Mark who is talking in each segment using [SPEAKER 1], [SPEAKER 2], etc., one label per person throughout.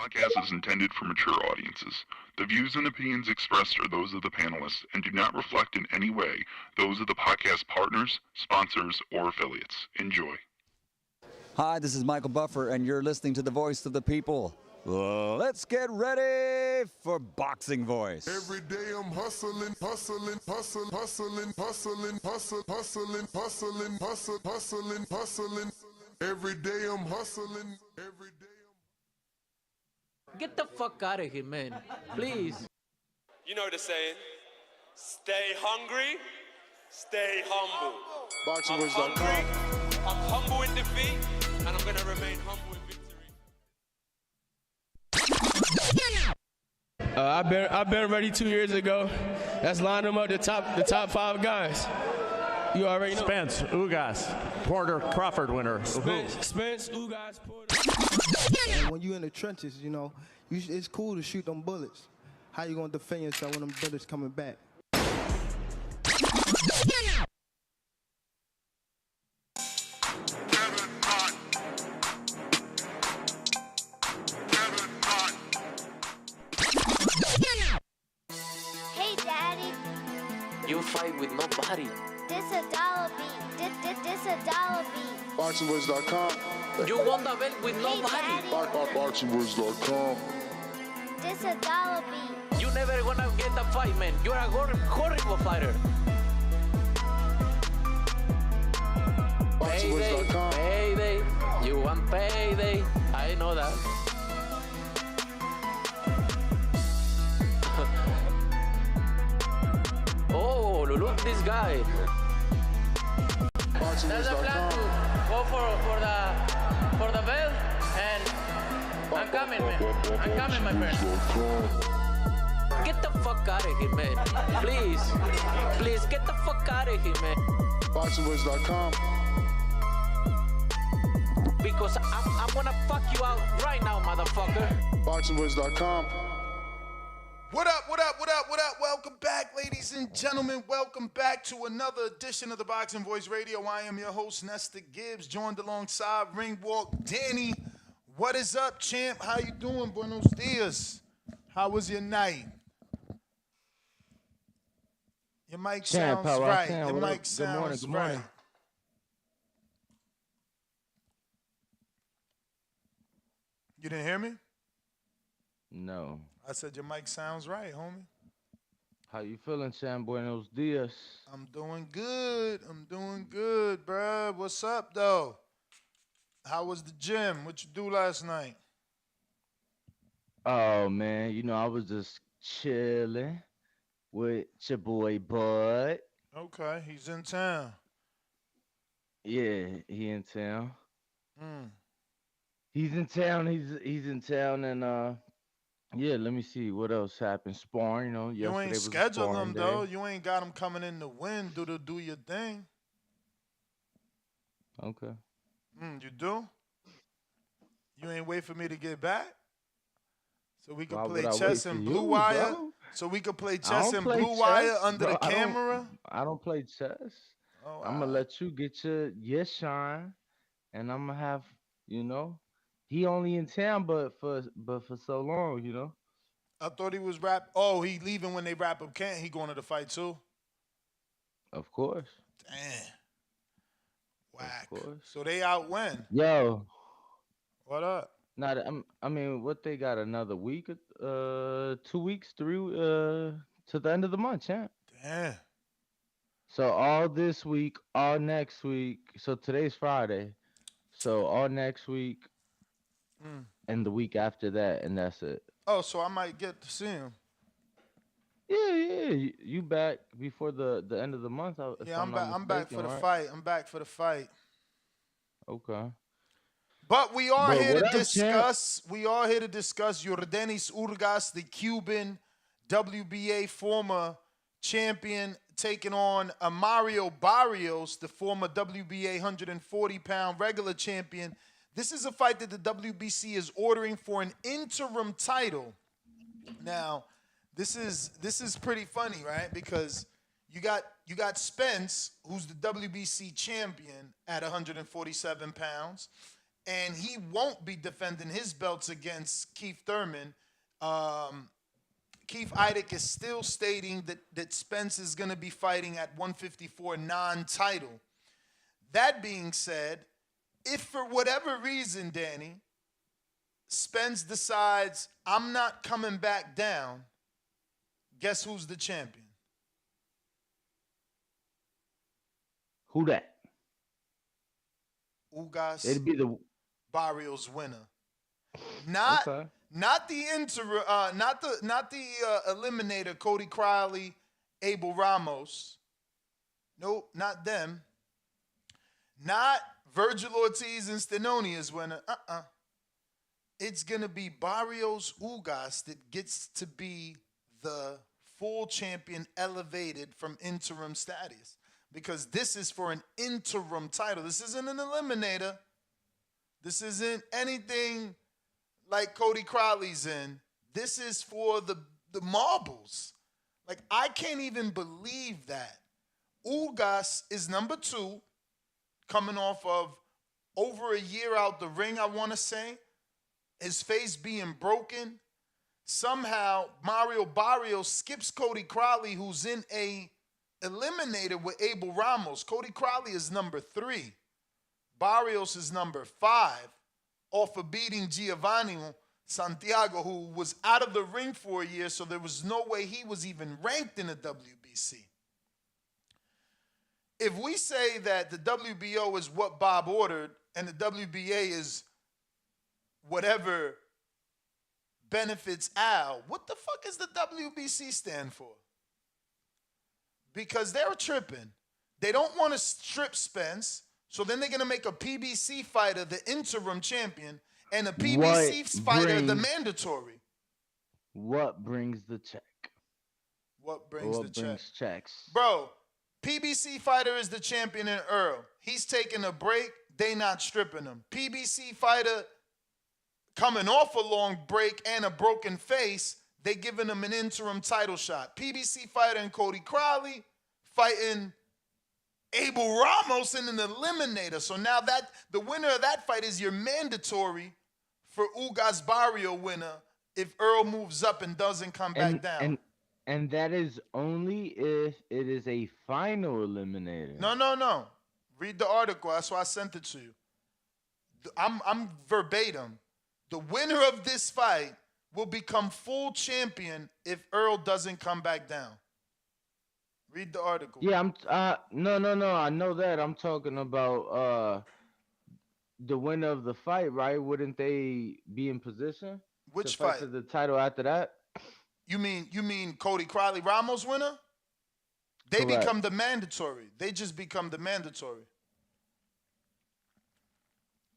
[SPEAKER 1] podcast is intended for mature audiences. The views and opinions expressed are those of the panelists and do not reflect in any way those of the podcast partners, sponsors, or affiliates. Enjoy.
[SPEAKER 2] Hi, this is Michael Buffer, and you're listening to the Voice of the People. Let's get ready for Boxing Voice.
[SPEAKER 3] Every day I'm hustling, hustling, hustling, hustling, hustling, hustling, hustling, hustling, hustling, hustling, hustling. Every day I'm hustling, every day I'm...
[SPEAKER 4] Get the fuck out of here, man. Please.
[SPEAKER 5] You know the saying, stay hungry, stay humble. I'm hungry, I'm humble in defeat, and I'm gonna remain humble in victory.
[SPEAKER 6] I've been ready 2 years ago. Let's line them up, the top five guys. You already know.
[SPEAKER 7] Spence, Ugas, Porter, Crawford winner.
[SPEAKER 6] Spence, Ugas, Porter.
[SPEAKER 8] And when you in the trenches, you know, it's cool to shoot them bullets. How you gonna defend yourself when them bullets coming back?
[SPEAKER 9] Hey, Daddy.
[SPEAKER 4] You fight with nobody.
[SPEAKER 9] This a dollar beat. This a dollar beat.
[SPEAKER 3] BoxingVoice.com.
[SPEAKER 4] You won the belt with nobody.
[SPEAKER 9] Daddy.
[SPEAKER 3] BoxingVoice.com.
[SPEAKER 9] This a dollar beat.
[SPEAKER 4] You never gonna get the fight, man. You're a horrible fighter. Payday,
[SPEAKER 3] BoxingVoice.com.
[SPEAKER 4] payday. You want payday. I know that. Oh, look this guy. That's the plan to go for the belt, and I'm coming, man. I'm coming, my friend. Get the fuck out of here, man. Please, get the fuck out of here, man.
[SPEAKER 3] BoxingVoice.com.
[SPEAKER 4] Because I'm gonna fuck you out right now, motherfucker.
[SPEAKER 3] BoxingVoice.com.
[SPEAKER 10] What up, what up, what up, what up? Welcome back, ladies and gentlemen. Welcome back to another edition of the Boxing Voice Radio. I am your host, Nestor Gibbs, joined alongside Ringwalk Danny. What is up, champ? How you doing? Buenos dias. How was your night? Your mic sounds right. Your mic sounds right. You didn't hear me?
[SPEAKER 11] No.
[SPEAKER 10] I said your mic sounds right, homie.
[SPEAKER 11] How you feeling, Sam? Buenos dias.
[SPEAKER 10] I'm doing good, bruh. What's up, though? How was the gym? What you do last night?
[SPEAKER 11] Oh, man, you know, I was just chilling with your boy Bud.
[SPEAKER 10] Okay, he's in town.
[SPEAKER 11] Yeah, he in town.
[SPEAKER 10] Mm.
[SPEAKER 11] He's in town, and yeah, let me see what else happened. Sparring, you know.
[SPEAKER 10] You ain't scheduled them, though. You ain't got them coming in to win. Do your thing.
[SPEAKER 11] Okay.
[SPEAKER 10] You do? You ain't wait for me to get back? So we can play chess and blue wire?
[SPEAKER 11] Bro?
[SPEAKER 10] So we can play chess and blue wire under the camera?
[SPEAKER 11] I don't play chess.
[SPEAKER 10] Oh,
[SPEAKER 11] I'm going to let you get your shine, and I'm going to have, you know. He only in town, but for so long, you know.
[SPEAKER 10] I thought he was Oh, he leaving when they wrap up camp. He going to the fight too?
[SPEAKER 11] Of course.
[SPEAKER 10] Damn. Whack.
[SPEAKER 11] Of course.
[SPEAKER 10] So they out when?
[SPEAKER 11] Yo.
[SPEAKER 10] What up?
[SPEAKER 11] I mean, what they got another week? 2 weeks through to the end of the month, champ.
[SPEAKER 10] Damn.
[SPEAKER 11] So all this week, all next week. So today's Friday. So all next week. And the week after that, and that's it.
[SPEAKER 10] Oh, so I might get to see him.
[SPEAKER 11] Yeah. You back before the end of the month?
[SPEAKER 10] Yeah, I'm back for the fight. I'm back for the fight.
[SPEAKER 11] Okay.
[SPEAKER 10] But we are here to discuss. We are here to discuss Yordenis Ugas, the Cuban WBA former champion, taking on Mario Barrios, the former WBA 140-pound regular champion. This is a fight that the WBC is ordering for an interim title. Now, this is pretty funny, right? Because you got Spence, who's the WBC champion at 147 pounds, and he won't be defending his belts against Keith Thurman. Keith Idec is still stating that Spence is going to be fighting at 154 non-title. That being said, if for whatever reason, Danny, Spence decides, I'm not coming back down, guess who's the champion?
[SPEAKER 11] Who that?
[SPEAKER 10] Ugas.
[SPEAKER 11] It'd be the
[SPEAKER 10] Barrios winner. Not
[SPEAKER 11] okay.
[SPEAKER 10] not the eliminator Cody Crowley, Abel Ramos. Nope, not them. Not Virgil Ortiz and Stenonia's winner. It's gonna be Barrios Ugas that gets to be the full champion, elevated from interim status. Because this is for an interim title. This isn't an eliminator. This isn't anything like Cody Crowley's in. This is for the marbles. Like, I can't even believe that. Ugas is number 2, coming off of over a year out the ring, I want to say. His face being broken. Somehow, Mario Barrios skips Cody Crowley, who's in a eliminated with Abel Ramos. Cody Crowley is number 3. Barrios is number 5, off of beating Giovanni Santiago, who was out of the ring for a year, so there was no way he was even ranked in the WBC. If we say that the WBO is what Bob ordered and the WBA is whatever benefits Al, what the fuck is the WBC stand for? Because they're tripping. They don't want to strip Spence, so then they're going to make a PBC fighter the interim champion and a PBC fighter the mandatory.
[SPEAKER 11] What brings the check?
[SPEAKER 10] What brings the check?
[SPEAKER 11] Checks?
[SPEAKER 10] Bro, PBC fighter is the champion in Earl. He's taking a break. They not stripping him. PBC fighter coming off a long break and a broken face, they giving him an interim title shot. PBC fighter and Cody Crowley fighting Abel Ramos in an eliminator. So now that the winner of that fight is your mandatory for Ugas Barrio winner if Earl moves up and doesn't come back down.
[SPEAKER 11] And that is only if it is a final eliminator.
[SPEAKER 10] No. Read the article. That's why I sent it to you. I'm verbatim. The winner of this fight will become full champion if Earl doesn't come back down. Read the article.
[SPEAKER 11] Yeah, no. I know that. I'm talking about the winner of the fight, right? Wouldn't they be in position?
[SPEAKER 10] Which
[SPEAKER 11] to fight
[SPEAKER 10] fight?
[SPEAKER 11] for the title after that?
[SPEAKER 10] You mean Cody Crowley Ramos winner? They
[SPEAKER 11] Correct.
[SPEAKER 10] become the mandatory. They just become the mandatory.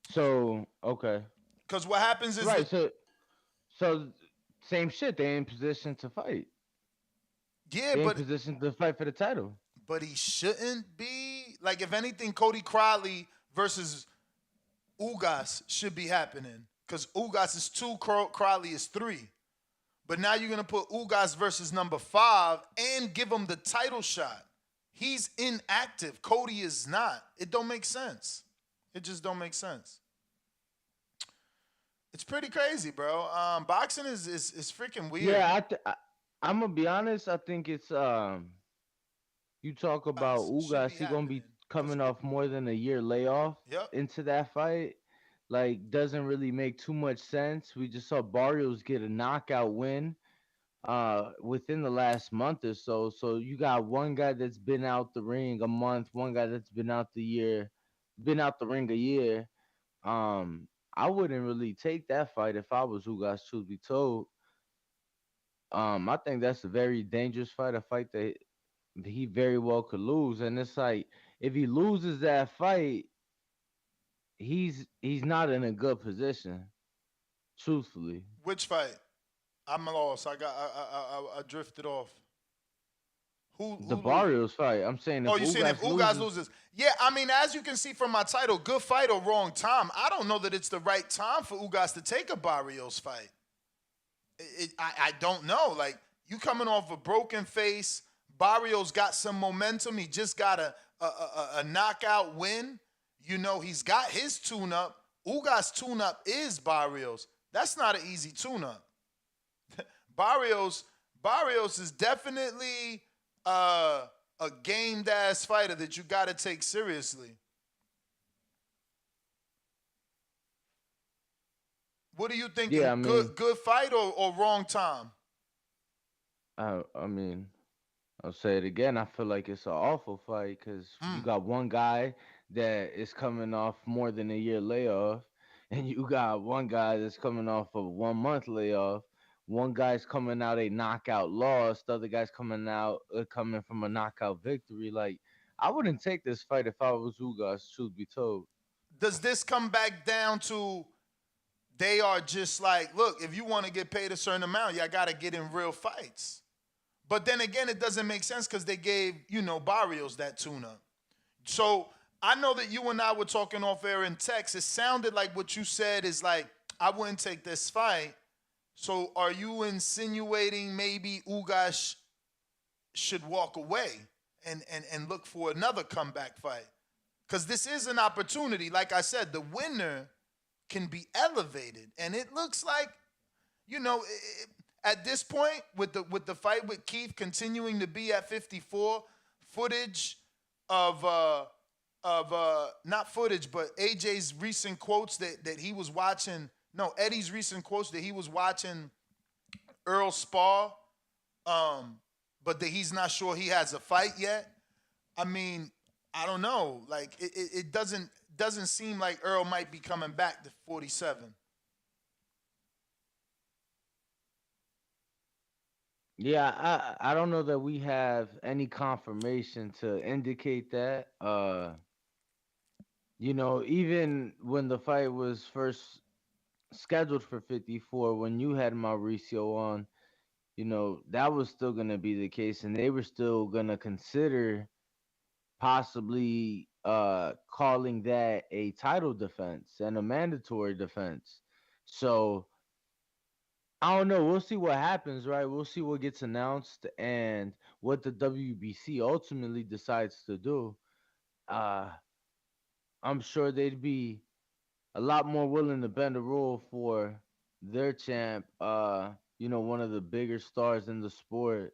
[SPEAKER 11] So, okay.
[SPEAKER 10] Because what happens is
[SPEAKER 11] right. So same shit. They in position to fight.
[SPEAKER 10] Yeah,
[SPEAKER 11] They're
[SPEAKER 10] but
[SPEAKER 11] in position to fight for the title.
[SPEAKER 10] But he shouldn't be. Like, if anything, Cody Crowley versus Ugas should be happening. Because Ugas is 2, Crowley is 3. But now you're going to put Ugas versus number 5 and give him the title shot. He's inactive. Cody is not. It don't make sense. It just don't make sense. It's pretty crazy, bro. Boxing is freaking weird.
[SPEAKER 11] Yeah, I'm gonna be honest. I think it's you talk about Ugas. He's gonna be coming off more than a year layoff into that fight. Like, doesn't really make too much sense. We just saw Barrios get a knockout win within the last month or so. So you got one guy that's been out the ring a month, one guy that's been out the ring a year. I wouldn't really take that fight if I was Ugas, truth be told. I think that's a very dangerous fight, a fight that he very well could lose. And it's like, if he loses that fight, he's not in a good position, truthfully.
[SPEAKER 10] Which fight? I'm lost. I drifted off.
[SPEAKER 11] The Barrios fight. I'm saying.
[SPEAKER 10] Oh, you saying if Ugas loses? Yeah, I mean, as you can see from my title, good fight or wrong time. I don't know that it's the right time for Ugas to take a Barrios fight. I don't know. Like, you coming off a broken face. Barrios got some momentum. He just got a knockout win. You know, he's got his tune-up. Ugas tune-up is Barrios. That's not an easy tune-up. Barrios is definitely a gamed-ass fighter that you got to take seriously. What are you thinking?
[SPEAKER 11] Yeah, I mean,
[SPEAKER 10] good fight or wrong time?
[SPEAKER 11] I mean, I'll say it again. I feel like it's an awful fight because you got one guy that is coming off more than a year layoff, and you got one guy that's coming off of 1 month layoff. One guy's coming out a knockout loss. The other guy's coming from a knockout victory. Like, I wouldn't take this fight if I was Ugas, truth be told.
[SPEAKER 10] Does this come back down to they are just like, look, if you want to get paid a certain amount, y'all got to get in real fights? But then again, it doesn't make sense because they gave, Barrios that tune-up. So I know that you and I were talking off air in text. It sounded like what you said is like, I wouldn't take this fight. So are you insinuating maybe Ugas should walk away and look for another comeback fight? Because this is an opportunity. Like I said, the winner can be elevated. And it looks like, at this point, with the fight with Keith continuing to be at 54, footage of not footage, but AJ's recent quotes that he was watching. No, Eddie's recent quotes that he was watching Earl spar, but that he's not sure he has a fight yet. I mean, I don't know. Like it doesn't seem like Earl might be coming back to 47.
[SPEAKER 11] Yeah, I don't know that we have any confirmation to indicate that. Even when the fight was first scheduled for 54, when you had Mauricio on, that was still going to be the case, and they were still going to consider possibly calling that a title defense and a mandatory defense. So I don't know. We'll see what happens, right? We'll see what gets announced and what the WBC ultimately decides to do. I'm sure they'd be a lot more willing to bend a rule for their champ, one of the bigger stars in the sport.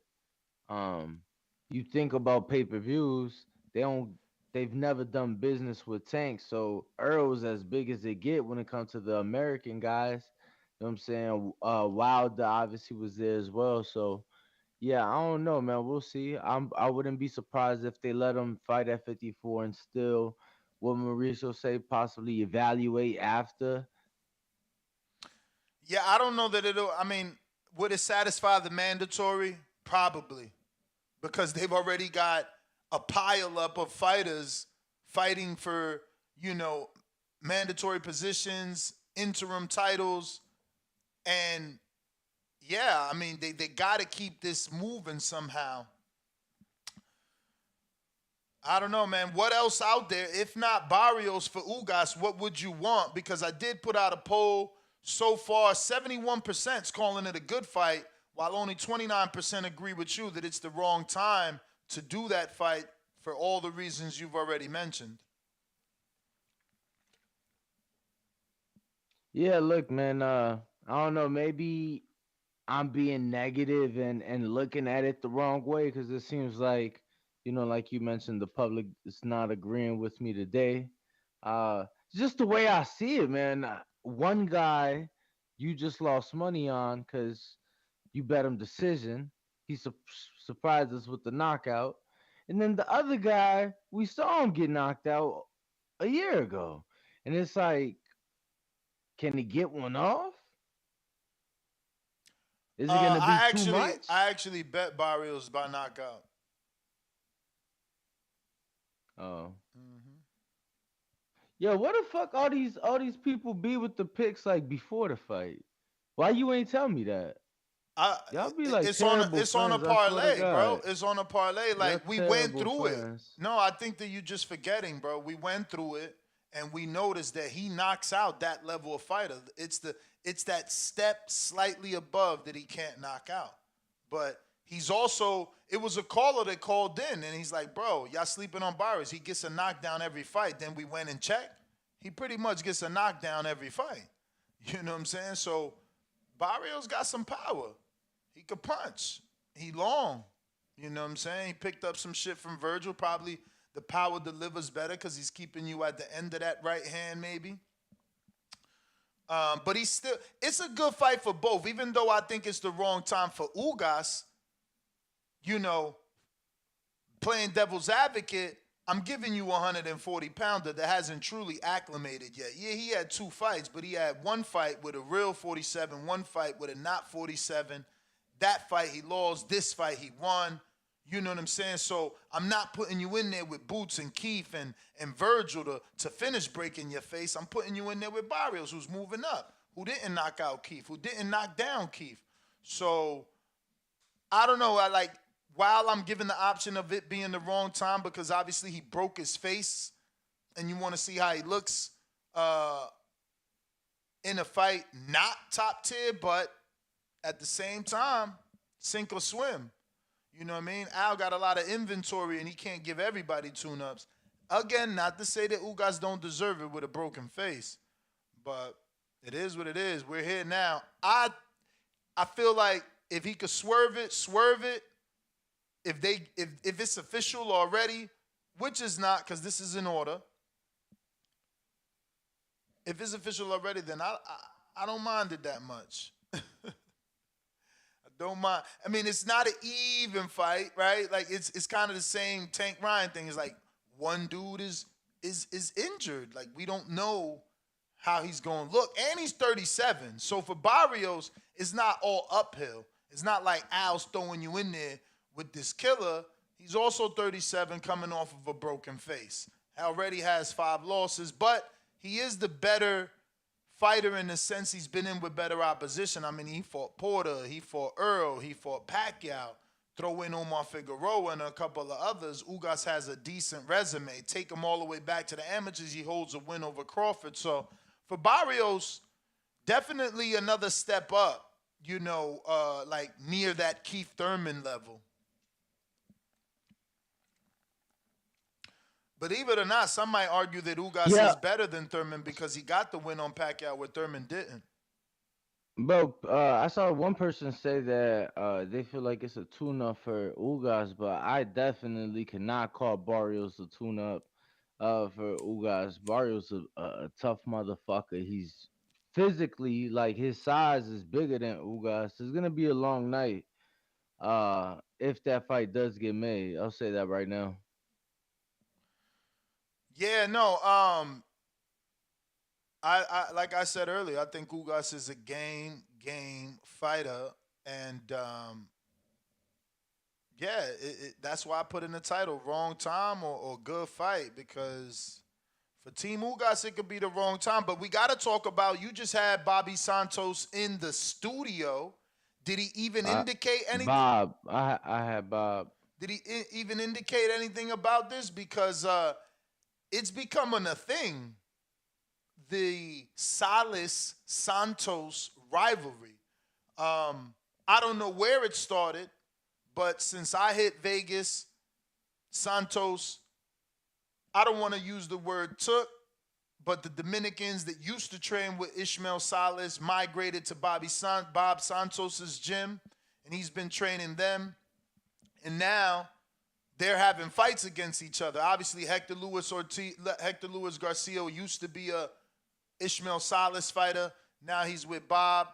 [SPEAKER 11] You think about pay-per-views, they've never done business with Tank, so Earl's as big as they get when it comes to the American guys. You know what I'm saying? Wilder obviously was there as well. So yeah, I don't know, man. We'll see. I wouldn't be surprised if they let him fight at 54 and still, what Mauricio say, possibly evaluate after.
[SPEAKER 10] Yeah, I don't know that would it satisfy the mandatory? Probably. Because they've already got a pile up of fighters fighting for, mandatory positions, interim titles. And yeah, they got to keep this moving somehow. I don't know, man. What else out there? If not Barrios for Ugas, what would you want? Because I did put out a poll. So far, 71% is calling it a good fight, while only 29% agree with you that it's the wrong time to do that fight for all the reasons you've already mentioned.
[SPEAKER 11] Yeah, look, man, I don't know, maybe I'm being negative and looking at it the wrong way because it seems like, like you mentioned, the public is not agreeing with me today. Just the way I see it, man. One guy you just lost money on because you bet him decision. He surprised us with the knockout. And then the other guy, we saw him get knocked out a year ago. And it's like, can he get one off? Is it going to be too much?
[SPEAKER 10] I actually bet Barrios by knockout.
[SPEAKER 11] Oh. Yo, what the fuck all these people be with the picks like before the fight? Why you ain't tell me that? Y'all be like
[SPEAKER 10] it's on a parlay, bro. It's on a parlay. Like we went through it. No, I think that you're just forgetting, bro. We went through it and we noticed that he knocks out that level of fighter. It's that step slightly above that he can't knock out. But he's also, it was a caller that called in and he's like, bro, y'all sleeping on Barrios. He gets a knockdown every fight. Then we went and checked. he pretty much gets a knockdown every fight. You know what I'm saying? So Barrios got some power. He could punch. He long. You know what I'm saying? He picked up some shit from Virgil. Probably the power delivers better because he's keeping you at the end of that right hand, maybe. But it's a good fight for both. Even though I think it's the wrong time for Ugas, playing devil's advocate, I'm giving you a 140-pounder that hasn't truly acclimated yet. Yeah, he had 2 fights, but he had one fight with a real 47, one fight with a not 47. That fight he lost. This fight he won. You know what I'm saying? So I'm not putting you in there with Boots and Keith and Virgil to finish breaking your face. I'm putting you in there with Barrios, who's moving up, who didn't knock out Keith, who didn't knock down Keith. So I don't know. While I'm given the option of it being the wrong time, because obviously he broke his face and you want to see how he looks in a fight not top tier, but at the same time, sink or swim. You know what I mean? Al got a lot of inventory and he can't give everybody tune-ups. Again, not to say that Ugas don't deserve it with a broken face, but it is what it is. We're here now. I feel like if he could swerve it. If it's official already, which is not, because this is in order. If it's official already, then I don't mind it that much. I don't mind. I mean, it's not an even fight, right? Like it's kind of the same Tank Ryan thing. It's like one dude is injured. Like we don't know how he's going to look, and he's 37. So for Barrios, it's not all uphill. It's not like Al's throwing you in there with this killer. He's also 37, coming off of a broken face. Already has 5 losses, but he is the better fighter in the sense he's been in with better opposition. I mean, he fought Porter, he fought Earl, he fought Pacquiao. Throw in Omar Figueroa and a couple of others. Ugas has a decent resume. Take him all the way back to the amateurs. He holds a win over Crawford. So for Barrios, definitely another step up, like near that Keith Thurman level. Believe it or not, some might argue that Ugas is better than Thurman because he got the win on Pacquiao where Thurman didn't.
[SPEAKER 11] Bro, I saw one person say that they feel like it's a tune-up for Ugas, but I definitely cannot call Barrios a tune-up for Ugas. Barrios a tough motherfucker. He's physically, like, his size is bigger than Ugas. It's going to be a long night if that fight does get made. I'll say that right now.
[SPEAKER 10] Yeah, no. I like I said earlier, I think Ugas is a game fighter, and that's why I put in the title wrong time or good fight, because for Team Ugas it could be the wrong time. But we got to talk about, you just had Bobby Santos in the studio. Did he even indicate anything?
[SPEAKER 11] Bob, I had Bob.
[SPEAKER 10] Did he even indicate anything about this? Because it's becoming a thing, the Salas-Santos rivalry. I don't know where it started, but since I hit Vegas, Santos, I don't want to use the word took, but the Dominicans that used to train with Ishmael Salas migrated to Bob Santos's gym, and he's been training them. And now they're having fights against each other. Obviously, Hector Luis Garcia used to be a Ishmael Salas fighter. Now he's with Bob.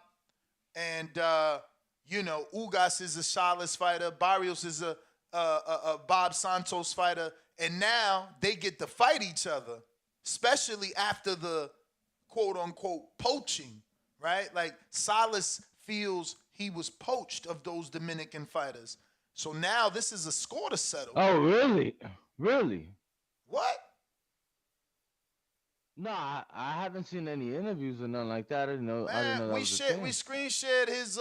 [SPEAKER 10] And, Ugas is a Salas fighter. Barrios is a Bob Santos fighter. And now they get to fight each other, especially after the quote-unquote poaching, right? Like, Salas feels he was poached of those Dominican fighters. So now this is a score to settle.
[SPEAKER 11] Oh, really? Really?
[SPEAKER 10] What?
[SPEAKER 11] No, I haven't seen any interviews or nothing like that. I didn't know.
[SPEAKER 10] Man,
[SPEAKER 11] I didn't know that was a thing.
[SPEAKER 10] We screen shared his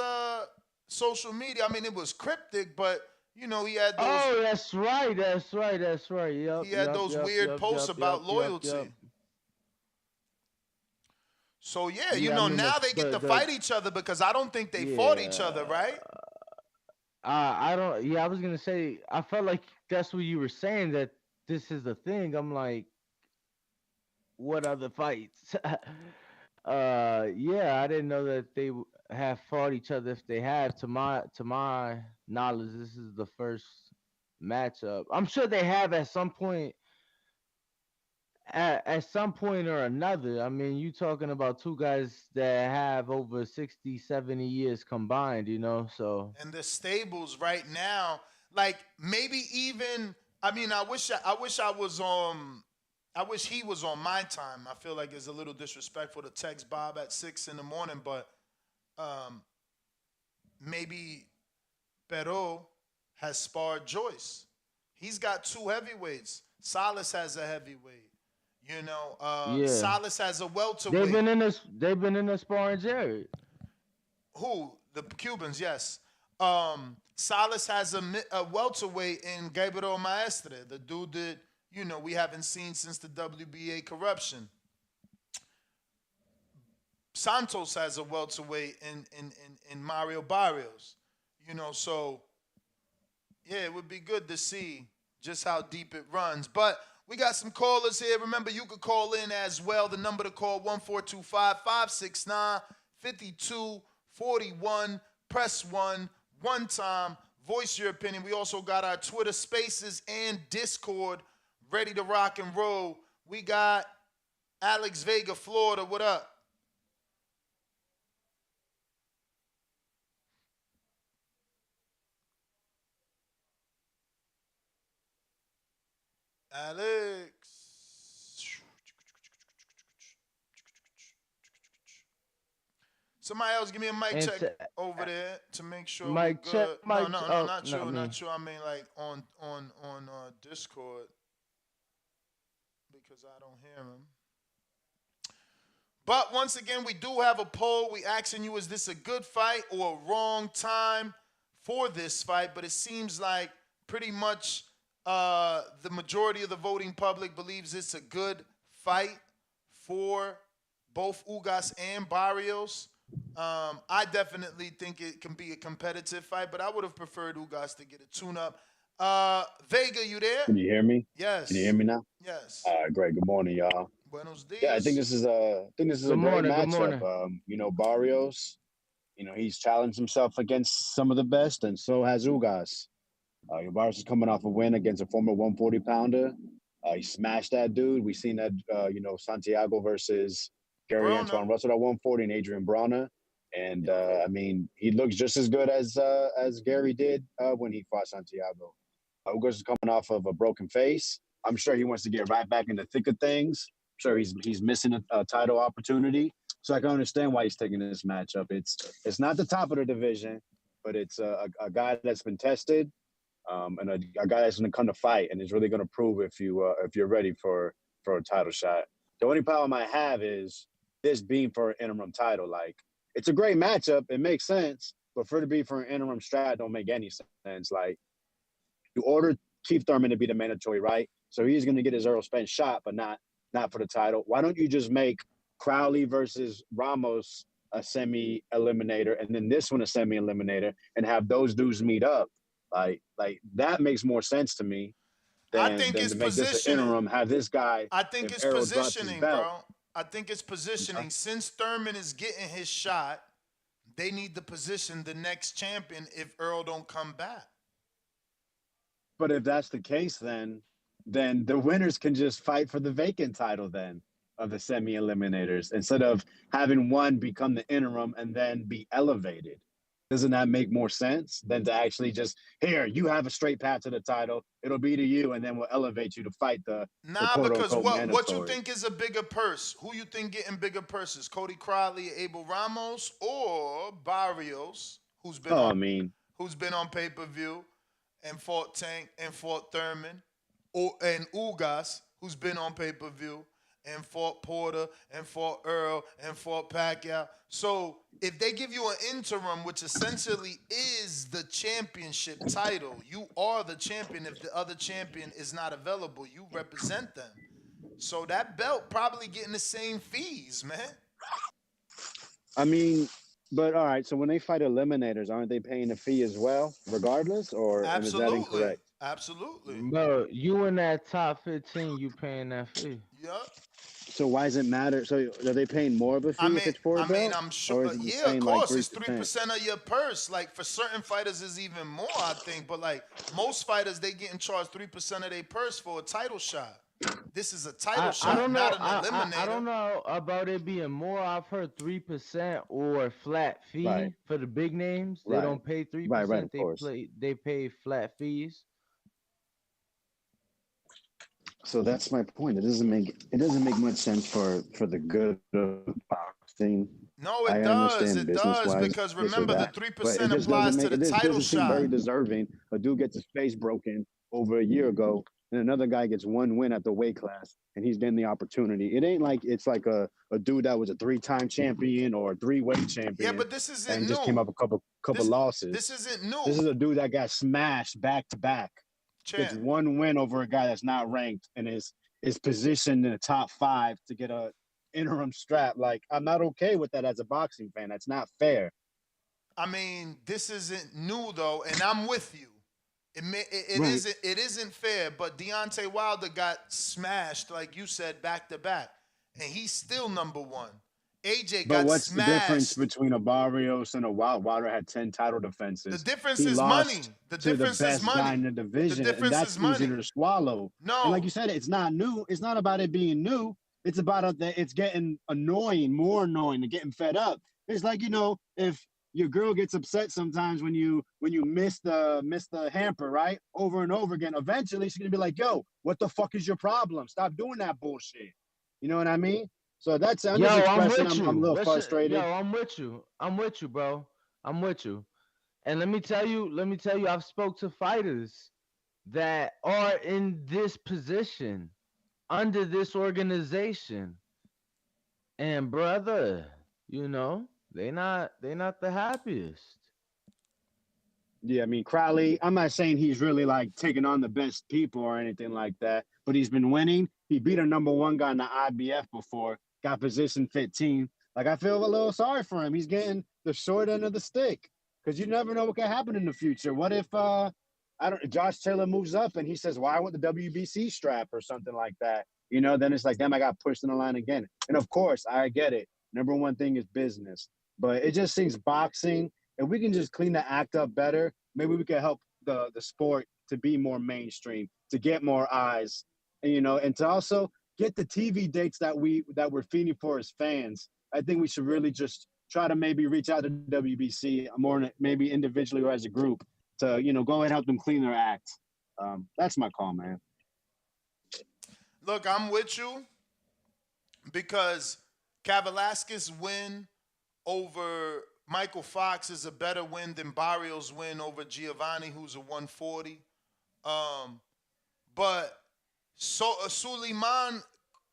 [SPEAKER 10] social media. I mean, it was cryptic, but he had those.
[SPEAKER 11] Oh, that's right. Yep.
[SPEAKER 10] He had those weird posts about loyalty. So now they get to fight each other, because I don't think they fought each other, right?
[SPEAKER 11] I don't. Yeah, I was gonna say. I felt like that's what you were saying, that this is the thing. I'm like, what other fights? Yeah, I didn't know that they have fought each other. If they have, to my knowledge, this is the first matchup. I'm sure they have at some point or another. I mean, you talking about two guys that have over 60, 70 years combined, so
[SPEAKER 10] And the stables right now, like maybe even. I mean, I wish he was on my time. I feel like it's a little disrespectful to text Bob at 6 in the morning, but maybe Perot has sparred Joyce. He's got two heavyweights. Salas has a heavyweight.
[SPEAKER 11] yeah.
[SPEAKER 10] Salas has a
[SPEAKER 11] They've
[SPEAKER 10] welterweight.
[SPEAKER 11] been in this. They've been in the sparring, Jared.
[SPEAKER 10] Who? The Cubans, yes. Salas has a welterweight in Gabriel Maestre, the dude that we haven't seen since the WBA corruption. Santos has a welterweight in Mario Barrios. So yeah, it would be good to see just how deep it runs. But we got some callers here. Remember, you could call in as well. The number to call 1-425-569-5241. Press 1 one time. Voice your opinion. We also got our Twitter Spaces and Discord ready to rock and roll. We got Alex Vega, Florida. What up? Alex. Somebody else give me a mic check over there to make sure
[SPEAKER 11] mic
[SPEAKER 10] we're
[SPEAKER 11] check,
[SPEAKER 10] good.
[SPEAKER 11] mic
[SPEAKER 10] No,
[SPEAKER 11] ch-
[SPEAKER 10] not
[SPEAKER 11] oh,
[SPEAKER 10] you,
[SPEAKER 11] not
[SPEAKER 10] not
[SPEAKER 11] me.
[SPEAKER 10] you. I mean like on Discord because I don't hear him. But once again, we do have a poll. We asking you, is this a good fight or a wrong time for this fight? But it seems like pretty much the majority of the voting public believes it's a good fight for both Ugas and Barrios. I definitely think it can be a competitive fight, but I would have preferred Ugas to get a tune-up. Vega, you there?
[SPEAKER 12] Can you hear me?
[SPEAKER 10] Yes.
[SPEAKER 12] Can you hear me now?
[SPEAKER 10] Yes.
[SPEAKER 12] Great. Good morning, y'all.
[SPEAKER 10] Buenos dias.
[SPEAKER 12] Yeah, I think this is a
[SPEAKER 11] Good
[SPEAKER 12] great
[SPEAKER 11] morning, good
[SPEAKER 12] matchup.
[SPEAKER 11] morning.
[SPEAKER 12] Barrios, he's challenged himself against some of the best, and so has Ugas. Barrios is coming off a win against a former 140 pounder. He smashed that dude. We seen that, Santiago versus Gary
[SPEAKER 10] Brona.
[SPEAKER 12] Antoine Russell at 140 and Adrian Brana. And he looks just as good as Gary did when he fought Santiago. Ugas is coming off of a broken face. I'm sure he wants to get right back in the thick of things. I'm sure he's missing a title opportunity. So I can understand why he's taking this matchup. It's not the top of the division, but it's a guy that's been tested, and a guy that's going to come to fight and is really going to prove if you're ready for a title shot. The only problem I have is this being for an interim title. Like, it's a great matchup. It makes sense, but for it to be for an interim strat don't make any sense. Like, you ordered Keith Thurman to be the mandatory, right? So he's going to get his Earl Spence shot, but not for the title. Why don't you just make Crowley versus Ramos a semi-eliminator and then this one a semi-eliminator and have those dudes meet up? Like that makes more sense to me than to make this an interim, have this guy.
[SPEAKER 10] I think it's positioning, bro. I think it's positioning. Since Thurman is getting his shot, they need to position the next champion if Earl don't come back.
[SPEAKER 12] But if that's the case, then the winners can just fight for the vacant title then of the semi-eliminators instead of having one become the interim and then be elevated. Doesn't that make more sense than to actually just, here, you have a straight path to the title. It'll be to you, and then we'll elevate you to fight the
[SPEAKER 10] because what
[SPEAKER 12] mandatory.
[SPEAKER 10] you think is a bigger purse? Who you think getting bigger purses? Cody Crowley, Abel Ramos, or Barrios, who's been on pay-per-view and fought Tank and fought Thurman, and Ugas, who's been on pay-per-view and fought Porter and fought Earl and fought Pacquiao. So if they give you an interim, which essentially is the championship title, you are the champion. If the other champion is not available, you represent them. So that belt probably getting the same fees, man.
[SPEAKER 12] But all right, so when they fight eliminators, aren't they paying a fee as well, regardless? Or is that incorrect?
[SPEAKER 10] Absolutely.
[SPEAKER 11] Bro, you in that top 15, you paying that fee.
[SPEAKER 10] Yep.
[SPEAKER 12] So why does it matter? So are they paying more of a fee if it's for a belt?
[SPEAKER 10] I'm sure. Yeah, of course, it's 3% of your purse. Like for certain fighters, is even more, I think. But like most fighters, they getting charged 3% of their purse for a title shot. This is a title shot, not an eliminator.
[SPEAKER 11] I don't know about it being more. I've heard 3% or flat fee for the big names. They don't pay 3%.
[SPEAKER 12] Right,
[SPEAKER 11] they pay flat fees.
[SPEAKER 12] So that's my point. It doesn't make much sense for the good of boxing.
[SPEAKER 10] No, it does. It does because remember the 3% applies to the title shot.
[SPEAKER 12] Very deserving. A dude gets his face broken over a year ago, and another guy gets one win at the weight class, and he's getting the opportunity. It ain't like it's like a dude that was a 3-time champion or a 3-weight champion.
[SPEAKER 10] Yeah, but this isn't new.
[SPEAKER 12] And just came up a couple losses.
[SPEAKER 10] This isn't new.
[SPEAKER 12] This is a dude that got smashed back to back. Gets one win over a guy that's not ranked and is positioned in the top 5 to get a interim strap. Like, I'm not okay with that as a boxing fan. That's not fair.
[SPEAKER 10] I mean, this isn't new though, and I'm with you. It isn't fair, but Deontay Wilder got smashed, like you said, back to back, and he's still number 1. AJ got smashed. But what's the
[SPEAKER 12] difference between a Barrios and a Wilder? Wilder had 10 title defenses.
[SPEAKER 10] The difference is money.
[SPEAKER 12] The difference is money. Guy in the division, and that's easier to swallow.
[SPEAKER 10] No,
[SPEAKER 12] and like you said, it's not new. It's not about it being new. It's about that it's getting annoying, more annoying, and getting fed up. It's like, if your girl gets upset sometimes when you miss the hamper, right, over and over again. Eventually, she's gonna be like, "Yo, what the fuck is your problem? Stop doing that bullshit." You know what I mean? So that's I'm a little frustrated.
[SPEAKER 11] I'm with you, bro. I'm with you. And let me tell you, I've spoke to fighters that are in this position under this organization. And brother, they not the happiest.
[SPEAKER 12] Yeah, I mean, Crowley, I'm not saying he's really like taking on the best people or anything like that, but he's been winning. He beat a number 1 guy in the IBF before. Got position 15. Like, I feel a little sorry for him. He's getting the short end of the stick because you never know what can happen in the future. What if Josh Taylor moves up and he says, "Well, I want the WBC strap" or something like that? Then it's like, damn, I got pushed in the line again. And of course, I get it. Number 1 thing is business, but it just seems boxing. If we can just clean the act up better, maybe we can help the sport to be more mainstream, to get more eyes, and to also get the TV dates that we're feeding for as fans. I think we should really just try to maybe reach out to WBC more, maybe individually or as a group, to go ahead and help them clean their act. That's my call, man.
[SPEAKER 10] Look, I'm with you because Velasquez's win over Michael Fox is a better win than Barrios' win over Giovanni, who's a 140. But Suleiman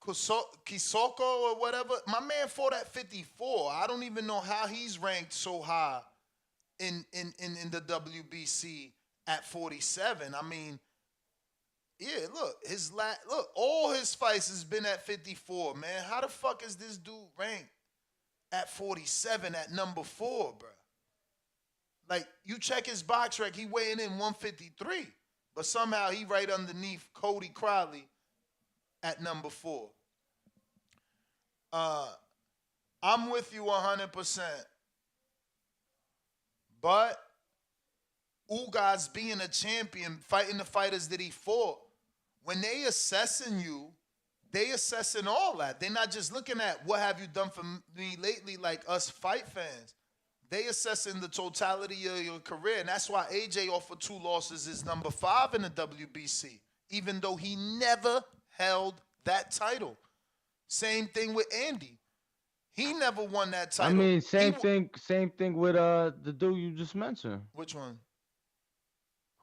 [SPEAKER 10] Kisoko or whatever, my man fought at 54. I don't even know how he's ranked so high in the WBC at 47. I mean, yeah, look, all his fights has been at 54, man. How the fuck is this dude ranked at 47 at number 4, bro? Like, you check his box rec, he weighing in 153, but somehow he right underneath Cody Crowley at number 4. I'm with you 100%. But Ugas being a champion, fighting the fighters that he fought, when they assessing you, they assessing all that. They're not just looking at what have you done for me lately like us fight fans. They assessing the totality of your career, and that's why AJ off of 2 losses is number 5 in the WBC, even though he never held that title. Same thing with Andy. He never won that title.
[SPEAKER 11] I mean, same thing with the dude you just mentioned.
[SPEAKER 10] Which one?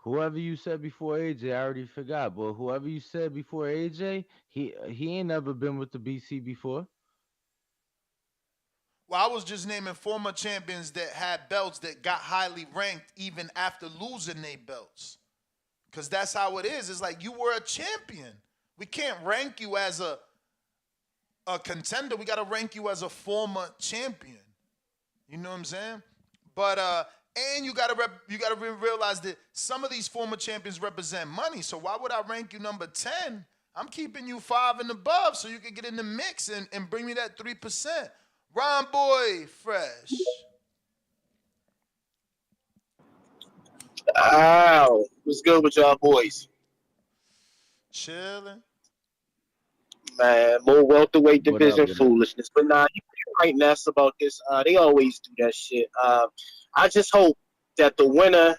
[SPEAKER 11] Whoever you said before AJ, I already forgot. But whoever you said before AJ, he ain't never been with the BC before.
[SPEAKER 10] Well, I was just naming former champions that had belts that got highly ranked even after losing their belts. Because that's how it is. It's like you were a champion. We can't rank you as a contender. We got to rank you as a former champion. You know what I'm saying? But and you got to realize that some of these former champions represent money. So why would I rank you number 10 I'm keeping you 5 and above so you can get in the mix and bring me that 3%. Ron Boy Fresh.
[SPEAKER 13] Ow. What's good with y'all boys?
[SPEAKER 10] Chilling.
[SPEAKER 13] Man, more welterweight division foolishness. But nah, you're right, Ness, about this. They always do that shit. I just hope that the winner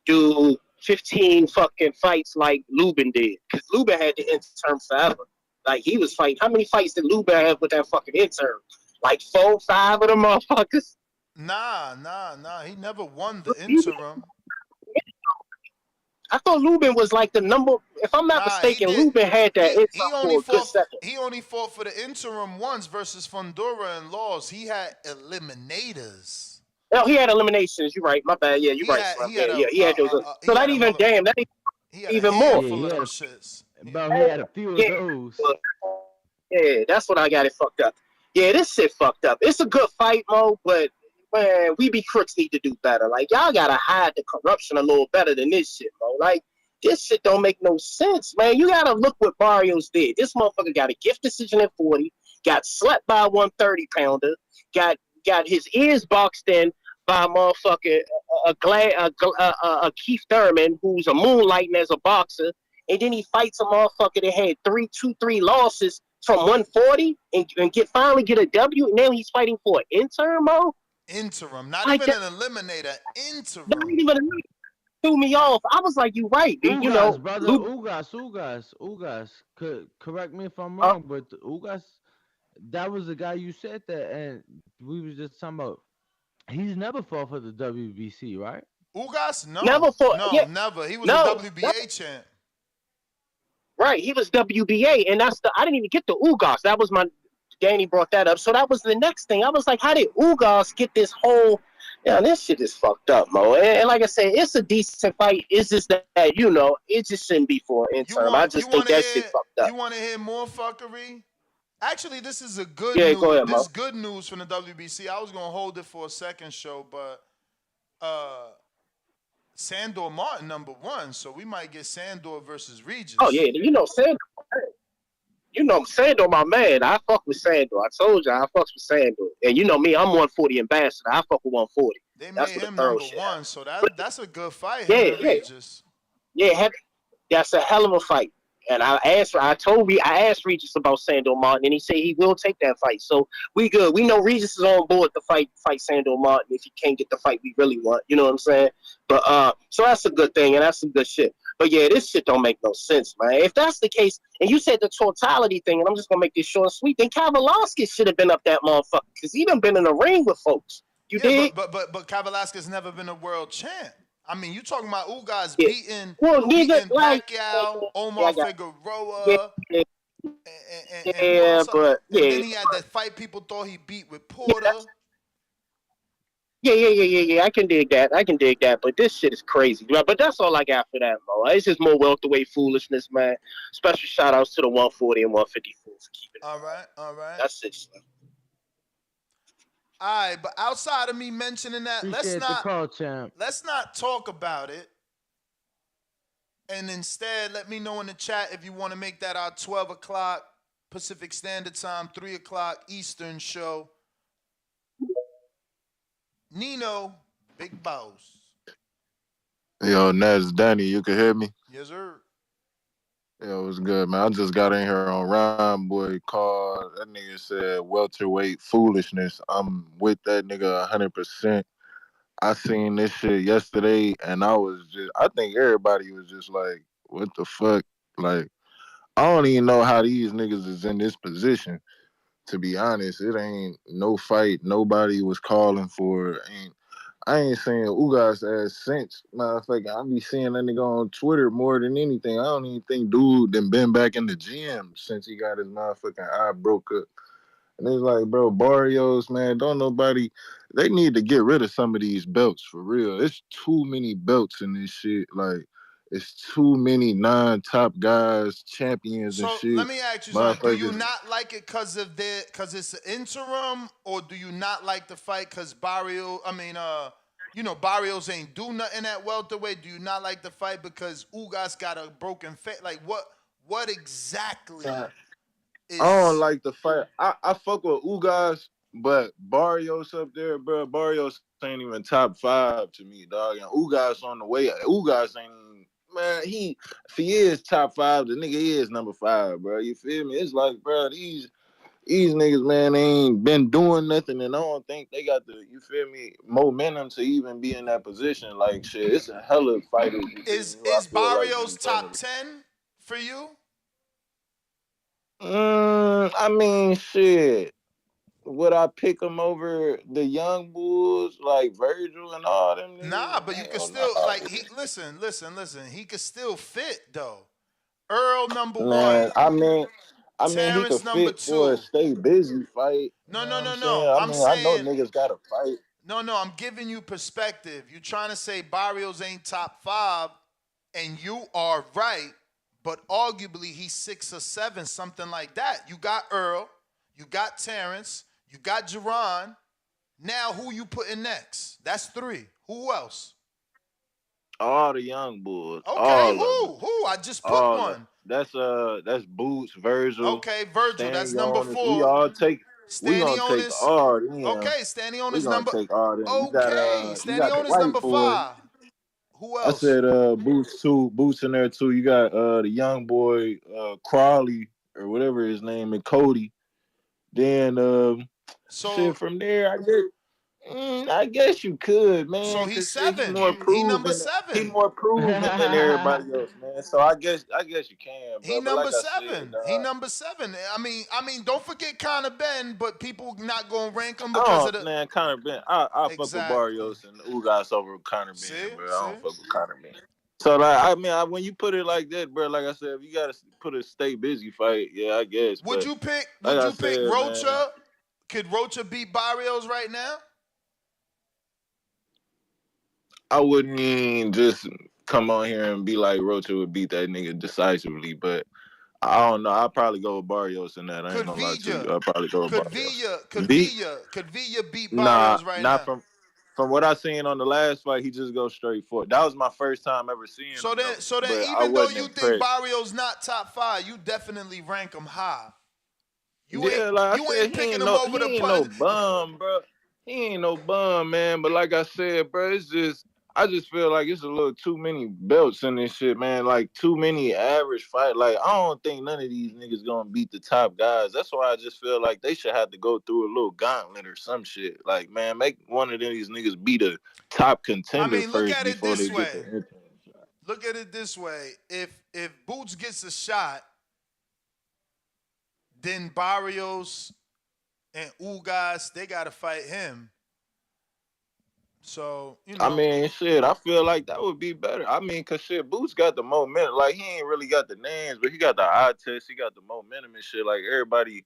[SPEAKER 13] do 15 fucking fights like Lubin did. Because Lubin had the interim forever. Like, he was fighting. How many fights did Lubin have with that fucking interim? Like 4, 5 of them motherfuckers?
[SPEAKER 10] Nah. He never won the interim.
[SPEAKER 13] I thought Lubin was like the number. If I'm not mistaken, Lubin had that interim for a good second.
[SPEAKER 10] He only fought for the interim once versus Fundora and Laws. He had eliminators.
[SPEAKER 13] No, he had eliminations. You're right. My bad. Yeah, you're right. He had those. So that even damn, that even more.
[SPEAKER 11] Bro, he had a few of those.
[SPEAKER 13] Yeah, that's what I got it fucked up. Yeah, this shit fucked up. It's a good fight, Mo, but man, we be crooks need to do better. Like, y'all gotta hide the corruption a little better than this shit, Mo. Like, this shit don't make no sense, man. You gotta look what Barrios did. This motherfucker got a gift decision at 40, got slept by a 130-pounder, got his ears boxed in by a motherfucker, a Keith Thurman, who's a moonlighting as a boxer, and then he fights a motherfucker that had 3 losses from 140 and finally get a W, and now he's fighting for an interim, Mo?
[SPEAKER 10] Interim, not even an eliminator. Interim.
[SPEAKER 13] Not even a threw me off. I was like, "You right,
[SPEAKER 11] Ugas,
[SPEAKER 13] you know,
[SPEAKER 11] brother. Ugas. Correct me if I'm wrong, but Ugas, that was the guy you said that, and we was just talking about. He's never fought for the WBC, right?
[SPEAKER 10] Ugas, no,
[SPEAKER 13] never fought.
[SPEAKER 10] No,
[SPEAKER 13] yeah.
[SPEAKER 10] never. He was a WBA champ.
[SPEAKER 13] Right, he was WBA, and I didn't even get the Ugas. That was Danny brought that up, so that was the next thing. I was like, how did Ugas get this whole? Yeah, this shit is fucked up, Mo. And like I said, it's a decent fight. It's just that it just shouldn't be for an interim. I just think that shit fucked up.
[SPEAKER 10] You want to hear more fuckery? Actually, this is a good
[SPEAKER 13] news.
[SPEAKER 10] Go ahead, this is good news from the WBC. I was gonna hold it for a second show, but Sandor Martin #1, so we might get Sandor versus Regis.
[SPEAKER 13] Oh yeah, Sandor. Sandor, my man. I fuck with Sandor. I told you I fuck with Sandor. And you know me, I'm 140 ambassador. I fuck with 140.
[SPEAKER 10] They made him #1, so that's a good fight.
[SPEAKER 13] Regis. Yeah, that's a hell of a fight. And I asked Regis about Sandor Martin, and he said he will take that fight. So we good. We know Regis is on board to fight Sandor Martin if he can't get the fight we really want. You know what I'm saying? But so that's a good thing, and that's some good shit. But yeah, this shit don't make no sense, man. If that's the case, and you said the totality thing, and I'm just gonna make this short and sweet, then Kavalauskas should have been up that motherfucker because he done been in the ring with folks. You did?
[SPEAKER 10] But Kavalauskas never been a world champ. I mean, you talking about Ugas beating Pacquiao, Omar Figueroa, and then he had that fight people thought he beat with Porter.
[SPEAKER 13] Yeah. I can dig that. But this shit is crazy. But that's all I got for that, Mo. It's just more welterweight foolishness, man. Special shout outs to the 140 and 154 for keeping it.
[SPEAKER 10] All right.
[SPEAKER 13] That's it, son.
[SPEAKER 10] All right, but outside of me mentioning that, let's not talk about it. And instead, let me know in the chat if you want to make that our 12 o'clock Pacific Standard Time, 3 o'clock Eastern show. Nino, Big Boss.
[SPEAKER 14] Yo, Nez, Danny, you can hear me?
[SPEAKER 10] Yes, sir.
[SPEAKER 14] Yo, what's good, man? I just got in here on Ryan Boy call. That nigga said welterweight foolishness. I'm with that nigga 100%. I seen this shit yesterday, and I think everybody was just like, what the fuck? Like, I don't even know how these niggas is in this position, to be honest. It ain't no fight nobody was calling for. I ain't saying Ugas ass since, motherfucker. I be seeing that nigga on Twitter more than anything. I don't even think dude done been back in the gym since he got his motherfucking eye broke up. And it's like, bro, Barrios, man, they need to get rid of some of these belts for real. It's too many belts in this shit. Like, it's too many non-top guys, champions and shit.
[SPEAKER 10] So let me ask you something. Do you not like it because it's an interim, or do you not like the fight because Barrios ain't do nothing at welterweight? Do you not like the fight because Ugas got a broken face? Like, What exactly is?
[SPEAKER 14] I don't like the fight. I fuck with Ugas, but Barrios up there, bro. Barrios ain't even top 5 to me, dog. And Ugas on the way. Ugas ain't even, man. If he is top 5, the nigga is number 5, bro. You feel me? It's like, bro, these niggas, man, they ain't been doing nothing, and I don't think they got the, you feel me, momentum to even be in that position. Like, shit, it's a hell of fighters.
[SPEAKER 10] Is
[SPEAKER 14] Barrios
[SPEAKER 10] Barrios top 10 for you?
[SPEAKER 14] I mean, shit. Would I pick him over the young bulls like Virgil and all them niggas?
[SPEAKER 10] Nah, but you could still like listen. He could still fit though. Earl number 1.
[SPEAKER 14] I mean, he
[SPEAKER 10] Terrence
[SPEAKER 14] could
[SPEAKER 10] number
[SPEAKER 14] fit for a
[SPEAKER 10] 2.
[SPEAKER 14] stay busy fight.
[SPEAKER 10] No.
[SPEAKER 14] I'm saying, I know niggas got to fight.
[SPEAKER 10] No. I'm giving you perspective. You trying to say Barrios ain't top 5, and you are right. But arguably he's 6 or 7, something like that. You got Earl, you got Terrence, you got Jerron. Now who you putting next? That's 3. Who else?
[SPEAKER 14] All the young bulls.
[SPEAKER 10] Okay, who? I just put one.
[SPEAKER 14] That's Boots, Virgil.
[SPEAKER 10] Okay, Virgil, that's number 4.
[SPEAKER 14] We gonna take all them.
[SPEAKER 10] Okay, Stanionis
[SPEAKER 14] number. Take all them.
[SPEAKER 10] Okay, Stanionis number 5. Who else?
[SPEAKER 14] I said Boots too. Boots in there too. You got the young boy Crawley or whatever his name is, Cody. Then shit from there, I guess you could, man.
[SPEAKER 10] So he's 7.
[SPEAKER 14] He number 7. He more proven than everybody else, man. So I guess you can. Bro.
[SPEAKER 10] He number 7. He number 7. I mean, don't forget Conor Ben, but people not gonna rank him because of the
[SPEAKER 14] man. Conor Ben, I fuck with Barrios and Ugas over Conor Ben, bro. I don't fuck with Conor Ben. So like, when you put it like that, bro, like I said, if you gotta put a stay busy fight, yeah, I guess.
[SPEAKER 10] Would you pick Rocha? Man. Could Rocha beat Barrios right now?
[SPEAKER 14] I wouldn't even just come on here and be like Rocha would beat that nigga decisively, but I don't know. I'll probably go with Barrios in that. I ain't gonna lie to you. I'll probably go with Barrios.
[SPEAKER 10] Could Villa beat Barrios right now?
[SPEAKER 14] Nah, from what I seen on the last fight, he just goes straight for it. That was my first time ever seeing him.
[SPEAKER 10] So then even though you think Barrios not top 5, you definitely rank him high. You ain't picking him over the
[SPEAKER 14] He ain't no bum, bro. He ain't no bum, man. But like I said, bro, I just feel like it's a little too many belts in this shit, man. Like too many average fight. Like I don't think none of these niggas gonna beat the top guys. That's why I just feel like they should have to go through a little gauntlet or some shit. Like, man, make one of these niggas beat a top contender first before they get the interim shot.
[SPEAKER 10] Look at it this way: if Boots gets a shot, then Barrios and Ugas, they gotta fight him. So,
[SPEAKER 14] I mean, shit, I feel like that would be better. I mean, cause shit, Boots got the momentum. Like, he ain't really got the names, but he got the eye test. He got the momentum and shit. Like, everybody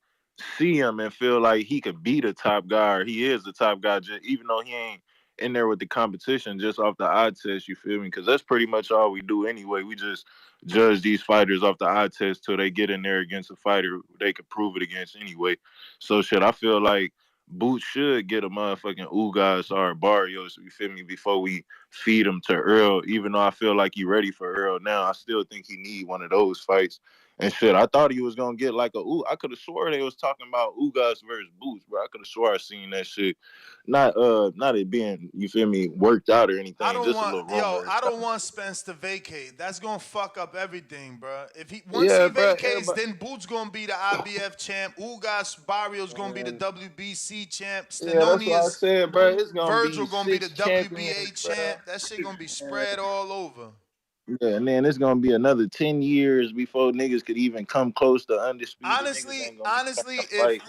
[SPEAKER 14] see him and feel like he could be the top guy, or he is the top guy, even though he ain't in there with the competition just off the eye test, you feel me? Because that's pretty much all we do anyway. We just judge these fighters off the eye test till they get in there against a fighter they could prove it against anyway. So, shit, I feel like Boots should get a motherfucking Ugas or Barrios, you feel me, before we feed him to Earl. Even though I feel like he ready for Earl now, I still think he need one of those fights. And shit, I thought he was gonna get like I could have swore they was talking about Ugas versus Boots, bro. I could have swore I seen that shit. Not it being, you feel me, worked out or anything.
[SPEAKER 10] I don't want Spence to vacate. That's gonna fuck up everything, bro. Once he vacates, then Boots gonna be the IBF champ. Ugas Barrios gonna be the WBC champ.
[SPEAKER 14] That's what I said, bro. It's gonna
[SPEAKER 10] Virgil
[SPEAKER 14] be
[SPEAKER 10] gonna be the WBA
[SPEAKER 14] bro.
[SPEAKER 10] champ. That shit gonna be spread all over.
[SPEAKER 14] Yeah, and then it's gonna be another 10 years before niggas could even come close to undisputed.
[SPEAKER 10] Honestly, if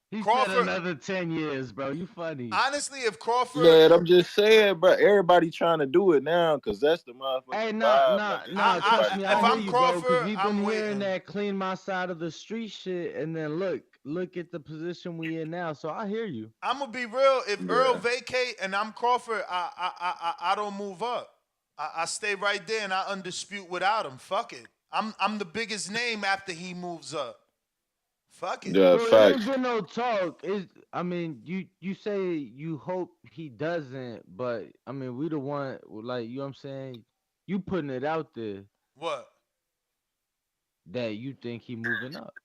[SPEAKER 11] he
[SPEAKER 10] Crawford,
[SPEAKER 11] said another 10 years, bro. You funny.
[SPEAKER 10] Honestly, if Crawford,
[SPEAKER 14] yeah, I'm just saying, bro. Everybody trying to do it now because that's the motherfucking
[SPEAKER 11] Hey,
[SPEAKER 14] vibe.
[SPEAKER 11] Trust me, I hear you,
[SPEAKER 10] Crawford,
[SPEAKER 11] bro. Because we've been
[SPEAKER 10] I'm
[SPEAKER 11] hearing
[SPEAKER 10] waiting.
[SPEAKER 11] that clean my side of the street shit, and then look at the position we in now. So I hear you.
[SPEAKER 10] I'm gonna be real. If Earl vacate and I'm Crawford, I don't move up. I stay right there and I undispute without him. Fuck it. I'm the biggest name after he moves up. Fuck it.
[SPEAKER 14] Yeah,
[SPEAKER 11] there's been no talk. I mean, you say you hope he doesn't, but I mean, we the one, like, you know what I'm saying? You putting it out there.
[SPEAKER 10] What?
[SPEAKER 11] that you think he moving up.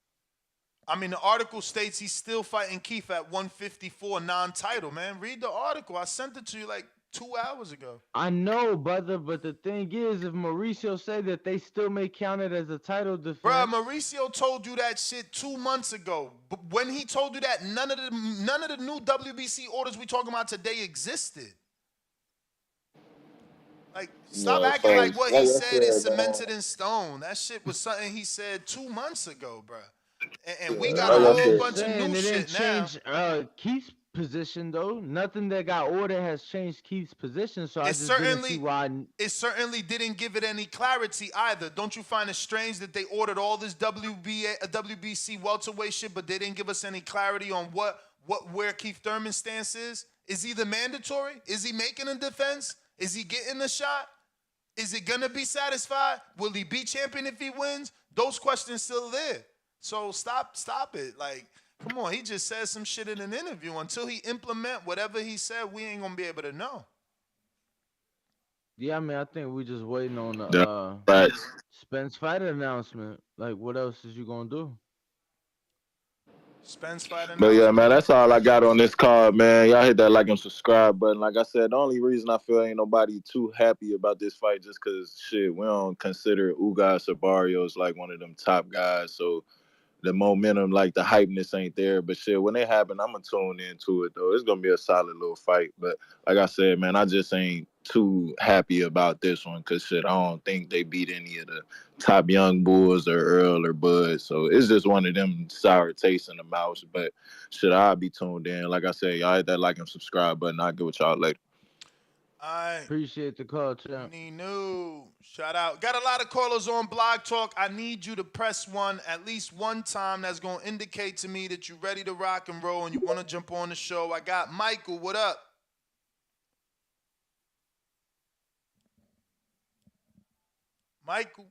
[SPEAKER 10] I mean, the article states he's still fighting Keith at 154 non-title, man. Read the article. I sent it to you like 2 hours ago.
[SPEAKER 11] I know, brother, but the thing is, if Mauricio said that they still may count it as a title defense.
[SPEAKER 10] Bruh, Mauricio told you that shit 2 months ago. But when he told you that, none of the new WBC orders we talking about today existed. Like, stop acting like what he said is cemented in stone. That shit was something he said 2 months ago, bruh. And we got a whole bunch of new shit now.
[SPEAKER 11] Change Keith's position though. Nothing that got ordered has changed Keith's position. So I just didn't see why.
[SPEAKER 10] It certainly didn't give it any clarity either. Don't you find it strange that they ordered all this WBC welterweight shit, but they didn't give us any clarity on where Keith Thurman's stance is? Is he the mandatory? Is he making a defense? Is he getting a shot? Is it gonna be satisfied? Will he be champion if he wins? Those questions still there. So stop it. Like, come on, he just said some shit in an interview. Until he implement whatever he said, we ain't gonna be able to know.
[SPEAKER 11] Yeah, I mean, I think we just waiting on the Spence fight announcement. Like, what else is you gonna do?
[SPEAKER 10] Spence fight announcement.
[SPEAKER 14] But yeah, man, that's all I got on this card, man. Y'all hit that like and subscribe button. Like I said, the only reason I feel ain't nobody too happy about this fight just because, shit, we don't consider Ugas or Barrios like one of them top guys. So the momentum, like the hypeness ain't there. But shit, when it happen, I'm going to tune into it, though. It's going to be a solid little fight. But like I said, man, I just ain't too happy about this one because, shit, I don't think they beat any of the top young bulls or Earl or Bud. So it's just one of them sour tastes in the mouth. But, shit, I'll be tuned in. Like I said, y'all hit that like and subscribe button. I'll get with y'all later.
[SPEAKER 11] Appreciate the call, champ.
[SPEAKER 10] Nino, shout out. Got a lot of callers on Blog Talk. I need you to press 1 at least one time. That's going to indicate to me that you're ready to rock and roll and you want to jump on the show. I got Michael. What up? Michael.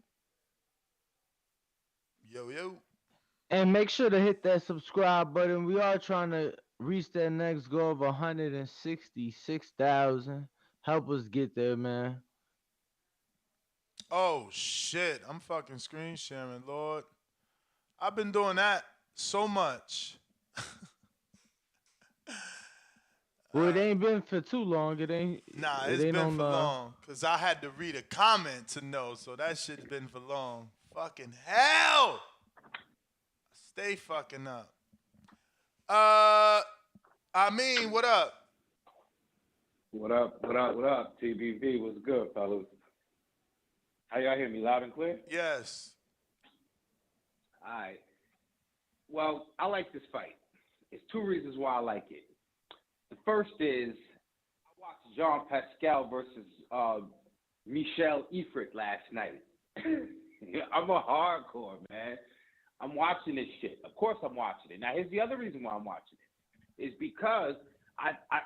[SPEAKER 10] Yo.
[SPEAKER 11] And make sure to hit that subscribe button. We are trying to reach that next goal of 166,000. Help us get there, man.
[SPEAKER 10] Oh, shit. I'm fucking screen sharing, Lord. I've been doing that so much.
[SPEAKER 11] Well, it ain't been for too long. It ain't.
[SPEAKER 10] Nah, it's been for long. Because I had to read a comment to know. So that shit's been for long. Fucking hell. Stay fucking up. I mean, what up?
[SPEAKER 15] What up? TBV, what's good, fellas? How y'all hear me? Loud and clear?
[SPEAKER 10] Yes.
[SPEAKER 15] All right. Well, I like this fight. It's 2 reasons why I like it. The first is I watched Jean Pascal versus Michel Ifrit last night. I'm a hardcore, man. I'm watching this shit. Of course I'm watching it. Now, here's the other reason why I'm watching it. Is because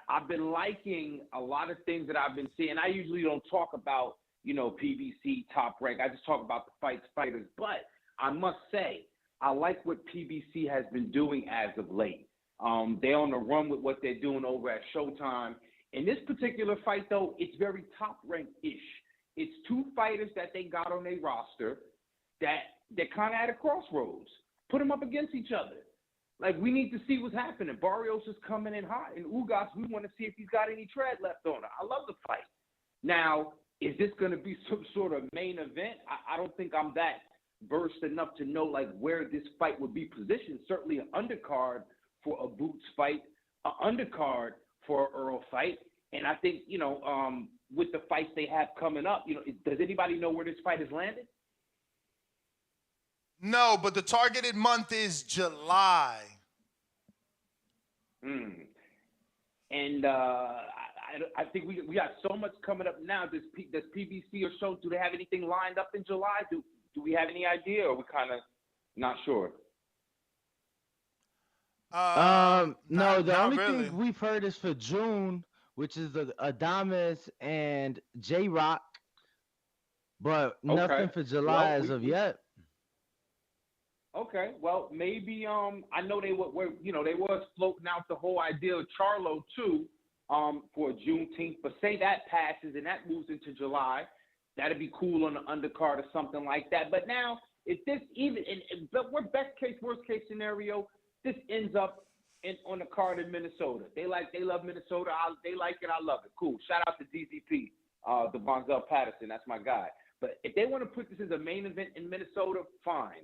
[SPEAKER 15] I've been liking a lot of things that I've been seeing. I usually don't talk about, PBC top rank. I just talk about the fighters. But I must say, I like what PBC has been doing as of late. They're on the run with what they're doing over at Showtime. In this particular fight, though, it's very top rank-ish. It's 2 fighters that they got on their roster that they're kind of at a crossroads. Put them up against each other. Like, we need to see what's happening. Barrios is coming in hot. And Ugas, we want to see if he's got any tread left on it. I love the fight. Now, is this going to be some sort of main event? I don't think I'm that versed enough to know, like, where this fight would be positioned. Certainly an undercard for a Boots fight, an undercard for an Earl fight. And I think, with the fights they have coming up, does anybody know where this fight is landed?
[SPEAKER 10] No, but the targeted month is July.
[SPEAKER 15] And I think we got so much coming up now. Does PBC or Show, do they have anything lined up in July? Do we have any idea, or are we kind of not sure?
[SPEAKER 11] No, the only
[SPEAKER 10] really.
[SPEAKER 11] thing we've heard is for June, which is Adames and J-Rock, but nothing for July as of yet.
[SPEAKER 15] Okay, well, maybe I know they were they was floating out the whole idea of Charlo too for Juneteenth, but say that passes and that moves into July, that'd be cool on the undercard or something like that. But now if this even, but we're best case, worst case scenario, this ends up on the card in Minnesota. They love Minnesota. They like it. I love it. Cool. Shout out to DZP, the Bonzel Patterson. That's my guy. But if they want to put this as a main event in Minnesota, fine.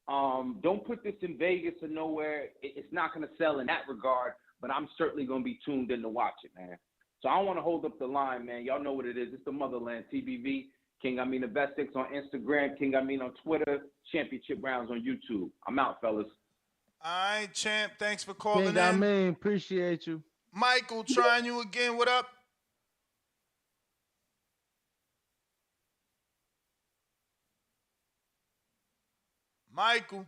[SPEAKER 15] Don't put this in Vegas or nowhere. It's not going to sell in that regard, but I'm certainly going to be tuned in to watch it, man. So I don't want to hold up the line, man. Y'all know what it is. It's the motherland, TBV. King I Mean the Best Six on Instagram. King I Mean on Twitter. Championship Rounds on YouTube. I'm out, fellas.
[SPEAKER 10] All right, champ. Thanks for calling in.
[SPEAKER 11] I mean, appreciate you.
[SPEAKER 10] Michael, trying you again. What up? Michael.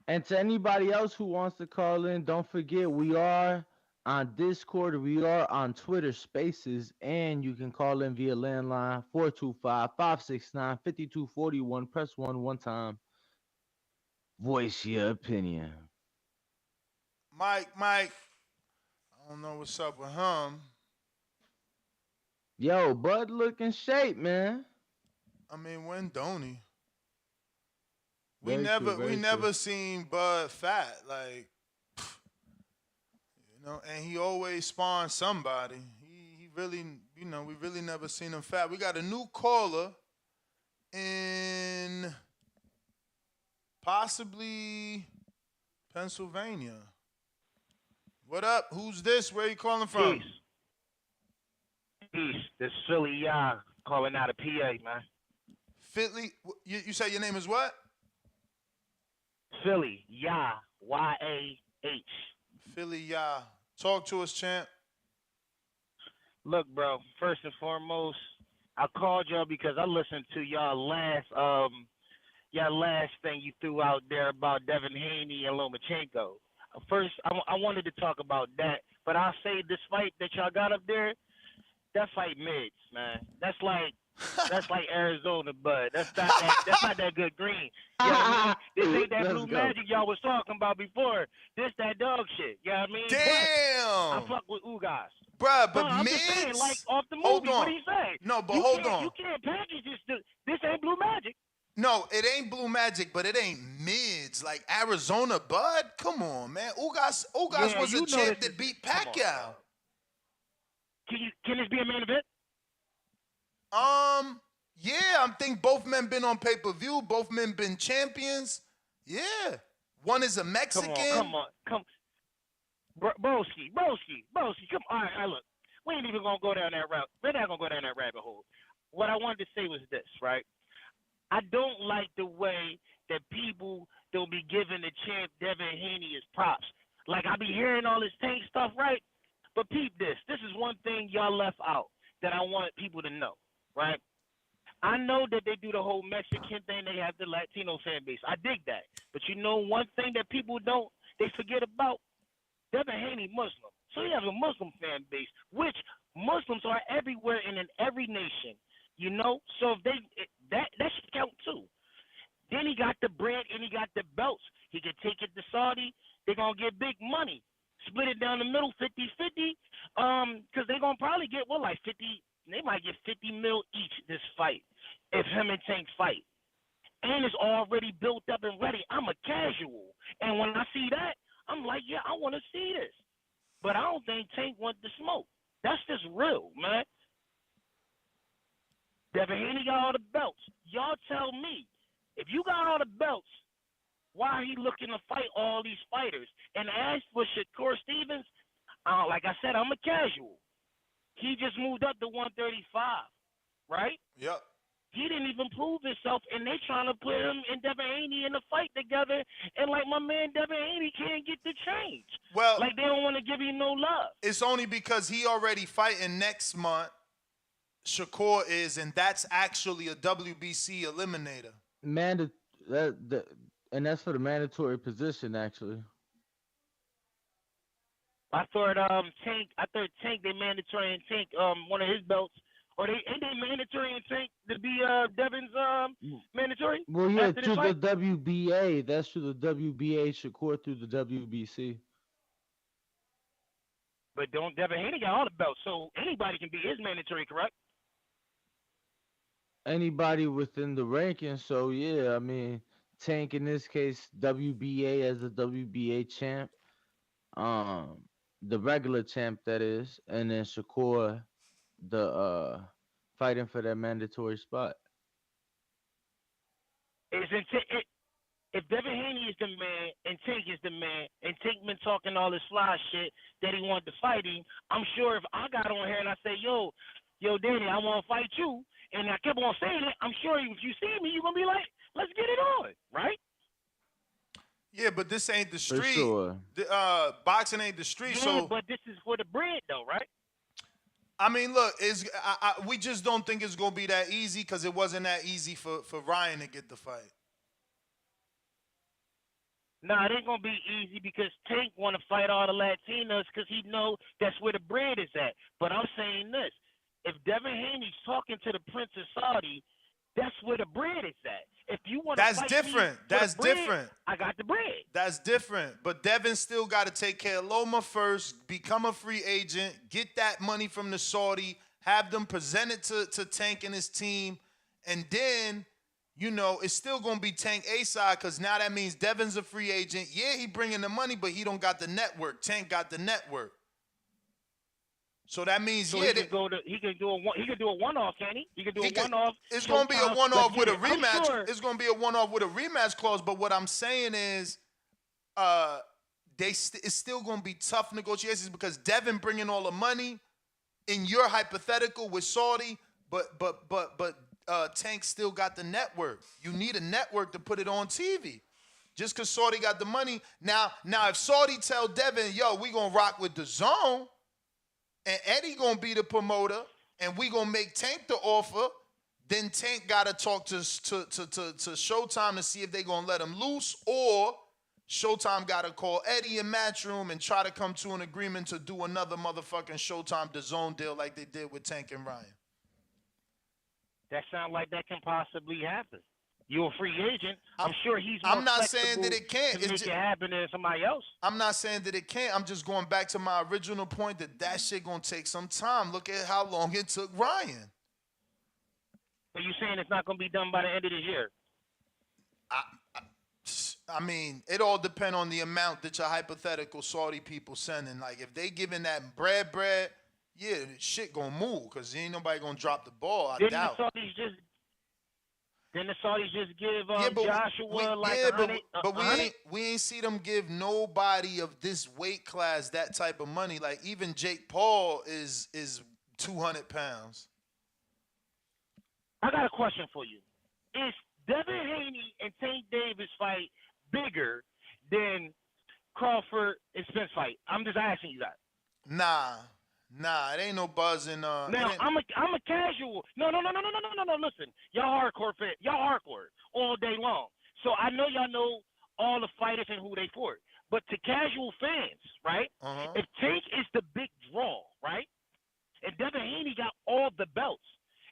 [SPEAKER 11] And to anybody else who wants to call in, don't forget we are on Discord. We are on Twitter Spaces, and you can call in via landline 425-569-5241. Press 1 one time. Voice your opinion.
[SPEAKER 10] Mike. I don't know what's up with him.
[SPEAKER 11] Yo, Bud look in shape, man.
[SPEAKER 10] I mean, when don't he? We
[SPEAKER 11] Very
[SPEAKER 10] never
[SPEAKER 11] true.
[SPEAKER 10] seen Bud fat, like, and he always spawns somebody. He really, we really never seen him fat. We got a new caller in possibly Pennsylvania. What up? Who's this? Where you calling from?
[SPEAKER 16] Peace. This is Philly Yah calling out of PA, man.
[SPEAKER 10] Philly? You say your name is what?
[SPEAKER 16] Philly Yah, Y-A-H.
[SPEAKER 10] Philly Yah. Talk to us, champ.
[SPEAKER 16] Look, bro, first and foremost, I called y'all because I listened to y'all last thing you threw out there about Devin Haney and Lomachenko. First, I wanted to talk about that, but I'll say this fight that y'all got up there, that fight mids, man. That's like Arizona, bud. That's not that good green. You know what I mean? This ain't that blue magic y'all was talking about before. This that dog shit. You know what I mean?
[SPEAKER 10] Damn.
[SPEAKER 16] But I fuck with Ugas.
[SPEAKER 10] Bruh, but
[SPEAKER 16] I'm
[SPEAKER 10] mids?
[SPEAKER 16] just saying, like off the movie.
[SPEAKER 10] Hold on.
[SPEAKER 16] What do you say?
[SPEAKER 10] No, but hold on.
[SPEAKER 16] You can't package this. This ain't blue magic.
[SPEAKER 10] No, it ain't blue magic, but it ain't mids like Arizona, bud. Come on, man. Ugas was a champ that beat Pacquiao.
[SPEAKER 16] Can this be a main event?
[SPEAKER 10] Yeah, I think both men been on pay-per-view. Both men been champions. Yeah. One is a Mexican.
[SPEAKER 16] Come on. Broski. Come on. All right, look. We ain't even going to go down that route. We're not going to go down that rabbit hole. What I wanted to say was this, right? I don't like the way that people don't be giving the champ Devin Haney his props. Like, I be hearing all this Tank stuff, right? But peep this. This is one thing y'all left out that I want people to know, right? I know that they do the whole Mexican thing. They have the Latino fan base. I dig that. But you know one thing that people they forget about? Devin Haney Muslim. So he has a Muslim fan base, which Muslims are everywhere and in every nation, you know? So if that should count too. Then he got the bread and he got the belts. He can take it to Saudi. They're going to get big money. Split it down the middle, 50-50, because they're going to probably get, like 50, they might get 50 mil each this fight if him and Tank fight. And it's already built up and ready. I'm a casual. And when I see that, I'm like, yeah, I want to see this. But I don't think Tank wants the smoke. That's just real, man. Devin Haney got all the belts. Y'all tell me, if you got all the belts, why are he looking to fight all these fighters? And as for Shakur Stevens, like I said, I'm a casual. He just moved up to 135, right?
[SPEAKER 10] Yep.
[SPEAKER 16] He didn't even prove himself, and they trying to put him and Devin Haney in a fight together, and like my man Devin Haney can't get the change.
[SPEAKER 10] Well,
[SPEAKER 16] like they don't want to give you no love.
[SPEAKER 10] It's only because he already fighting next month. Shakur is, and that's actually a WBC eliminator.
[SPEAKER 11] And that's for the mandatory position, actually.
[SPEAKER 16] I thought Tank they mandatory and Tank one of his belts, or ain't they mandatory and Tank to be Devin's mandatory?
[SPEAKER 11] Well, yeah, through the WBA. That's through the WBA. Shakur through the WBC.
[SPEAKER 16] But Devin Haney got all the belts, so anybody can be his mandatory, correct?
[SPEAKER 11] anybody within the rankings. So yeah, I mean, Tank in this case, WBA as a WBA champ, um, the regular champ that is, and then Shakur, the fighting for that mandatory spot.
[SPEAKER 16] If Devin Haney is the man and Tank is the man and Tank been talking all this fly shit that he wanted to fight him, I'm sure if I got on here and I say, yo, Danny, I want to fight you, and I kept on saying it, I'm sure if you see me, you're going to be like, let's get it on, right?
[SPEAKER 10] Yeah, but this ain't the street.
[SPEAKER 11] For sure.
[SPEAKER 10] Boxing ain't the street.
[SPEAKER 16] Yeah,
[SPEAKER 10] so,
[SPEAKER 16] but this is for the bread, though, right?
[SPEAKER 10] I mean, look, we just don't think it's going to be that easy because it wasn't that easy for Ryan to get the fight.
[SPEAKER 16] Nah, it ain't gonna be easy because Tank want to fight all the Latinos because he know that's where the bread is at. But I'm saying this: if Devin Haney's talking to the Prince of Saudi, that's where the bread is at. If you want to fight
[SPEAKER 10] different.
[SPEAKER 16] Me
[SPEAKER 10] That's
[SPEAKER 16] for the bread,
[SPEAKER 10] different.
[SPEAKER 16] I got the bread.
[SPEAKER 10] That's different. But Devin still got to take care of Loma first, become a free agent, get that money from the Saudi, have them present it to Tank and his team, and then. You know, it's still going to be Tank A-side because now that means Devin's a free agent. Yeah, he bringing the money, but he don't got the network. Tank got the network. So that means,
[SPEAKER 16] so
[SPEAKER 10] yeah.
[SPEAKER 16] He can do a one-off, can he? He can do a one-off.
[SPEAKER 10] It's going to be a one-off with a rematch.
[SPEAKER 16] Sure.
[SPEAKER 10] It's going to be a one-off with a rematch clause. But what I'm saying is it's still going to be tough negotiations because Devin bringing all the money in your hypothetical with Saudi, but Tank still got the network. You need a network to put it on TV. Just because Saudi got the money. Now if Saudi tell Devin, yo, we going to rock with the zone, and Eddie going to be the promoter, and we going to make Tank the offer, then Tank got to talk to Showtime to see if they going to let him loose, or Showtime got to call Eddie in Matchroom and try to come to an agreement to do another motherfucking Showtime the zone deal like they did with Tank and Ryan.
[SPEAKER 16] That sounds like that can possibly happen. You're a free agent. I'm sure he's.
[SPEAKER 10] I'm not saying that it can't.
[SPEAKER 16] To make it happen to somebody else.
[SPEAKER 10] I'm not saying that it can't. I'm just going back to my original point that shit gonna take some time. Look at how long it took Ryan.
[SPEAKER 16] So you saying it's not gonna be done by the end of this year?
[SPEAKER 10] I mean, it all depends on the amount that your hypothetical Saudi people sending. Like if they giving that bread. Yeah, shit gonna move because ain't nobody gonna drop the ball. I doubt.
[SPEAKER 16] Didn't the Saudis just give Joshua
[SPEAKER 10] we ain't see them give nobody of this weight class that type of money. Like even Jake Paul is 200 pounds.
[SPEAKER 16] I got a question for you. Is Devin Haney and Tank Davis fight bigger than Crawford and Spence fight? I'm just asking you that.
[SPEAKER 10] Nah, it ain't no buzzing.
[SPEAKER 16] Now I'm a casual. No. Listen, y'all hardcore all day long. So I know y'all know all the fighters and who they fought. But to casual fans, right? If Tank is the big draw, right? And Devin Haney got all the belts,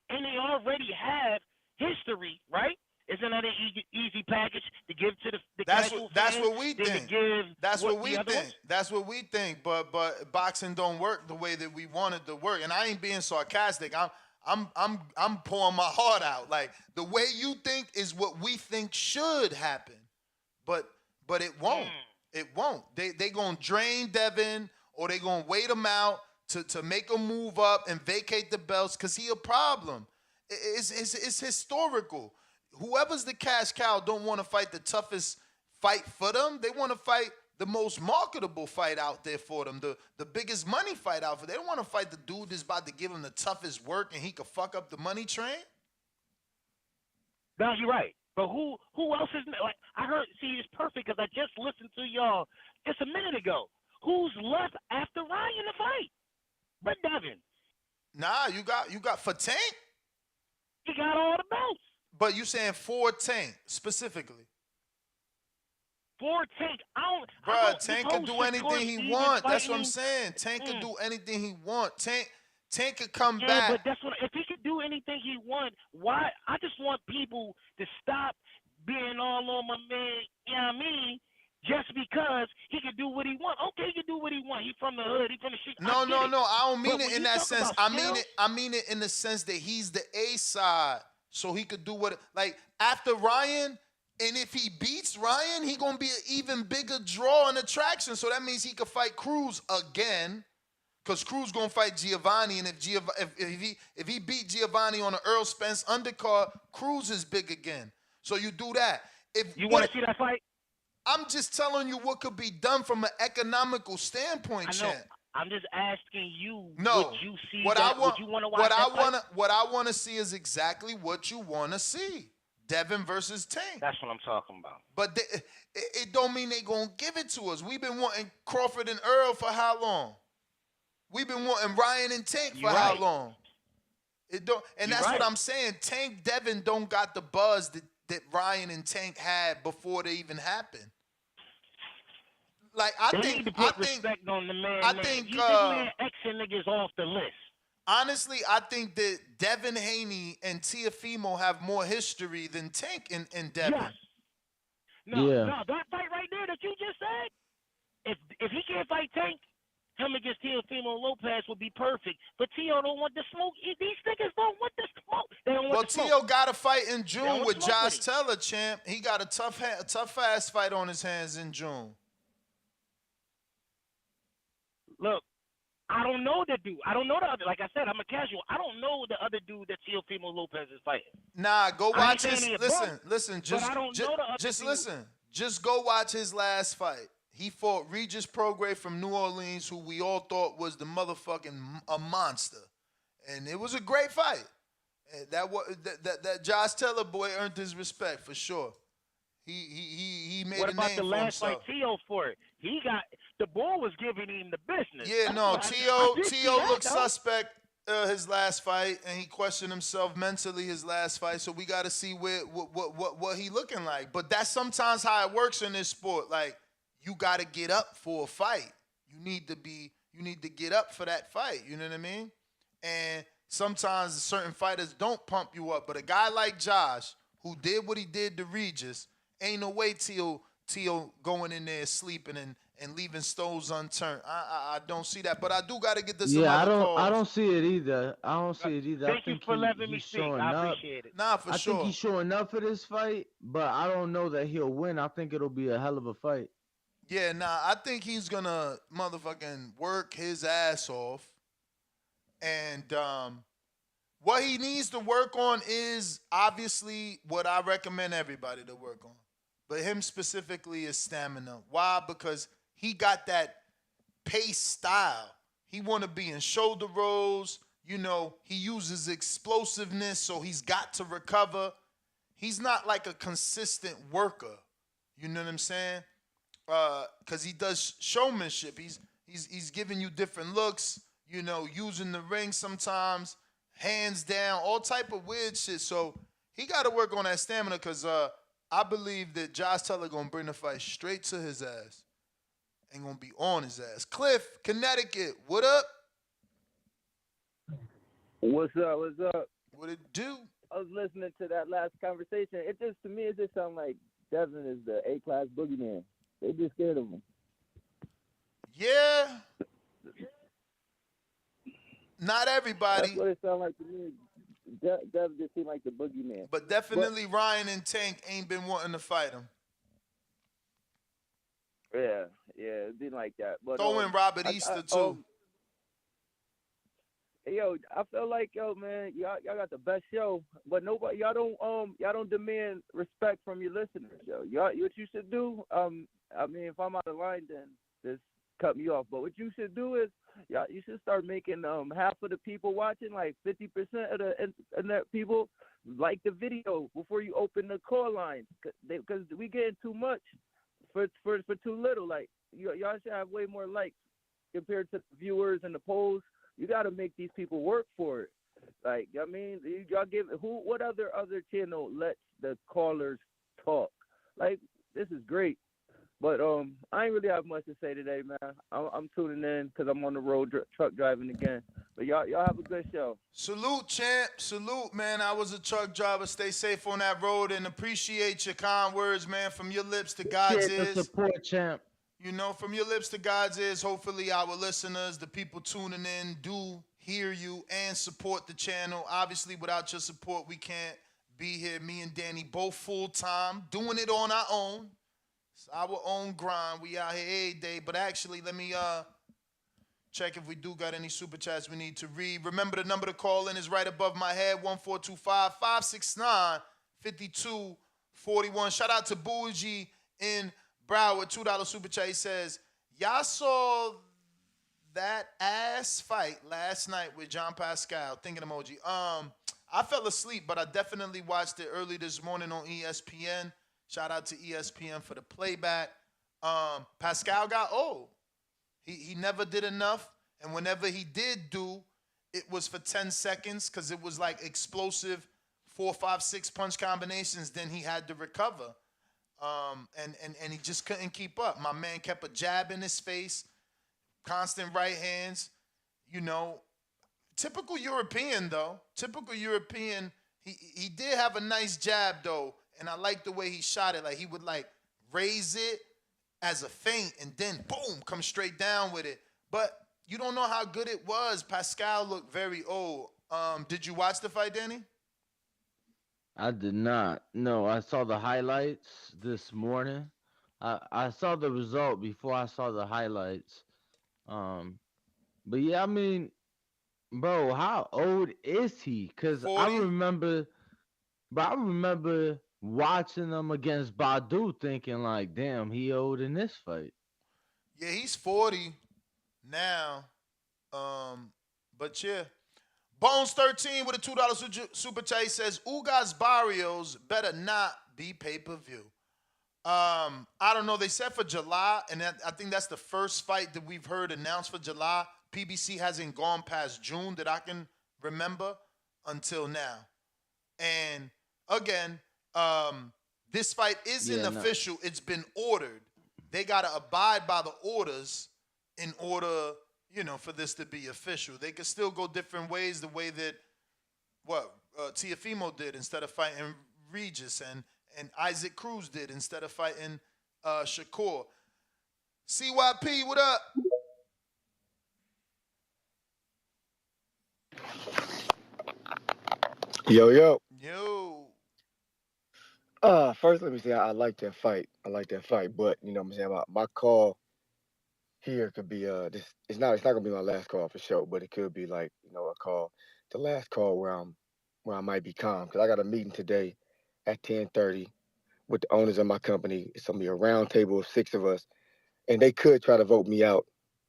[SPEAKER 16] and they already have history, right? Isn't that an easy package to give to the casual fans?
[SPEAKER 10] That's what we think. That's what we think. That's what we think. But boxing don't work the way that we want it to work. And I ain't being sarcastic. I'm pouring my heart out. Like the way you think is what we think should happen. But it won't. It won't. They gonna drain Devin, or they gonna wait him out to make him move up and vacate the belts because he a problem. It's historical. Whoever's the cash cow don't want to fight the toughest fight for them. They want to fight the most marketable fight out there for them, the biggest money fight out for them. They don't want to fight the dude that's about to give them the toughest work and he could fuck up the money train.
[SPEAKER 16] No, you're right. But who else is like? I heard. See, it's perfect because I just listened to y'all just a minute ago. Who's left after Ryan to fight? But Devin.
[SPEAKER 10] Nah, you got for Tank.
[SPEAKER 16] He got all the belts.
[SPEAKER 10] But you saying for Tank specifically?
[SPEAKER 16] For Tank,
[SPEAKER 10] Tank can do anything he want. That's what I'm saying. Tank can do anything he want. Tank could come back.
[SPEAKER 16] But that's what. If he could do anything he want, why? I just want people to stop being all on my man. You know what I mean? Just because he can do what he want. Okay, he can do what he want. He from the hood. He from the street.
[SPEAKER 10] No. I don't mean it in that sense. I mean it in the sense that he's the A side. so he could do what, like, after Ryan, and if he beats Ryan, he gonna be an even bigger draw and attraction. So that means he could fight Cruz again, because Cruz gonna fight Giovanni, and if he beat Giovanni on an Earl Spence undercard, Cruz is big again. So you do that. If
[SPEAKER 16] you want to see that fight?
[SPEAKER 10] I'm just telling you what could be done from an economical standpoint,
[SPEAKER 16] I know.
[SPEAKER 10] champ.
[SPEAKER 16] I'm just asking you
[SPEAKER 10] No,
[SPEAKER 16] what you see.
[SPEAKER 10] what I want,
[SPEAKER 16] you want to watch
[SPEAKER 10] what I want to see is exactly what you want to see. Devin versus Tank.
[SPEAKER 16] That's what I'm talking about.
[SPEAKER 10] But it don't mean they gonna give it to us. We've been wanting Crawford and Earl for how long? We've been wanting Ryan and Tank for how long? It don't, and that's what I'm saying. Tank Devin don't got the buzz that Ryan and Tank had before they even happened. Like
[SPEAKER 16] They need to put respect on the man. You man Xing niggas off the list.
[SPEAKER 10] Honestly, I think that Devin Haney and Teofimo have more history than Tank and Devin.
[SPEAKER 16] Yes. No, that fight right there that you just said, if he can't fight Tank, him against Teofimo Lopez would be perfect. But Tio don't want the smoke. These niggas don't want the smoke. They don't want the smoke.
[SPEAKER 10] Tio got a fight in June with Josh Taylor, champ. He got a tough ass fight on his hands in June.
[SPEAKER 16] Look, I don't know the dude. I don't know the other. Like I said, I'm a casual. I don't know the other dude that Teofimo Lopez is fighting.
[SPEAKER 10] Nah, go watch his. Listen.
[SPEAKER 16] Just
[SPEAKER 10] listen. Just go watch his last fight. He fought Regis Prograis from New Orleans, who we all thought was the motherfucking a monster, and it was a great fight. That Josh Taylor boy earned his respect for sure. He made a name for himself.
[SPEAKER 16] What about the last fight Tio for it? He got the boy was giving him the business.
[SPEAKER 10] Yeah, no, Tio looked suspect his last fight, and he questioned himself mentally his last fight. So we got to see what he looking like. But that's sometimes how it works in this sport. Like, you got to get up for a fight. You need to get up for that fight. You know what I mean? And sometimes certain fighters don't pump you up. But a guy like Josh, who did what he did to Regis, ain't no way Tio going in there sleeping and leaving stones unturned. I don't see that. But I do got to get this.
[SPEAKER 11] Yeah,
[SPEAKER 10] calls.
[SPEAKER 11] I don't see it either.
[SPEAKER 16] Thank you for letting me speak. I appreciate it.
[SPEAKER 10] Nah, for sure.
[SPEAKER 11] I think he's showing up for this fight, but I don't know that he'll win. I think it'll be a hell of a fight.
[SPEAKER 10] Yeah, I think he's going to motherfucking work his ass off. And what he needs to work on is obviously what I recommend everybody to work on. But him specifically is stamina. Why? Because he got that pace style. He want to be in shoulder rolls. You know, he uses explosiveness, so he's got to recover. He's not like a consistent worker. You know what I'm saying? Because he does showmanship. He's giving you different looks, you know, using the ring sometimes, hands down, all type of weird shit. So he got to work on that stamina because I believe that Josh Taylor going to bring the fight straight to his ass and going to be on his ass. Cliff, Connecticut, what up?
[SPEAKER 17] What's up?
[SPEAKER 10] What it do?
[SPEAKER 17] I was listening to that last conversation. To me, it just sounds like Devin is the A-class boogeyman. They just scared of him.
[SPEAKER 10] Yeah. Not everybody.
[SPEAKER 17] That's what it sounds like to me. Devin just seemed like the boogeyman.
[SPEAKER 10] But definitely Ryan and Tank ain't been wanting to fight him.
[SPEAKER 17] Yeah, it didn't like that. But
[SPEAKER 10] throw in Robert Easter too.
[SPEAKER 17] Yo, I feel like man, y'all got the best show, but nobody y'all don't demand respect from your listeners, yo. What you should do, I mean, if I'm out of line, then just cut me off. But what you should do is, you should start making half of the people watching, like 50% of the internet people, like the video before you open the call line, because we getting too much for too little. Like y'all should have way more likes compared to the viewers and the polls. You got to make these people work for it. Like, I mean, y'all what other channel lets the callers talk? Like, this is great. But I ain't really have much to say today, man. I'm tuning in because I'm on the road truck driving again. But y'all have a good show.
[SPEAKER 10] Salute, champ. Salute, man. I was a truck driver. Stay safe on that road and appreciate your kind words, man. From your lips to God's ears.
[SPEAKER 11] The support, champ.
[SPEAKER 10] You know, from your lips to God's ears, hopefully our listeners, the people tuning in, do hear you and support the channel. Obviously, without your support, we can't be here. Me and Danny both full time, doing it on our own. It's our own grind. We out here every day. But actually, let me check if we do got any super chats we need to read. Remember, the number to call in is right above my head, 1-425-569-5241. Shout out to Bougie in Broward, $2 super chat. He says, y'all saw that ass fight last night with John Pascal. Thinking emoji. I fell asleep, but I definitely watched it early this morning on ESPN. Shout out to ESPN for the playback. Pascal got old. He never did enough, and whenever he did do, it was for 10 seconds because it was like explosive 4, 5, 6 punch combinations. Then he had to recover, and he just couldn't keep up. My man kept a jab in his face, constant right hands. You know, typical European though. Typical European. He did have a nice jab though, and I like the way he shot it. Like he would like raise it as a feint and then boom, come straight down with it. But you don't know how good it was. Pascal looked very old. Did you watch the fight, Danny?
[SPEAKER 11] I did not. No, I saw the highlights this morning. I saw the result before I saw the highlights. But yeah, I mean, bro, how old is he? Because
[SPEAKER 10] 40?
[SPEAKER 11] I remember watching him against Badu thinking like, damn, he old in this fight.
[SPEAKER 10] Yeah, he's 40 now. But yeah. Bones 13 with a $2 super chat says Ugas Barrios better not be pay-per-view. I don't know. They said for July, and I think that's the first fight that we've heard announced for July. PBC hasn't gone past June that I can remember until now. And again, this fight isn't official. It's been ordered. They got to abide by the orders in order, for this to be official. They could still go different ways, the way that Teofimo did instead of fighting Regis, and Isaac Cruz did instead of fighting Shakur. CYP, what up?
[SPEAKER 18] Yo.
[SPEAKER 10] Yo.
[SPEAKER 18] First, let me say I like that fight. But you know what I'm saying, my call here could be it's not gonna be my last call for sure, but it could be like a call, the last call where I might be calm because I got a meeting today at 10:30 with the owners of my company. It's gonna be a round table of 6 of us, and they could try to vote me out,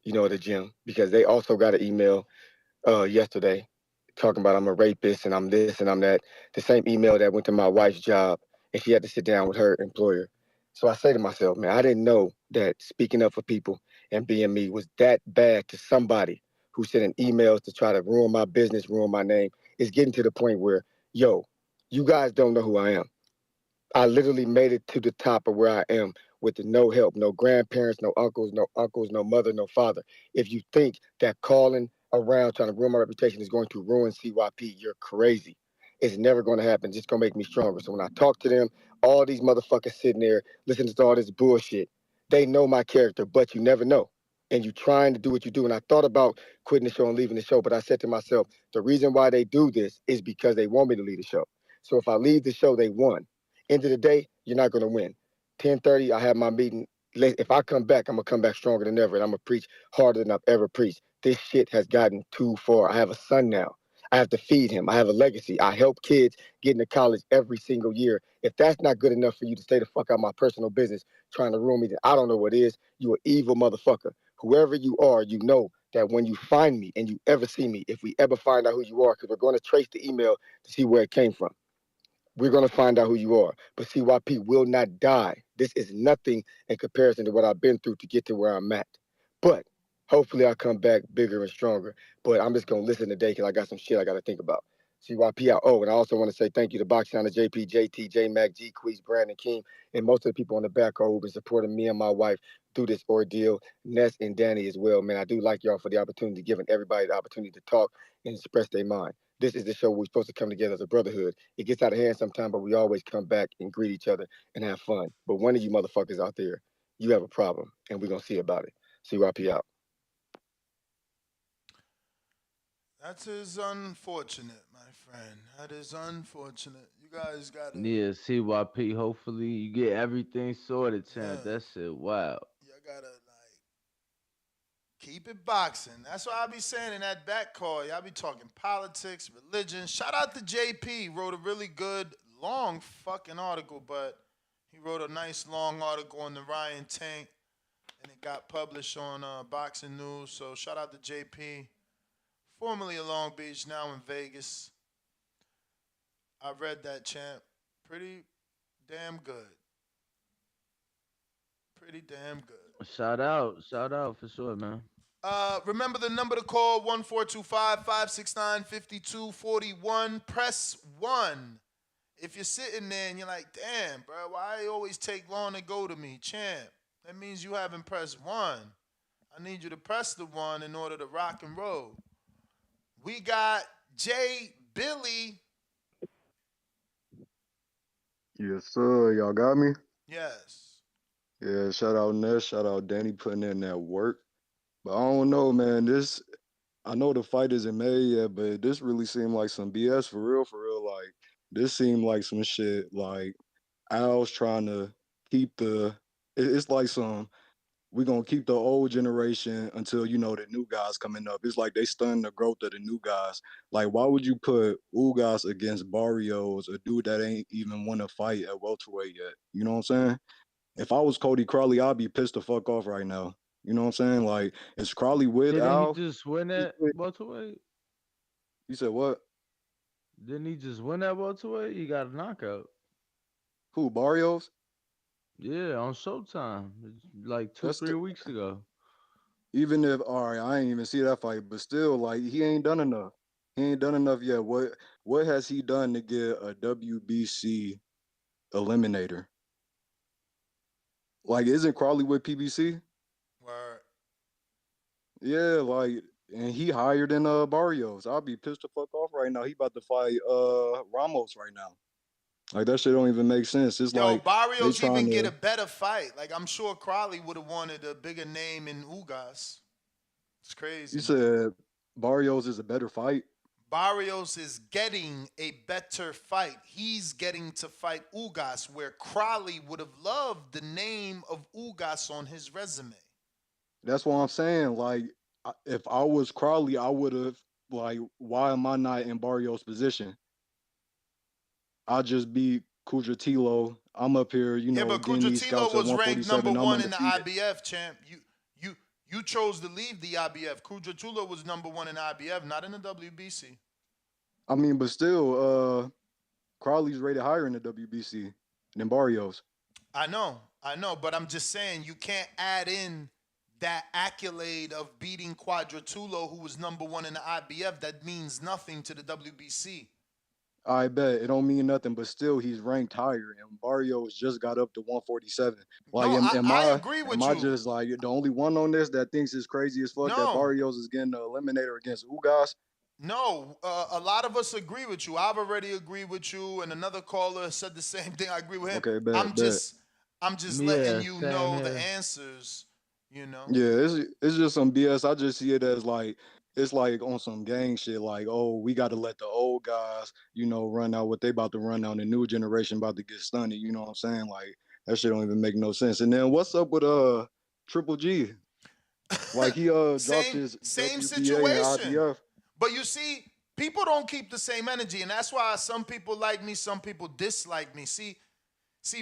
[SPEAKER 18] at the gym because they also got an email yesterday talking about I'm a rapist and I'm this and I'm that. The same email that went to my wife's job, and she had to sit down with her employer. So I say to myself, man, I didn't know that speaking up for people and being me was that bad to somebody who sending emails to try to ruin my business, ruin my name. It's getting to the point where, you guys don't know who I am. I literally made it to the top of where I am with no help, no grandparents, no uncles, no mother, no father. If you think that calling around trying to ruin my reputation is going to ruin CYP, you're crazy. It's never going to happen. It's just going to make me stronger. So when I talk to them, all these motherfuckers sitting there listening to all this bullshit, they know my character, but you never know. And you trying to do what you do. And I thought about quitting the show and leaving the show, but I said to myself, the reason why they do this is because they want me to leave the show. So if I leave the show, they won. End of the day, you're not going to win. 10:30, I have my meeting. If I come back, I'm going to come back stronger than ever, and I'm going to preach harder than I've ever preached. This shit has gotten too far. I have a son now. I have to feed him. I have a legacy. I help kids get into college every single year. If that's not good enough for you to stay the fuck out of my personal business trying to ruin me, then I don't know what is. You an evil motherfucker. Whoever you are, you know that when you find me and you ever see me, if we ever find out who you are, because we're going to trace the email to see where it came from. We're going to find out who you are. But CYP will not die. This is nothing in comparison to what I've been through to get to where I'm at. But hopefully I come back bigger and stronger. But I'm just going to listen today because I got some shit I got to think about. CYP out. Oh, and I also want to say thank you to Boxdown, to JP, JT, J-Mac, G, Queez, Brandon, Keem, and most of the people on the back row who've been supporting me and my wife through this ordeal. Ness and Danny as well. Man, I do like y'all for the opportunity, giving everybody the opportunity to talk and express their mind. This is the show where we're supposed to come together as a brotherhood. It gets out of hand sometimes, but we always come back and greet each other and have fun. But one of you motherfuckers out there, you have a problem, and we're going to see about it. CYP out.
[SPEAKER 10] That is unfortunate, my friend. That is unfortunate. You guys gotta.
[SPEAKER 11] Yeah, CYP. Hopefully you get everything sorted, champ. That shit wow.
[SPEAKER 10] You gotta keep it boxing. That's what I be saying in that back call. Y'all be talking politics, religion. Shout out to JP. Wrote a really good, long fucking article, but he wrote a nice long article on the Ryan Tank, and it got published on Boxing News. So shout out to JP, formerly of Long Beach, now in Vegas. I read that, champ. Pretty damn good. Pretty damn good.
[SPEAKER 11] Shout out for sure, man.
[SPEAKER 10] Remember the number to call 1425-569-5241. Press 1. If you're sitting there and you're like, damn, bro, why it always take long to go to me? Champ, that means you haven't pressed 1. I need you to press the 1 in order to rock and roll. We got Jay Billy.
[SPEAKER 19] Yes, sir. Y'all got me?
[SPEAKER 10] Yes.
[SPEAKER 19] Yeah, shout out Ness, shout out Danny putting in that work. But I don't know, man. I know the fight isn't made yet, but this really seemed like some BS for real, for real. Like, this seemed like some shit. Like, Al's trying to keep it's like we're going to keep the old generation until, the new guys coming up. It's like they stun the growth of the new guys. Like, why would you put Ugas against Barrios, a dude that ain't even won a fight at welterweight yet? You know what I'm saying? If I was Cody Crowley, I'd be pissed the fuck off right now. You know what I'm saying? Like, is Crowley with Al?
[SPEAKER 11] Didn't he just win that welterweight?
[SPEAKER 19] You said what?
[SPEAKER 11] Didn't he just win that welterweight? He got a knockout.
[SPEAKER 19] Who, Barrios?
[SPEAKER 11] Yeah, on Showtime, like 3 weeks ago.
[SPEAKER 19] Even if, all right, I ain't even see that fight, but still, like, he ain't done enough. He ain't done enough yet. What has he done to get a WBC eliminator? Like, isn't Crawley with PBC?
[SPEAKER 10] Word.
[SPEAKER 19] Yeah, like, and he higher than Barrios. I'll be pissed the fuck off right now. He about to fight Ramos right now. Like, that shit don't even make sense. It's like
[SPEAKER 10] Barrios even get a better fight. Like, I'm sure Crawley would have wanted a bigger name in Ugas. It's crazy.
[SPEAKER 19] You said Barrios is a better fight?
[SPEAKER 10] Barrios is getting a better fight. He's getting to fight Ugas, where Crawley would have loved the name of Ugas on his resume.
[SPEAKER 19] That's what I'm saying. Like, if I was Crawley, I would have, like, why am I not in Barrios' position? I'll just be Kudratilo. I'm up here,
[SPEAKER 10] but Kudratilo was ranked number 1 in the IBF, champ. You chose to leave the IBF. Kudratilo was number 1 in the IBF, not in the WBC.
[SPEAKER 19] I mean, but still, Crawley's rated higher in the WBC than Barrios.
[SPEAKER 10] I know, but I'm just saying you can't add in that accolade of beating Quadratulo, who was number 1 in the IBF. That means nothing to the WBC.
[SPEAKER 19] I bet it don't mean nothing, but still he's ranked higher, and Barrios just got up to 147. Like,
[SPEAKER 10] I agree with you.
[SPEAKER 19] Am I just like the only one on this that thinks it's crazy as fuck that Barrios is getting the eliminator against Ugas?
[SPEAKER 10] No, a lot of us agree with you. I've already agreed with you, and another caller said the same thing. I agree with him.
[SPEAKER 19] Okay, bet,
[SPEAKER 10] I'm just letting you know the answers. You know.
[SPEAKER 19] Yeah, it's just some BS. I just see it as like. It's like on some gang shit, like, oh, we got to let the old guys, run out what they about to run out. The new generation about to get stunned. You know what I'm saying? Like, that shit don't even make no sense. And then what's up with Triple G? Like, he dropped his
[SPEAKER 10] same
[SPEAKER 19] WBA
[SPEAKER 10] situation.
[SPEAKER 19] IBF.
[SPEAKER 10] But you see, people don't keep the same energy, and that's why some people like me, some people dislike me. See,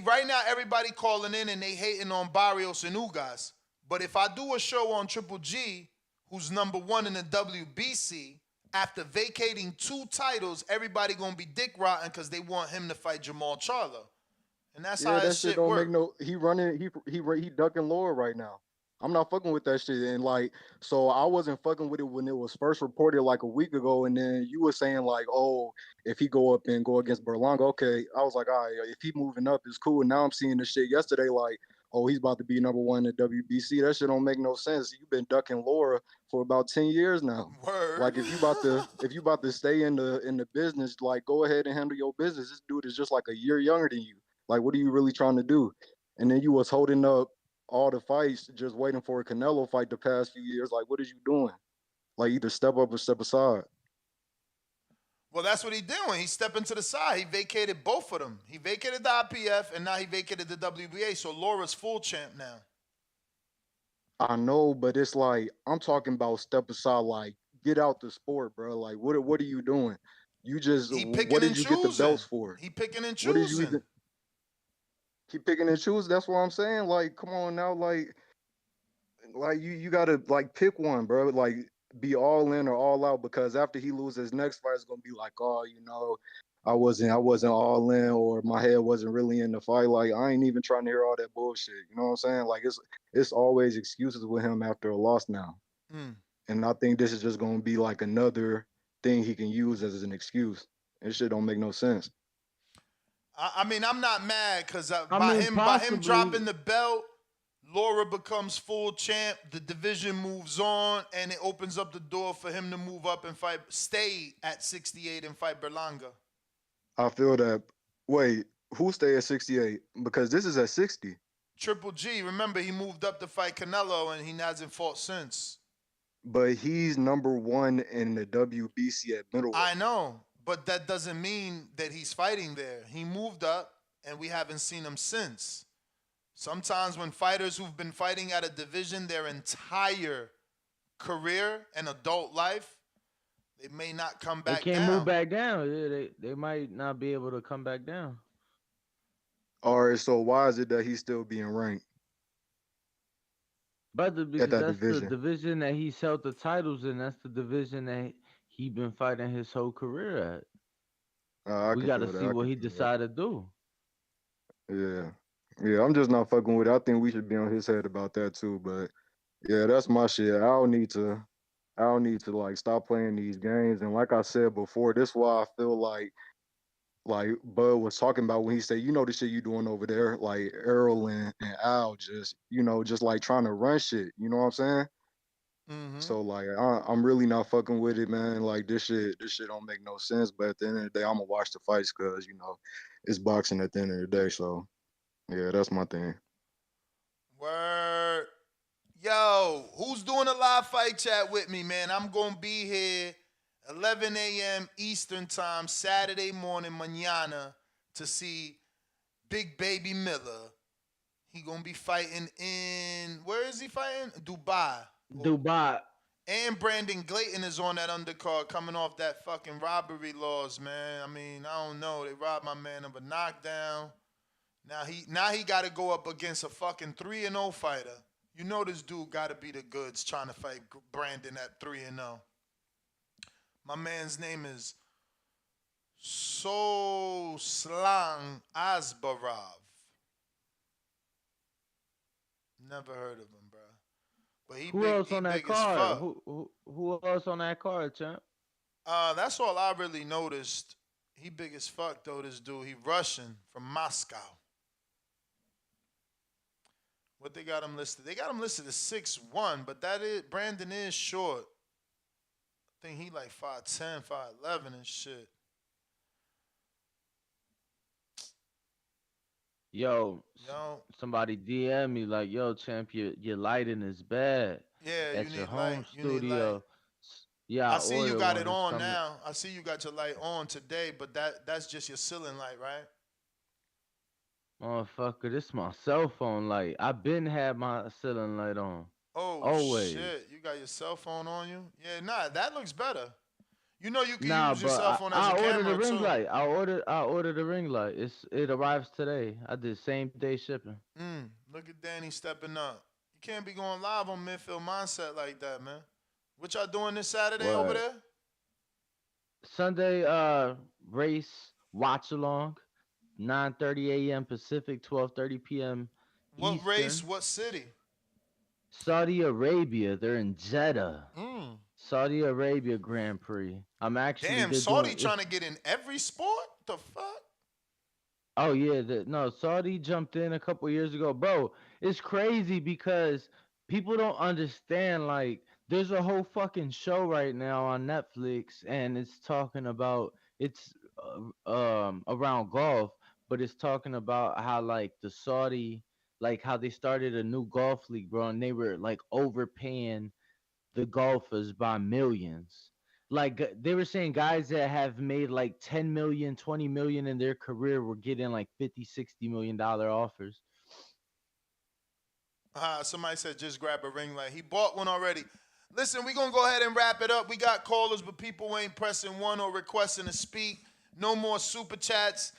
[SPEAKER 10] right now everybody calling in and they hating on Barrios and Ugas. But if I do a show on Triple G, who's number 1 in the WBC, after vacating 2 titles, everybody gonna be dick rotten because they want him to fight Jamal Charlo, and that's how that shit
[SPEAKER 19] don't
[SPEAKER 10] works.
[SPEAKER 19] He ducking lower right now. I'm not fucking with that shit, and like, so I wasn't fucking with it when it was first reported like a week ago, and then you were saying like, oh, if he go up and go against Berlanga, okay. I was like, all right, if he moving up, it's cool. And now I'm seeing this shit yesterday, like, oh, he's about to be number 1 in the WBC. That shit don't make no sense. You've been ducking Laura for about 10 years now.
[SPEAKER 10] Word.
[SPEAKER 19] Like, if you about to stay in the business, like, go ahead and handle your business. This dude is just like a year younger than you. Like, what are you really trying to do? And then you was holding up all the fights, just waiting for a Canelo fight the past few years. Like, what is you doing? Like, either step up or step aside.
[SPEAKER 10] Well, that's what he did when he stepped into the side. He vacated both of them. He vacated the IPF, and now he vacated the WBA. So Laura's full champ now.
[SPEAKER 19] I know, but it's like I'm talking about step aside, like get out the sport, bro. Like what are you doing? You just
[SPEAKER 10] He
[SPEAKER 19] what
[SPEAKER 10] picking and
[SPEAKER 19] did you get the
[SPEAKER 10] choosing.
[SPEAKER 19] belts for?
[SPEAKER 10] He picking and
[SPEAKER 19] What did you
[SPEAKER 10] choosing.
[SPEAKER 19] even keep picking and choosing? That's what I'm saying. Like, come on now, like you gotta like pick one, bro. Like be all in or all out, because after he loses his next fight, it's gonna be like, oh, I wasn't all in, or my head wasn't really in the fight. Like I ain't even trying to hear all that bullshit. You know what I'm saying? Like it's always excuses with him after a loss now. And I think this is just gonna be like another thing he can use as an excuse. This shit don't make no sense.
[SPEAKER 10] I mean, I'm not mad because
[SPEAKER 11] by
[SPEAKER 10] him dropping the belt, Laura becomes full champ. The division moves on, and it opens up the door for him to move up and stay at 68 and fight Berlanga.
[SPEAKER 19] I feel that. Wait, who stay at 68? Because this is at 60.
[SPEAKER 10] Triple G, remember he moved up to fight Canelo, and he hasn't fought since.
[SPEAKER 19] But he's number one in the WBC at middleweight.
[SPEAKER 10] I know, but that doesn't mean that he's fighting there. He moved up, and we haven't seen him since. Sometimes when fighters who've been fighting at a division their entire career and adult life, they may not come back down.
[SPEAKER 11] They can't move back down. Yeah, they might not be able to come back down.
[SPEAKER 19] All right, so why is it that he's still being ranked?
[SPEAKER 11] Brother, because that's the division that he's held the titles in. That's the division that he been fighting his whole career at. We got to see what he decided to do.
[SPEAKER 19] Yeah, I'm just not fucking with it. I think we should be on his head about that too. But yeah, that's my shit. I don't need to like stop playing these games. And like I said before, this is why I feel like Bud was talking about when he said, the shit you doing over there, like Errol and Al just, just like trying to run shit. You know what I'm saying?
[SPEAKER 10] Mm-hmm.
[SPEAKER 19] So like I'm really not fucking with it, man. Like this shit don't make no sense. But at the end of the day, I'm gonna watch the fights because it's boxing at the end of the day. So yeah, that's my thing.
[SPEAKER 10] Word. Yo, who's doing a live fight chat with me, man? I'm gonna be here 11 a.m. Eastern time, Saturday morning, mañana, to see Big Baby Miller. He gonna be fighting in, where is he fighting? Dubai. And Brandon Glayton is on that undercard, coming off that fucking robbery laws, man. I mean, I don't know. They robbed my man of a knockdown. Now he got to go up against a fucking 3-0 fighter. You know this dude got to be the goods trying to fight Brandon at 3-0. My man's name is Soslan Asbarov. Never heard of him, bro. But
[SPEAKER 11] who else on that card? Who else on that card, champ?
[SPEAKER 10] That's all I really noticed. He big as fuck though. This dude, he Russian from Moscow. What they got him listed? They got him listed as 6'1", but Brandon is short. I think he like 5'10", 5'11" and shit.
[SPEAKER 11] Yo, somebody DM me like, yo, champ, your lighting is bad.
[SPEAKER 10] Yeah,
[SPEAKER 11] at
[SPEAKER 10] you
[SPEAKER 11] your
[SPEAKER 10] need
[SPEAKER 11] home
[SPEAKER 10] light.
[SPEAKER 11] studio.
[SPEAKER 10] Yeah, I see you got it on now. I see you got your light on today, but that's just your ceiling light, right?
[SPEAKER 11] Motherfucker, this is my cell phone light. I been had my ceiling light on.
[SPEAKER 10] Oh,
[SPEAKER 11] always.
[SPEAKER 10] Shit. You got your cell phone on you? Yeah, nah, that looks better. You know you can use your cell phone as a camera,
[SPEAKER 11] ordered the ring
[SPEAKER 10] too.
[SPEAKER 11] light. I ordered the ring light. It arrives today. I did same day shipping.
[SPEAKER 10] Look at Danny stepping up. You can't be going live on Midfield Mindset like that, man. What y'all doing this Saturday over there?
[SPEAKER 11] Sunday race watch along. 9:30 a.m. Pacific, 12:30 p.m.
[SPEAKER 10] What
[SPEAKER 11] Eastern.
[SPEAKER 10] race? What city?
[SPEAKER 11] Saudi Arabia. They're in Jeddah. Saudi Arabia Grand Prix. I'm actually
[SPEAKER 10] damn Saudi trying to get in every sport. The fuck?
[SPEAKER 11] Oh yeah, Saudi jumped in a couple years ago, bro. It's crazy because people don't understand. Like, there's a whole fucking show right now on Netflix, and it's talking about around golf. But it's talking about how like the Saudi, like how they started a new golf league, bro, and they were like overpaying the golfers by millions. like they were saying guys that have made like 10 million, 20 million in their career were getting like 50, 60 million dollar offers.
[SPEAKER 10] Somebody said just grab a ring light. He bought one already. Listen, we're going to go ahead and wrap it up. We got callers, but people ain't pressing one or requesting to speak. No more super chats.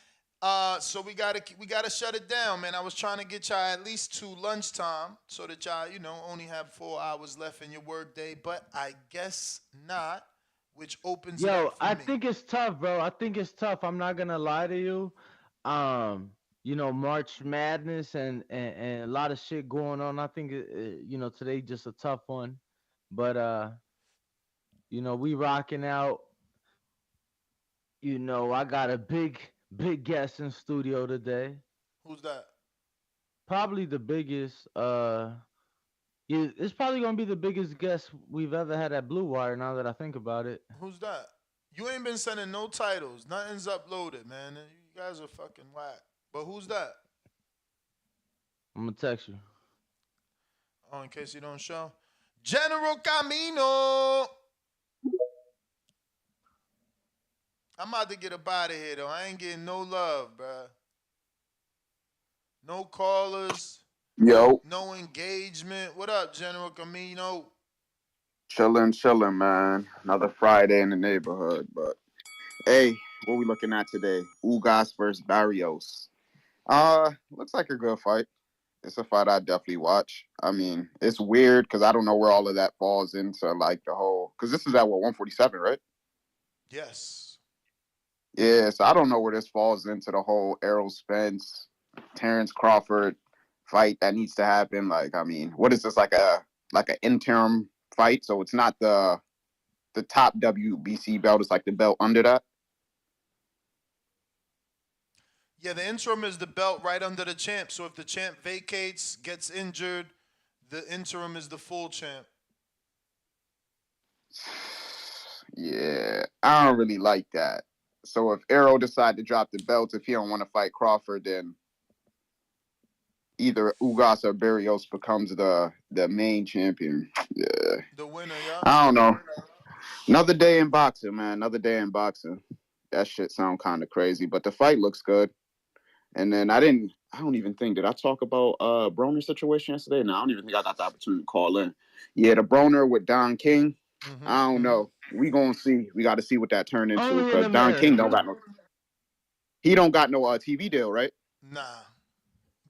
[SPEAKER 10] So we gotta shut it down, man. I was trying to get y'all at least to lunchtime so that y'all, only have 4 hours left in your work day, but I guess not, which opens it up for
[SPEAKER 11] I
[SPEAKER 10] me.
[SPEAKER 11] think it's tough, bro. I think it's tough. I'm not gonna lie to you. March Madness and a lot of shit going on. I think today just a tough one, but we rocking out. I got a big guest in studio today.
[SPEAKER 10] Who's that?
[SPEAKER 11] Probably the biggest. It's probably gonna be the biggest guest we've ever had at Blue Wire. Now that I think about it.
[SPEAKER 10] Who's that? You ain't been sending no titles. Nothing's uploaded, man. You guys are fucking whack. But who's that?
[SPEAKER 11] I'm gonna text you.
[SPEAKER 10] Oh, in case you don't show. General Camino. I'm about to get up out of here, though. I ain't getting no love, bruh. No callers.
[SPEAKER 20] Yo.
[SPEAKER 10] No engagement. What up, General Camino?
[SPEAKER 20] Chilling, man. Another Friday in the neighborhood, but hey, what we looking at today? Ugas versus Barrios. Looks like a good fight. It's a fight I'd definitely watch. I mean, it's weird because I don't know where all of that falls into, like, the whole... Because this is at, 147, right?
[SPEAKER 10] Yes.
[SPEAKER 20] Yeah, so I don't know where this falls into the whole Errol Spence, Terrence Crawford fight that needs to happen. Like, I mean, what is this, like an interim fight? So it's not the top WBC belt. It's like the belt under that.
[SPEAKER 10] Yeah, the interim is the belt right under the champ. So if the champ vacates, gets injured, the interim is the full champ.
[SPEAKER 20] Yeah, I don't really like that. So if Errol decide to drop the belt, if he don't want to fight Crawford, then either Ugas or Barrios becomes the main champion. Yeah.
[SPEAKER 10] The winner, yeah.
[SPEAKER 20] I don't know. Another day in boxing, man. Another day in boxing. That shit sound kind of crazy, but the fight looks good. And then I don't even think, did I talk about Broner's situation yesterday? No, I don't even think I got the opportunity to call in. Yeah, the Broner with Don King. Mm-hmm, I don't know. We gonna see. We got to see what that turned into because Don King don't got no TV deal, right?
[SPEAKER 10] Nah.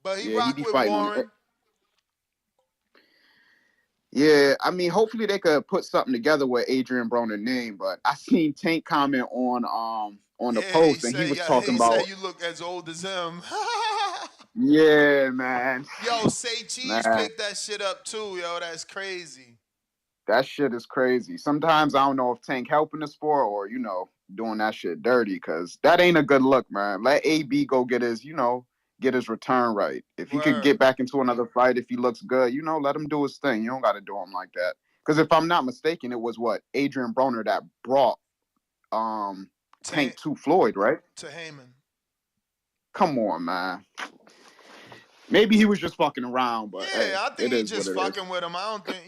[SPEAKER 10] But he rock with Warren.
[SPEAKER 20] Yeah, I mean, hopefully they could put something together with Adrian Broner name. But I seen Tank comment on the post, and he was talking about.
[SPEAKER 10] He said you look as old as him.
[SPEAKER 20] Yeah, man.
[SPEAKER 10] Yo, Say Cheese picked that shit up too, yo. That's crazy.
[SPEAKER 20] That shit is crazy. Sometimes I don't know if Tank helping the sport or, doing that shit dirty, because that ain't a good look, man. Let AB go get his return right. If he could get back into another fight, if he looks good, let him do his thing. You don't got to do him like that. Because if I'm not mistaken, it was Adrian Broner that brought Tank to Floyd, right?
[SPEAKER 10] To Heyman.
[SPEAKER 20] Come on, man. Maybe he was just fucking around, but
[SPEAKER 10] I think he just fucking with him. I don't think,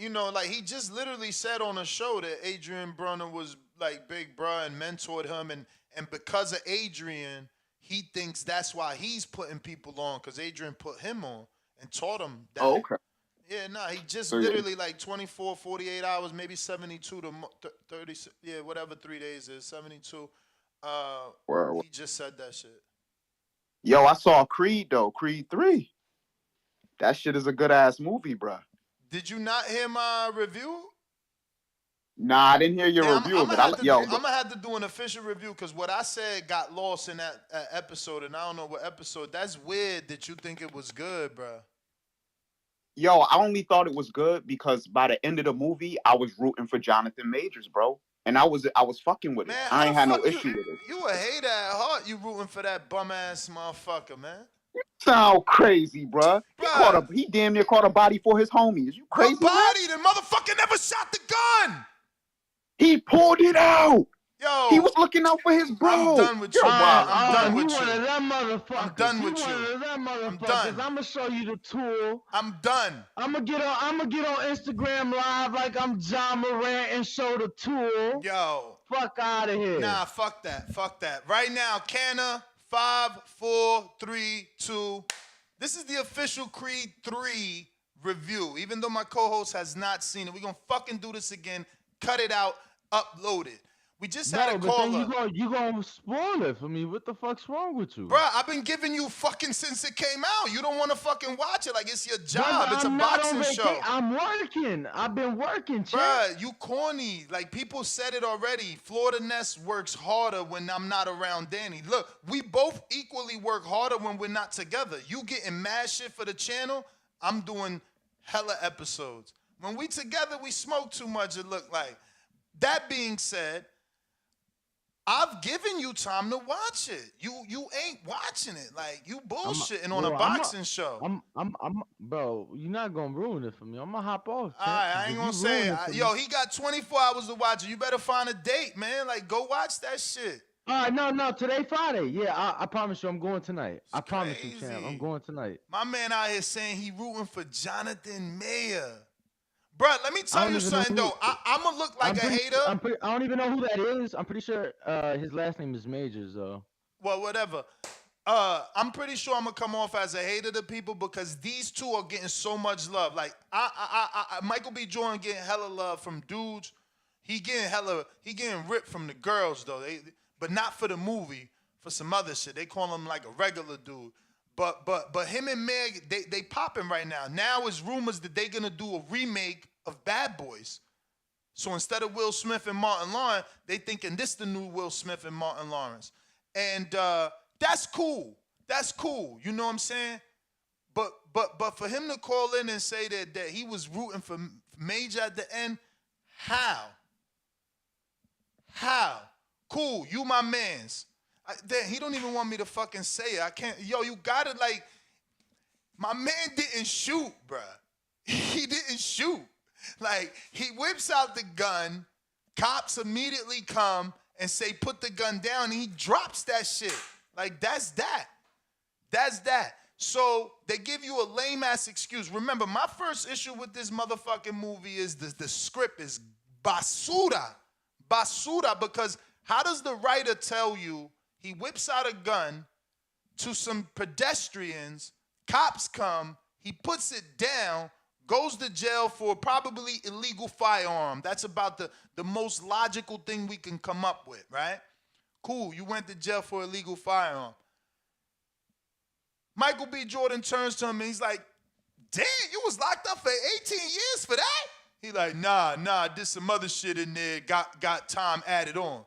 [SPEAKER 10] he just literally said on a show that Adrian Broner was like big bruh and mentored him, and because of Adrian, he thinks that's why he's putting people on, because Adrian put him on and taught him that. Oh, okay. Yeah, he just literally like 24, 48 hours, maybe 72 to 30, whatever 3 days is, 72. He just said that shit.
[SPEAKER 20] Yo, I saw Creed, though. Creed 3. That shit is a good-ass movie, bruh.
[SPEAKER 10] Did you not hear my review?
[SPEAKER 20] Nah, I didn't hear your review of it.
[SPEAKER 10] I'm going to have to do an official review, because what I said got lost in that episode, and I don't know what episode. That's weird that you think it was good, bruh.
[SPEAKER 20] Yo, I only thought it was good because by the end of the movie, I was rooting for Jonathan Majors, bro. And I was fucking with it.
[SPEAKER 10] Man,
[SPEAKER 20] I ain't had no issue with it.
[SPEAKER 10] You a hater at heart. You rooting for that bum-ass motherfucker, man.
[SPEAKER 20] Sound crazy, bruh. He damn near caught a body for his homies. You crazy?
[SPEAKER 10] What body? The motherfucker never shot the gun.
[SPEAKER 20] He pulled it out.
[SPEAKER 10] Yo,
[SPEAKER 20] he was looking out for his bro.
[SPEAKER 10] I'm done with you.
[SPEAKER 20] You're wild.
[SPEAKER 10] I'm done with you.
[SPEAKER 11] He one of them motherfuckers.
[SPEAKER 10] I'm done with you.
[SPEAKER 11] He one of them motherfuckers.
[SPEAKER 10] I'm done.
[SPEAKER 11] I'm gonna show you the tool.
[SPEAKER 10] I'm done.
[SPEAKER 11] I'm gonna get on Instagram Live like I'm John Morant and show the tool.
[SPEAKER 10] Yo,
[SPEAKER 11] fuck out of here.
[SPEAKER 10] Nah, fuck that. Fuck that. Right now, Canna, 5, 4, 3, 2. This is the official Creed 3 review. Even though my co-host has not seen it, we're gonna fucking do this again. Cut it out. Upload it. We just had a caller.
[SPEAKER 11] But you gonna spoil it for me. What the fuck's wrong with you?
[SPEAKER 10] Bruh, I've been giving you fucking since it came out. You don't want to fucking watch it like it's your job. It's a boxing show.
[SPEAKER 11] I'm working. I've been working, champ.
[SPEAKER 10] Bruh, you corny. Like, people said it already. Florida Nest works harder when I'm not around Danny. Look, we both equally work harder when we're not together. You getting mad shit for the channel. I'm doing hella episodes. When we together, we smoke too much, it look like. That being said, I've given you time to watch it. You ain't watching it. Like, you bullshitting on a boxing show.
[SPEAKER 11] Bro, you're not gonna ruin it for me. I'm gonna hop off.
[SPEAKER 10] All right, I ain't gonna say it. Yo, he got 24 hours to watch it. You better find a date, man. Like, go watch that shit.
[SPEAKER 11] All right, no, today Friday. Yeah, I promise you I'm going tonight. I promise you, champ. I'm going tonight.
[SPEAKER 10] My man out here saying he rooting for Jonathan Mayer. Bro, let me tell you something, though. I'm going to look like a hater.
[SPEAKER 11] I don't even know who that is. I'm pretty sure his last name is Majors, though.
[SPEAKER 10] Well, whatever. I'm pretty sure I'm going to come off as a hater to people because these two are getting so much love. Like, Michael B. Jordan getting hella love from dudes. He getting ripped from the girls, though. But not for the movie, for some other shit. They call him like a regular dude. But him and Meg, they popping right now. Now it's rumors that they gonna do a remake of Bad Boys. So instead of Will Smith and Martin Lawrence, they thinking this the new Will Smith and Martin Lawrence. And that's cool. That's cool. You know what I'm saying? But for him to call in and say that he was rooting for Major at the end, how? Cool, you my mans. He don't even want me to fucking say it. I can't. Yo, you gotta, like, my man didn't shoot, bruh. He didn't shoot. Like, he whips out the gun, cops immediately come and say, put the gun down, and he drops that shit. Like, that's that. That's that. So they give you a lame-ass excuse. Remember, my first issue with this motherfucking movie is the script is basura. Basura, because how does the writer tell you he whips out a gun to some pedestrians, cops come, he puts it down, goes to jail for probably illegal firearm. That's about the most logical thing we can come up with, right? Cool, you went to jail for illegal firearm. Michael B. Jordan turns to him and he's like, damn, you was locked up for 18 years for that? He like, nah, there's some other shit in there, got time added on.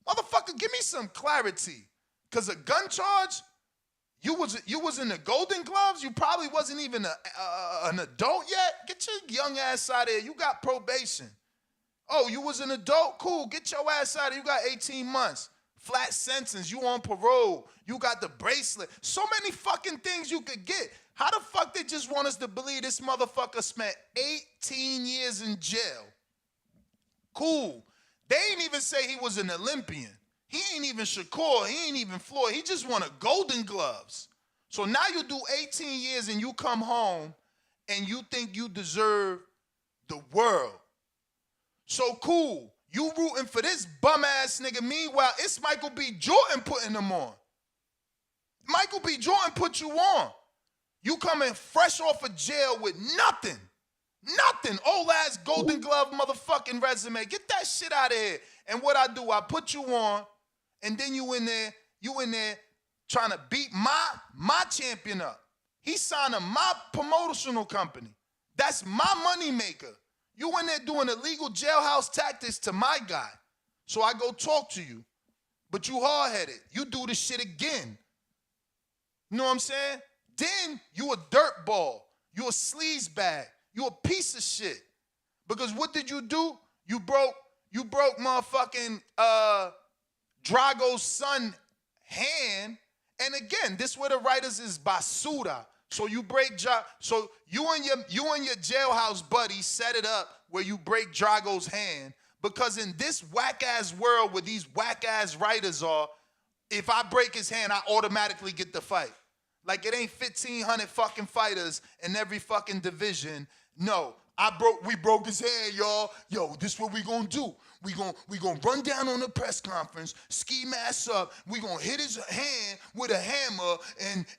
[SPEAKER 10] Motherfucker, give me some clarity. Cause a gun charge, you was in the Golden Gloves, you probably wasn't even an adult yet. Get your young ass out of here, you got probation. Oh, you was an adult? Cool, get your ass out of here, you got 18 months. Flat sentence, you on parole, you got the bracelet. So many fucking things you could get. How the fuck they just want us to believe this motherfucker spent 18 years in jail? Cool. They ain't even say he was an Olympian. He ain't even Shakur. He ain't even Floyd. He just won a Golden Gloves. So now you do 18 years and you come home and you think you deserve the world. So cool. You rooting for this bum-ass nigga. Meanwhile, it's Michael B. Jordan putting them on. Michael B. Jordan put you on. You coming fresh off of jail with nothing. Nothing. Old ass Golden Glove motherfucking resume. Get that shit out of here. And what I do, I put you on, and then you in there trying to beat my champion up. He signed to my promotional company. That's my money maker. You in there doing illegal jailhouse tactics to my guy. So I go talk to you. But you hard-headed. You do this shit again. You know what I'm saying? Then you a dirtball. You a sleazebag. You a piece of shit. Because what did you do? You broke motherfucking Drago's son hand. And again, this where the writers is basura. So you break so you and your jailhouse buddy set it up where you break Drago's hand, Because in this whack-ass world where these whack-ass writers are, if I break his hand, I automatically get the fight. Like it ain't 1,500 fucking fighters in every fucking division. No, we broke his hand, y'all. Yo, this what we gonna do. We gonna run down on the press conference, ski mask up. We gonna hit his hand with a hammer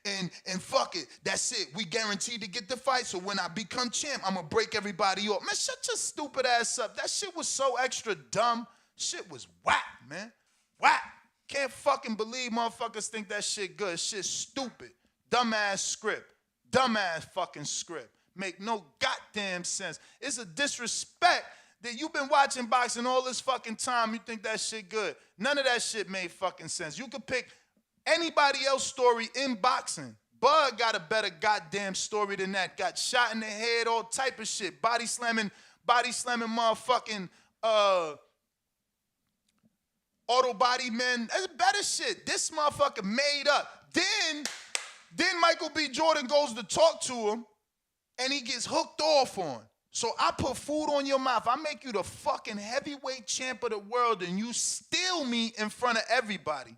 [SPEAKER 10] and fuck it. That's it. We guaranteed to get the fight. So when I become champ, I'm gonna break everybody off. Man, shut your stupid ass up. That shit was so extra dumb. Shit was whack, man. Whack. Can't fucking believe motherfuckers think that shit good. Shit stupid. Dumbass script. Dumbass fucking script. Make no goddamn sense. It's a disrespect that you've been watching boxing all this fucking time. You think that shit good. None of that shit made fucking sense. You could pick anybody else's story in boxing. Bud got a better goddamn story than that. Got shot in the head, all type of shit. Body slamming motherfucking auto body men. That's better shit. This motherfucker made up. Then Michael B. Jordan goes to talk to him and he gets hooked off on. So I put food on your mouth. I make you the fucking heavyweight champ of the world and you steal me in front of everybody.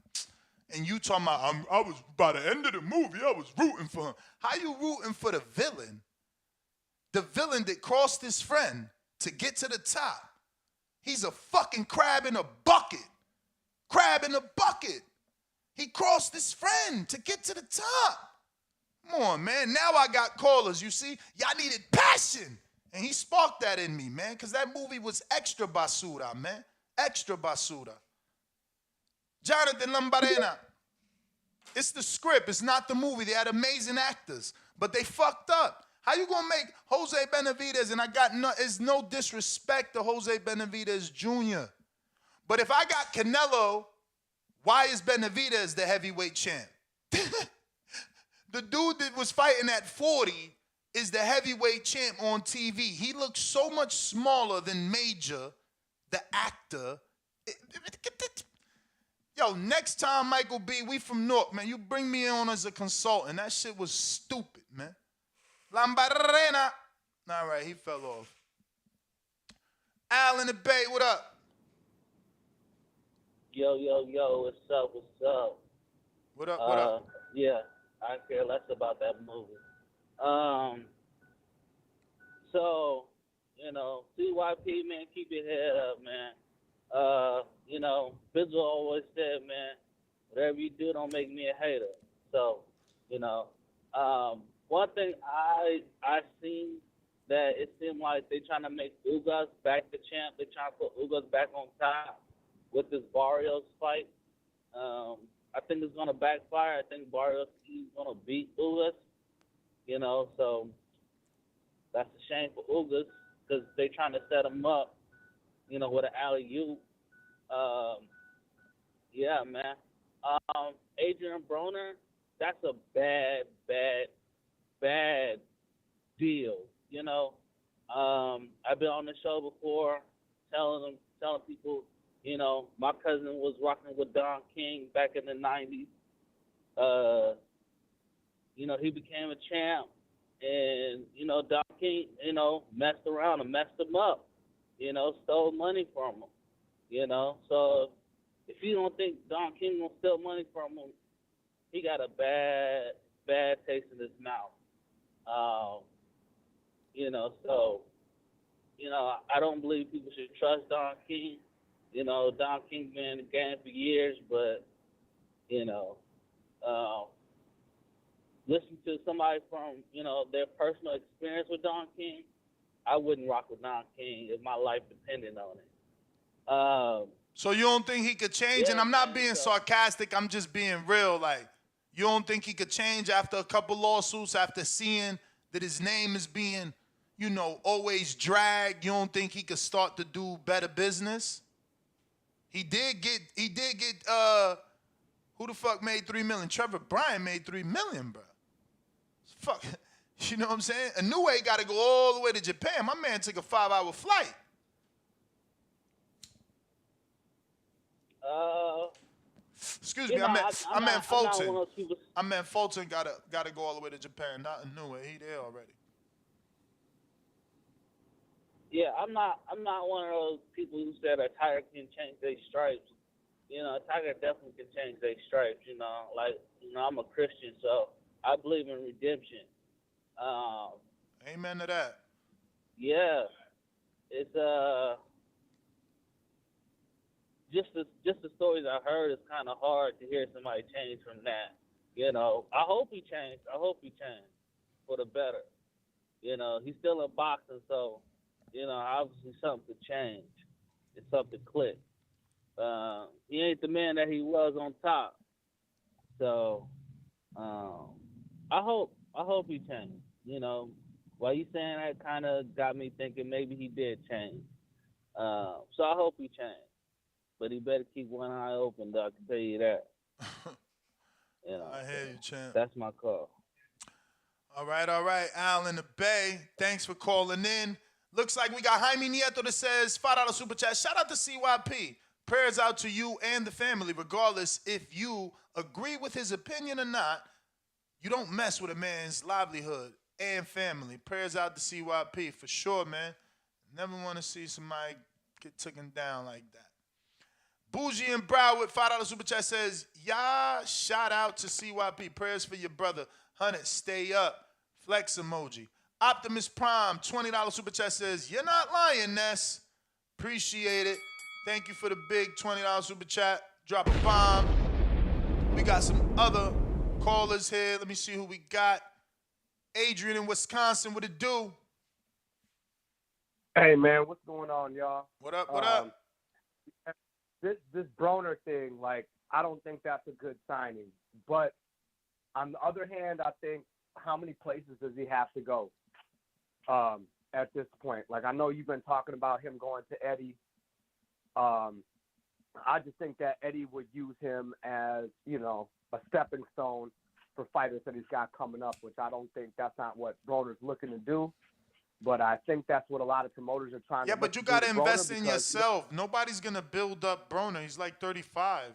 [SPEAKER 10] And you talking about, I was, by the end of the movie, I was rooting for him. How you rooting for the villain? The villain that crossed his friend to get to the top. He's a fucking crab in a bucket. Crab in a bucket. He crossed his friend to get to the top. Come on, man. Now I got callers, you see? Y'all needed passion. And he sparked that in me, man, because that movie was extra basura, man. Extra basura. Jonathan Lambarena. It's the script. It's not the movie. They had amazing actors, but they fucked up. How you going to make Jose Benavidez, and it's no disrespect to Jose Benavidez Jr., but if I got Canelo, why is Benavidez the heavyweight champ? The dude that was fighting at 40 is the heavyweight champ on TV. He looks so much smaller than Major, the actor. Yo, next time, Michael B., we from North, man, you bring me on as a consultant. That shit was stupid, man. Lambarena. All right, he fell off. Al in the Bay, what up?
[SPEAKER 21] Yo, what's up?
[SPEAKER 10] What up?
[SPEAKER 21] Yeah, I care less about that movie. So, CYP, man, keep your head up, man. Bizzle always said, man, whatever you do, don't make me a hater. So, one thing I seen that it seemed like they trying to make Ugas back the champ. They trying to put Ugas back on top with this Barrios fight. I think it's going to backfire. I think Barrios is going to beat Ugas, so that's a shame for Ugas because they trying to set him up, with an alley-oop. Yeah, man. Adrian Broner, that's a bad deal, I've been on the show before telling people, my cousin was rocking with Don King back in the 90s. He became a champ, and, Don King, messed around and messed him up, stole money from him, So if you don't think Don King will steal money from him, he got a bad taste in his mouth. I don't believe people should trust Don King. Don King been in the game for years, but, listen to somebody from, their personal experience with Don King, I wouldn't rock with Don King if my life depended on it.
[SPEAKER 10] So you don't think he could change?
[SPEAKER 21] Yeah,
[SPEAKER 10] and I'm not being sarcastic. I'm just being real. Like, you don't think he could change after a couple lawsuits, after seeing that his name is being, always dragged? You don't think he could start to do better business? He did get who the fuck made $3 million? Trevor Bryan made $3 million, bro. Fuck, you know what I'm saying? Inoue got to go all the way to Japan. My man took a 5-hour flight. Excuse me, I meant Fulton. I meant Fulton gotta go all the way to Japan, not Inoue. He there already.
[SPEAKER 21] Yeah, I'm not one of those people who said a tiger can change their stripes. You know, a tiger definitely can change their stripes. You know, like I'm a Christian, so I believe in redemption.
[SPEAKER 10] Amen to that.
[SPEAKER 21] Yeah, it's just the stories I heard. It's kind of hard to hear somebody change from that. You know, I hope he changed. I hope he changed for the better. You know, he's still in boxing, so you know, obviously something could change. It's something click. He ain't the man that he was on top. So I hope he changed. You know, while you saying that, kind of got me thinking maybe he did change. So I hope he changed, but he better keep one eye open, though. I can tell you that. You know,
[SPEAKER 10] I hear you, champ.
[SPEAKER 21] That's my call.
[SPEAKER 10] All right, Al in the Bay. Thanks for calling in. Looks like we got Jaime Nieto that says $5 super chat. Shout out to CYP. Prayers out to you and the family, regardless if you agree with his opinion or not. You don't mess with a man's livelihood and family. Prayers out to CYP for sure, man. Never want to see somebody get taken down like that. Bougie and Broward, $5 super chat says, "Yeah, shout out to CYP. Prayers for your brother. 100, stay up. Flex emoji." Optimus Prime, $20 super chat says, "You're not lying, Ness." Appreciate it. Thank you for the big $20 super chat. Drop a bomb. We got some other callers here. Let me see who we got. Adrian in Wisconsin, what it do?
[SPEAKER 1] Hey, man, what's going on, y'all?
[SPEAKER 10] What up, what up?
[SPEAKER 1] This Broner thing, like, I don't think that's a good signing. But on the other hand, I think, how many places does he have to go at this point? Like, I know you've been talking about him going to Eddie. I just think that Eddie would use him as, you know, a stepping stone for fighters that he's got coming up, which I don't think that's not what Broner's looking to do. But I think that's what a lot of promoters are trying to do.
[SPEAKER 10] Yeah, but you got to invest in yourself. Nobody's going to build up Broner. He's like 35.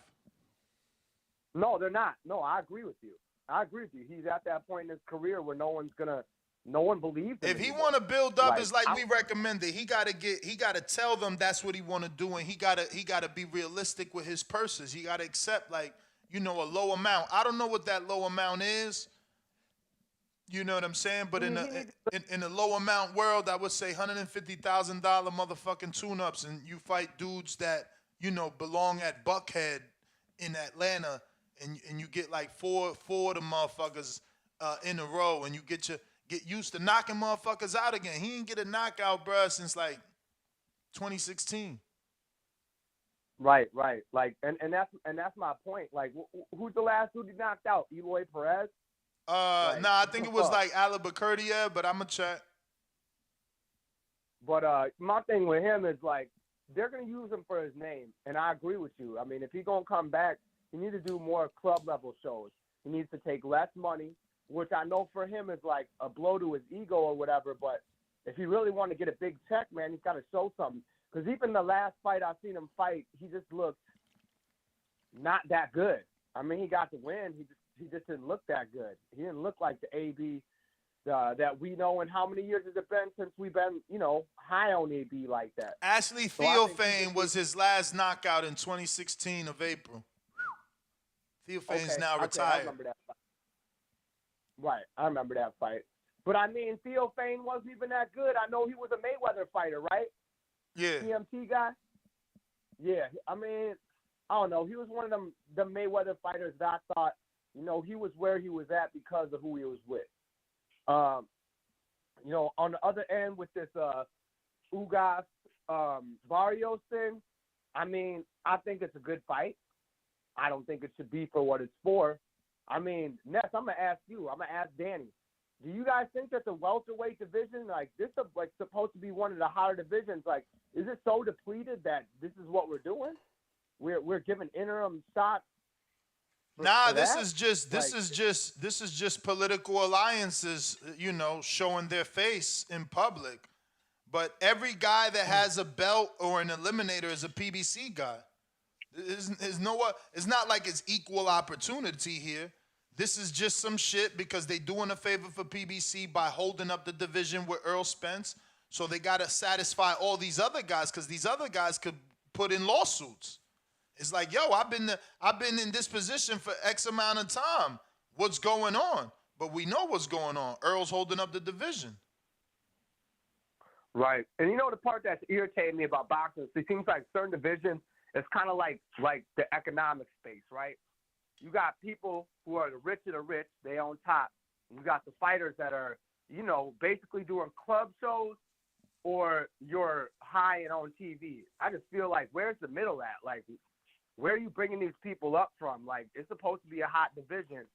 [SPEAKER 1] No, they're not. No, I agree with you. He's at that point in his career where no one believes him.
[SPEAKER 10] If he want to build up, it's like we recommended. He got to tell them that's what he want to do, and he got to be realistic with his purses. He got to accept, like, you know, a low amount. I don't know what that low amount is. You know what I'm saying? But in the low amount world, I would say $150,000 motherfucking tune-ups, and you fight dudes that, you know, belong at Buckhead in Atlanta, and you get like four of the motherfuckers in a row, and you get used to knocking motherfuckers out again. He didn't get a knockout, bruh, since like 2016.
[SPEAKER 1] Right. Like, and that's my point. Like, who's the last dude he knocked out? Eloy Perez?
[SPEAKER 10] I think it was like Albuquerque, but I'm gonna check.
[SPEAKER 1] But my thing with him is, like, they're gonna use him for his name, and I agree with you. I mean, if he's gonna come back, he needs to do more club level shows. He needs to take less money, which I know for him is like a blow to his ego or whatever. But if he really want to get a big check, man, he's got to show something. Because even the last fight I've seen him fight, he just looked not that good. I mean, he got the win. He just didn't look that good. He didn't look like the AB that we know. And how many years has it been since we've been, you know, high on AB like that?
[SPEAKER 10] Ashley Theophane was his last knockout in 2016 of April. Theophane's now retired.
[SPEAKER 1] I remember that fight. Right, I remember that fight. But I mean, Theophane wasn't even that good. I know he was a Mayweather fighter, right?
[SPEAKER 10] Yeah.
[SPEAKER 1] TMT guy? Yeah, I mean, I don't know. He was one of the Mayweather fighters that I thought, you know, he was where he was at because of who he was with. You know, on the other end with this Ugas Barrios thing, I mean, I think it's a good fight. I don't think it should be for what it's for. I mean, Ness, I'm going to ask you. I'm going to ask Danny. Do you guys think that the welterweight division, like, this is like supposed to be one of the hotter divisions? Like, is it so depleted that this is what we're doing? We're giving interim shots.
[SPEAKER 10] This is just political alliances, you know, showing their face in public. But every guy that has a belt or an eliminator is a PBC guy. It's not like it's equal opportunity here. This is just some shit because they doing a favor for PBC by holding up the division with Earl Spence. So they got to satisfy all these other guys because these other guys could put in lawsuits. It's like, yo, I've been in this position for X amount of time. What's going on? But we know what's going on. Earl's holding up the division.
[SPEAKER 1] Right. And you know the part that's irritating me about boxing, it seems like certain divisions, it's kind of like the economic space, right? You got people who are the rich of the rich, they on top. And you got the fighters that are, basically doing club shows or you're high and on TV. I just feel like, where's the middle at? Like, where are you bringing these people up from? Like, it's supposed to be a hot division.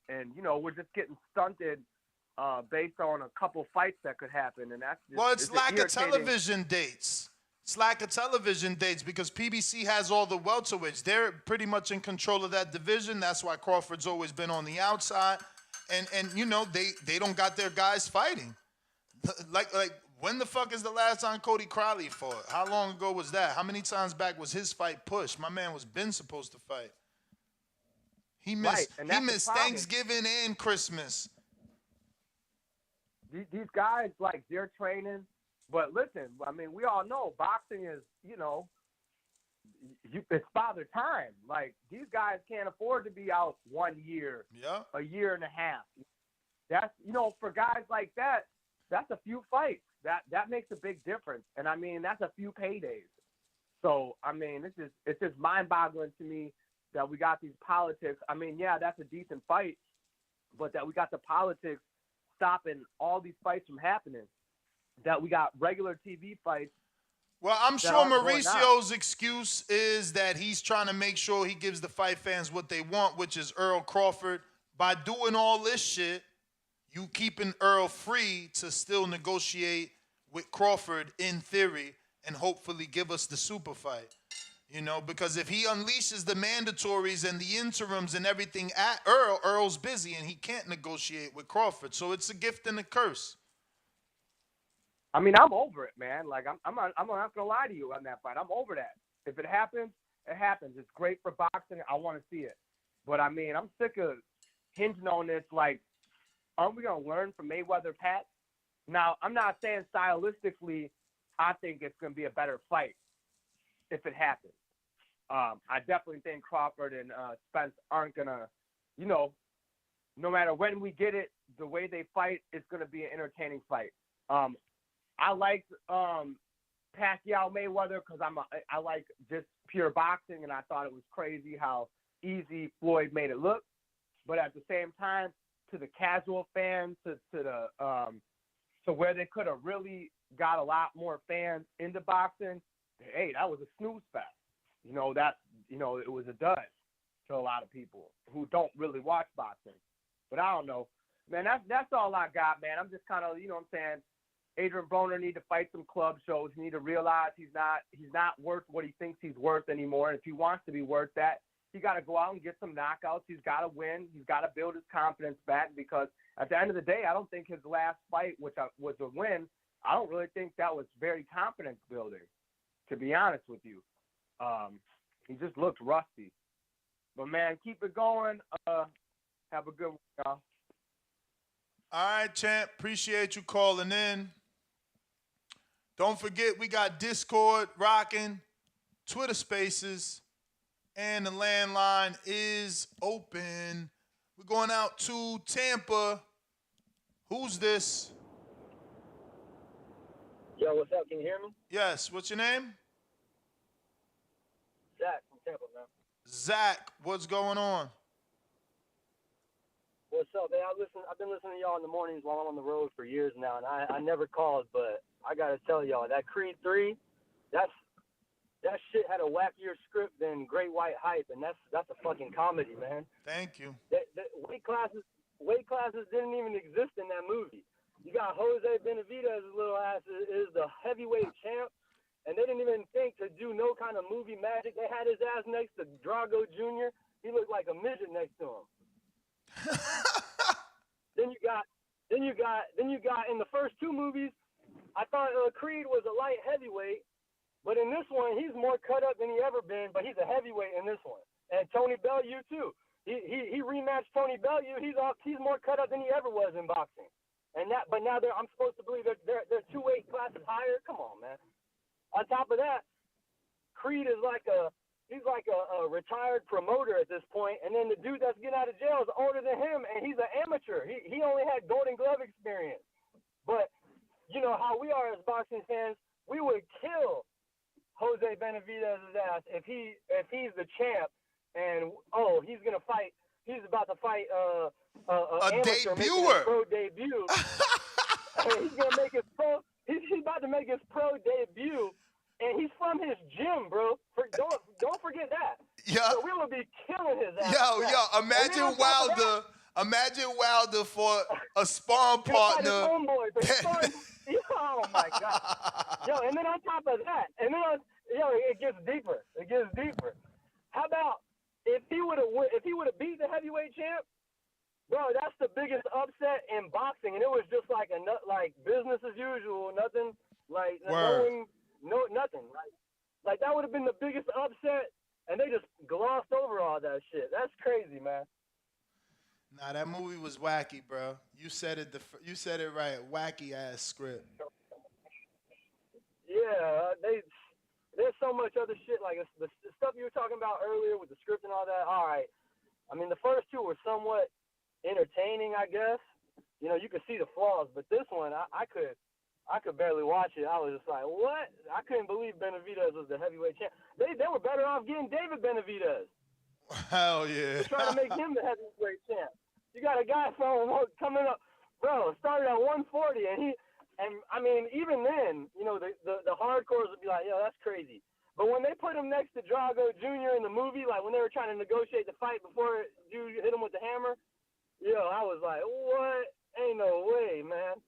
[SPEAKER 1] And, we're just getting stunted based on a couple fights that could happen. And that's just,
[SPEAKER 10] it's lack of television dates. It's lack of television dates because PBC has all the welterweights. They're pretty much in control of that division. That's why Crawford's always been on the outside. And they don't got their guys fighting. Like when the fuck is the last time Cody Crowley fought? How long ago was that? How many times back was his fight pushed? My man was been supposed to fight. He missed Thanksgiving and Christmas.
[SPEAKER 1] These guys, they're training. But listen, I mean, we all know boxing is, it's father time. Like, these guys can't afford to be out 1 year, a year and a half. That's, for guys like that, that's a few fights. That makes a big difference. And, I mean, that's a few paydays. So, I mean, it's just mind-boggling to me that we got these politics. I mean, yeah, that's a decent fight, but that we got the politics stopping all these fights from happening. That we got regular TV fights.
[SPEAKER 10] Well, I'm sure Mauricio's excuse is that he's trying to make sure he gives the fight fans what they want, which is Earl Crawford. By doing all this shit, you keeping Earl free to still negotiate with Crawford in theory and hopefully give us the super fight. Because if he unleashes the mandatories and the interims and everything at Earl's busy and he can't negotiate with Crawford. So it's a gift and a curse.
[SPEAKER 1] I mean, I'm over it, man. Like, I'm not gonna lie to you on that fight. I'm over that. If it happens, it happens. It's great for boxing. I want to see it. But I mean, I'm sick of hinging on this. Like, aren't we gonna learn from Mayweather Pat? Now, I'm not saying stylistically, I think it's gonna be a better fight if it happens. I definitely think Crawford and Spence aren't gonna, no matter when we get it, the way they fight, it's gonna be an entertaining fight. I like Pacquiao Mayweather because I like just pure boxing, and I thought it was crazy how easy Floyd made it look. But at the same time, to the casual fans, to where they could have really got a lot more fans into boxing, hey, that was a snooze fest. It was a dud to a lot of people who don't really watch boxing. But I don't know, man. That's all I got, man. I'm just kind of, I'm saying. Adrian Broner need to fight some club shows. He need to realize he's not worth what he thinks he's worth anymore. And if he wants to be worth that, he got to go out and get some knockouts. He's got to win. He's got to build his confidence back because at the end of the day, I don't think his last fight, which was a win, I don't really think that was very confidence building, to be honest with you. He just looked rusty. But, man, keep it going. Have a good one, y'all.
[SPEAKER 10] All right, champ. Appreciate you calling in. Don't forget, we got Discord rocking, Twitter Spaces, and the landline is open. We're going out to Tampa. Who's this?
[SPEAKER 2] Yo, what's up? Can you hear me?
[SPEAKER 10] Yes. What's your name?
[SPEAKER 2] Zach from Tampa, man.
[SPEAKER 10] Zach, what's going on?
[SPEAKER 2] What's up, man? I've been listening to y'all in the mornings while I'm on the road for years now, and I never called, but I gotta tell y'all that Creed 3, that shit had a wackier script than Great White Hype, and that's a fucking comedy, man.
[SPEAKER 10] Thank you.
[SPEAKER 2] The weight classes didn't even exist in that movie. You got Jose Benavidez, little ass is the heavyweight champ, and they didn't even think to do no kind of movie magic. They had his ass next to Drago Jr. He looked like a midget next to him. Then you got in the first two movies, I thought Creed was a light heavyweight, but in this one he's more cut up than he ever been, but he's a heavyweight in this one. And Tony Bellew too. He rematched Tony Bellew. He's more cut up than he ever was in boxing. but now I'm supposed to believe they're 2 weight classes higher. Come on, man. On top of that, Creed is he's like a retired promoter at this point, and then the dude that's getting out of jail is older than him, and he's an amateur. He only had Golden Glove experience. But you know how we are as boxing fans, we would kill Jose Benavidez' ass if he's the champ, and he's about to fight a amateur making his pro debut. He's gonna make his pro. He's about to make his pro debut. And he's from his gym, bro. Don't forget that.
[SPEAKER 10] Yeah.
[SPEAKER 2] So we would be killing his ass.
[SPEAKER 10] Yo, imagine Wilder for a sparring partner.
[SPEAKER 2] Homeboy, oh my God. Yo, and then on top of that, it gets deeper. It gets deeper. How about if he would have beat the heavyweight champ? Bro, that's the biggest upset in boxing, and it was just like business as usual. Nothing like nothing. Like that would have been the biggest upset, and they just glossed over all that shit. That's crazy, man.
[SPEAKER 10] Nah, that movie was wacky, bro. You said it. You said it right. Wacky ass script.
[SPEAKER 2] Yeah, there's so much other shit like the stuff you were talking about earlier with the script and all that. All right, I mean the first two were somewhat entertaining, I guess. You know, you could see the flaws, but this one I could barely watch it. I was just like, what? I couldn't believe Benavidez was the heavyweight champ. They were better off getting David Benavidez.
[SPEAKER 10] Hell yeah.
[SPEAKER 2] They're trying to make him the heavyweight champ. You got a guy coming up, bro, started at 140, and I mean, even then, you know, the hardcores would be like, yo, that's crazy. But when they put him next to Drago Jr. in the movie, like when they were trying to negotiate the fight before you hit him with the hammer, yo, I was like, what? Ain't no way, man.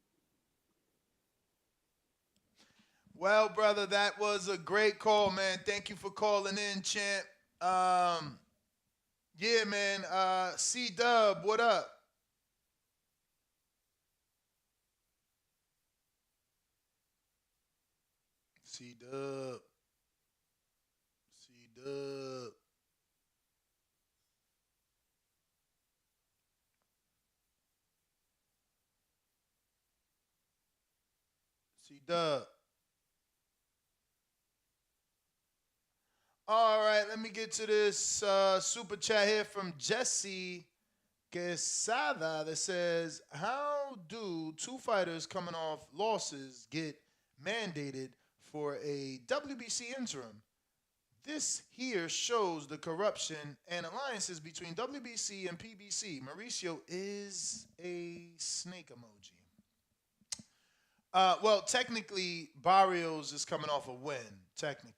[SPEAKER 10] Well, brother, that was a great call, man. Thank you for calling in, champ. Yeah, man. C-Dub, what up? C-Dub. C-Dub. C-Dub. All right, let me get to this super chat here from Jesse Quesada that says, how do two fighters coming off losses get mandated for a WBC interim? This here shows the corruption and alliances between WBC and PBC. Mauricio is a snake emoji. Well, technically, Barrios is coming off a win. Technically,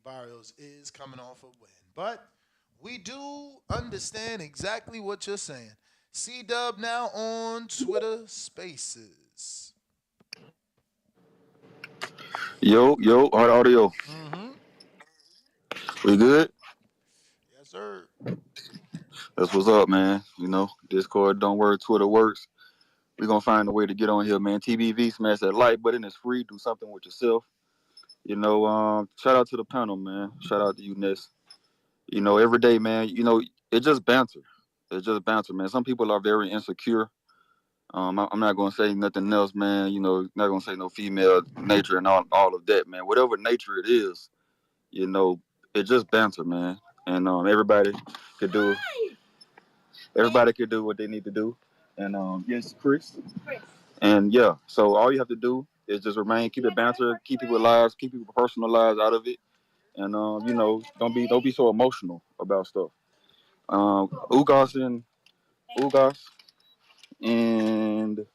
[SPEAKER 10] Barrios is coming off a win. But we do understand exactly what you're saying. C-Dub now on Twitter Spaces.
[SPEAKER 5] Yo, hard audio.
[SPEAKER 10] Mm-hmm.
[SPEAKER 5] We good?
[SPEAKER 10] Yes, sir.
[SPEAKER 5] That's what's up, man. You know, Discord don't work, Twitter works. We're going to find a way to get on here, man. TBV, smash that like button. It's free. Do something with yourself. You know, shout out to the panel, man. Shout out to you, Ness. You know, every day, man, you know, it's just banter. It's just banter, man. Some people are very insecure. I'm not going to say nothing else, man. You know, not going to say no female nature and all of that, man. Whatever nature it is, you know, it's just banter, man. And everybody could do what they need to do. And yes, Chris. And yeah, so all you have to do is just keep it banter, keep people's lives, keep people's personal lives out of it. And you know, don't be so emotional about stuff. Ugas, and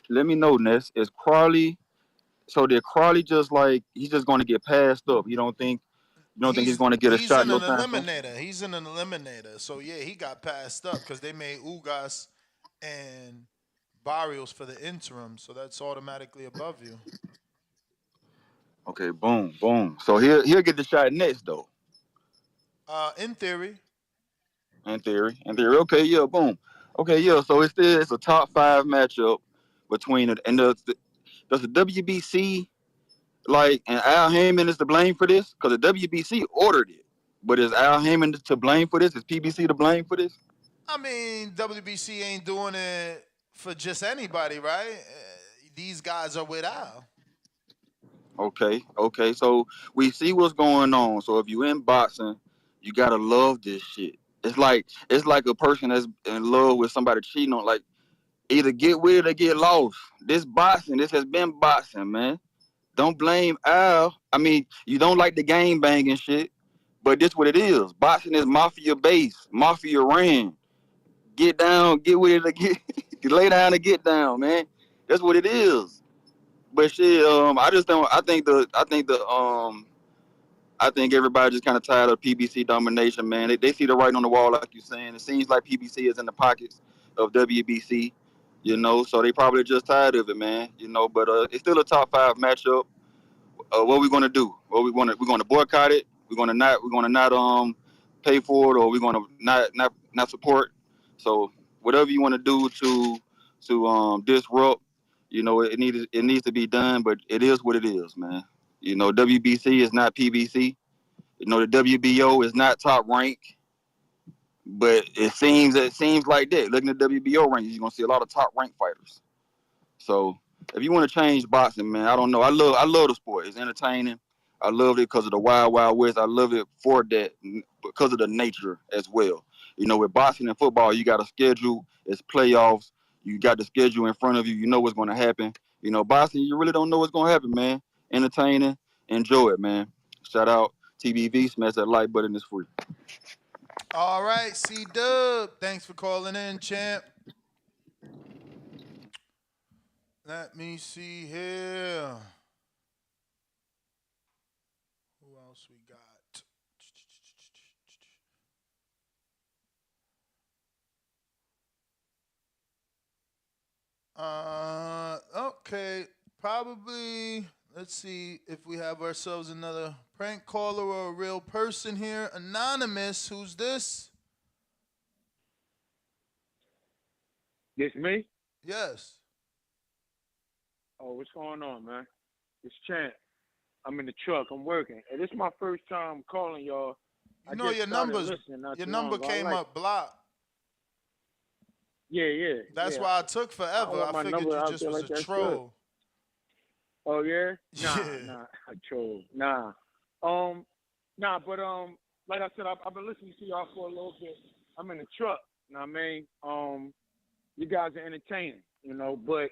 [SPEAKER 5] let me know, Ness, is Crawley. So did Crawley just like he's just going to get passed up? You don't think he's going to get a shot?
[SPEAKER 10] He's in an eliminator. He's in an eliminator. So yeah, he got passed up because they made Ugas and Barrios for the interim. So that's automatically above you.
[SPEAKER 5] Okay, boom. So he'll get the shot next though.
[SPEAKER 10] In theory.
[SPEAKER 5] Okay, yeah, boom. Okay, yeah. So it's a top 5 matchup between it and does the WBC and Al Heyman is to blame for this because the WBC ordered it, but is Al Heyman to blame for this? Is PBC to blame for this?
[SPEAKER 10] I mean, WBC ain't doing it for just anybody, right? These guys are with Al.
[SPEAKER 5] Okay. So we see what's going on. So if you in boxing, you gotta love this shit. It's like a person that's in love with somebody cheating on. Like either get with it or get lost. This boxing, this has been boxing, man. Don't blame Al. I mean, you don't like the game banging shit, but this what it is. Boxing is mafia base, mafia ran. Get down, get with it, or get lay down and get down, man. That's what it is. But shit, I just don't. I think everybody just kind of tired of PBC domination, man. They see the writing on the wall, like you're saying. It seems like PBC is in the pockets of WBC, so they probably just tired of it, man. But it's still a top 5 matchup. What we gonna do? We're gonna boycott it. We're gonna not pay for it, or we're gonna not support. So whatever you want to do to disrupt, it needs to be done. But it is what it is, man. WBC is not PBC. The WBO is not top rank, but it seems like that. Looking at WBO rankings, you're gonna see a lot of top rank fighters. So if you want to change boxing, man, I don't know. I love the sport. It's entertaining. I love it because of the wild, wild west. I love it for that because of the nature as well. With boxing and football, you got a schedule. It's playoffs. You got the schedule in front of you. You know what's going to happen. Boxing, you really don't know what's going to happen, man. Entertaining. Enjoy it, man. Shout out TBV. Smash that like button. It's free.
[SPEAKER 10] All right, C-Dub. Thanks for calling in, champ. Let me see here. Who else we got? Okay. Probably, let's see if we have ourselves another prank caller or a real person here. Anonymous, who's this?
[SPEAKER 7] This me?
[SPEAKER 10] Yes.
[SPEAKER 7] Oh, what's going on, man? It's Champ. I'm in the truck. I'm working. And this is my first time calling y'all.
[SPEAKER 10] You know your number came up blocked.
[SPEAKER 7] Yeah.
[SPEAKER 10] That's why it took forever. I figured you just was a troll.
[SPEAKER 7] Oh yeah? Nah, a troll. Nah. But like I said, I've been listening to y'all for a little bit. I'm in the truck. You know what I mean? You guys are entertaining, but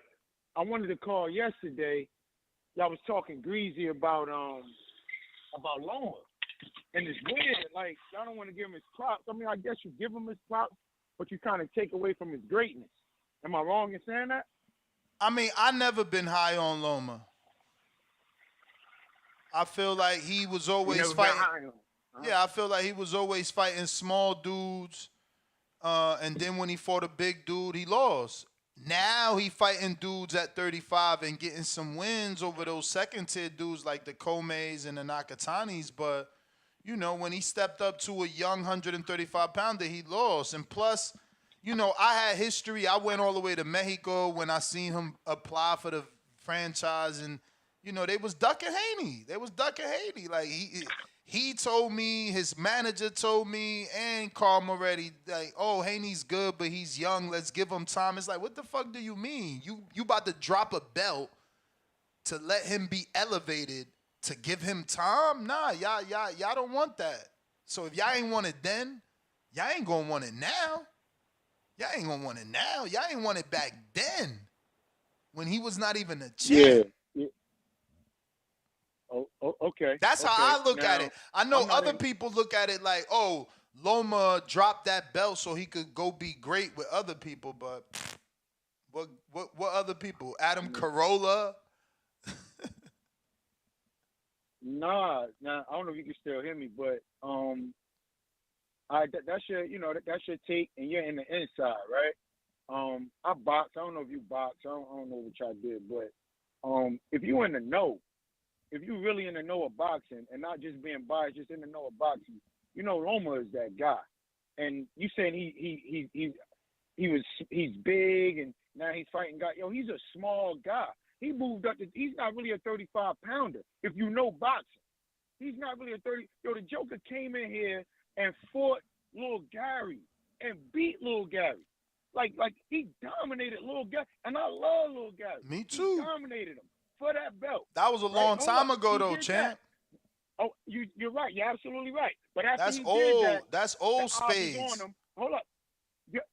[SPEAKER 7] I wanted to call yesterday. Y'all was talking greasy about Loma. And it's weird, like y'all don't want to give him his props. I mean, I guess you give him his props, but you kind of take away from his greatness. Am I wrong in saying that?
[SPEAKER 10] I mean, I never been high on Loma. I feel like he was always fighting. Yeah, I feel like he was always fighting small dudes. And then when he fought a big dude, he lost. Now he fighting dudes at 35 and getting some wins over those second-tier dudes like the Comeys and the Nakatanis. But, when he stepped up to a young 135-pounder, he lost. And plus, I had history. I went all the way to Mexico when I seen him apply for the franchise. And, they was ducking Haney. Like, he told me, his manager told me, and Carm already, like, oh, Haney's good, but he's young. Let's give him time. It's like, what the fuck do you mean? You about to drop a belt to let him be elevated to give him time? Nah, y'all don't want that. So if y'all ain't want it then, y'all ain't gonna want it now. Y'all ain't gonna want it now. Y'all ain't want it back then when he was not even a champ.
[SPEAKER 7] Yeah. Oh, okay.
[SPEAKER 10] That's how I look at it. I know other people look at it like, oh, Loma dropped that belt so he could go be great with other people, but what other people? Adam Carolla?
[SPEAKER 7] Nah, I don't know if you can still hear me, but that's your take, and you're in the inside, right? I box. I don't know if you box. I don't know what y'all did, but if you in the know, if you really in the know of boxing and not just being biased, just in the know of boxing, Loma is that guy. And you saying he's big and now he's fighting guys. He's a small guy. He moved up he's not really a 35-pounder. If you know boxing, he's not really a 30. The Joker came in here and fought Lil Gary and beat Lil Gary. like he dominated little guys, and I love little guys.
[SPEAKER 10] Me too.
[SPEAKER 7] He dominated him for that belt.
[SPEAKER 10] That was a long time ago, though, champ.
[SPEAKER 7] Oh, you're right. You're absolutely right. But after
[SPEAKER 10] That's
[SPEAKER 7] he
[SPEAKER 10] old.
[SPEAKER 7] did that,
[SPEAKER 10] That's old
[SPEAKER 7] the odds
[SPEAKER 10] spades.
[SPEAKER 7] was on him. Hold up.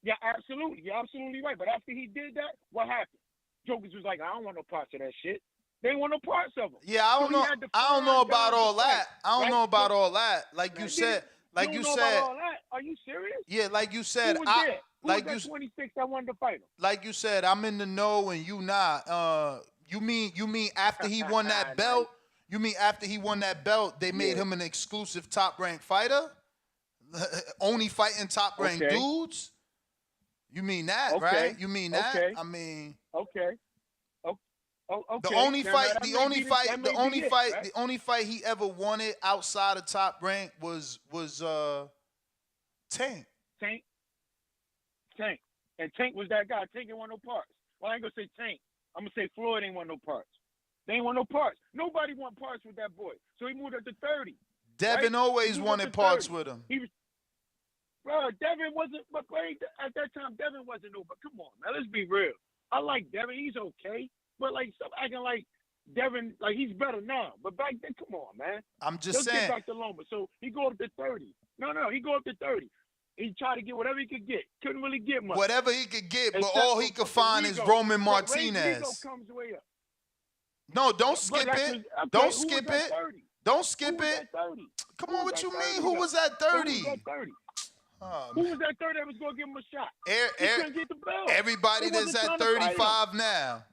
[SPEAKER 7] You're absolutely. You're absolutely right. But after he did that, what happened? Jokers was like, I don't want no parts of that shit. They ain't want no parts of him.
[SPEAKER 10] Yeah, I don't know. I don't know about all that. I don't know about all that. Like you said. Like you said.
[SPEAKER 7] About all that? Are you serious?
[SPEAKER 10] Yeah, like you said.
[SPEAKER 7] Who was there? Who was that 26 that wanted to fight him?
[SPEAKER 10] Like you said, I'm in the know and you not. You mean after he won that belt? You mean after he won that belt, they made him an exclusive top-ranked fighter? Only fighting top-ranked dudes? You mean that, right? You mean that? I mean,
[SPEAKER 7] okay.
[SPEAKER 10] The only fight he ever wanted outside of top rank was Tank.
[SPEAKER 7] Tank. And Tank was that guy. Tank ain't want no parts. Well, I ain't gonna say Tank. I'm gonna say Floyd ain't want no parts. They ain't want no parts. Nobody want parts with that boy. So he moved up to 30.
[SPEAKER 10] Devin always wanted parts with him.
[SPEAKER 7] Bro, Devin wasn't, but at that time, Devin wasn't no, but come on, man, let's be real. I like Devin. He's okay. But, like, stop acting like Devin, like, he's better now. But back then, come on, man.
[SPEAKER 10] I'm just saying.
[SPEAKER 7] Let's get back to Loma. So he go up to 30. No, he go up to 30. He tried to get whatever he could get. Couldn't really get much.
[SPEAKER 10] Whatever he could get, but all he could find is Roman Martinez.
[SPEAKER 7] Rigo comes way up.
[SPEAKER 10] No, don't skip it. Don't skip it. Don't skip it. Come on, what you mean? Who was at 30?
[SPEAKER 7] Who was at 30 that was going to give him a shot? He couldn't get the belt.
[SPEAKER 10] Everybody that's at 35 now.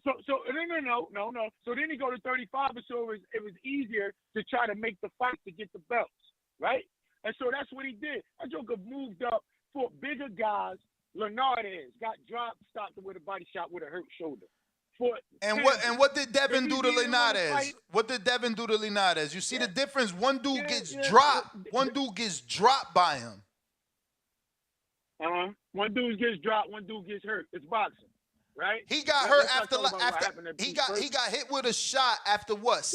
[SPEAKER 7] So no. So then he go to 35, and so it was easier to try to make the fight to get the belts, right? And so that's what he did. That Joker moved up for bigger guys. Linares got dropped, stopped with a body shot with a hurt shoulder.
[SPEAKER 10] What did Devin do to Linares? What did Devin do to Linares? You see the difference? One dude gets dropped. One dude gets dropped by him.
[SPEAKER 7] One dude gets dropped. One dude gets hurt. It's boxing, right?
[SPEAKER 10] He got hurt after he got hit with a shot after what?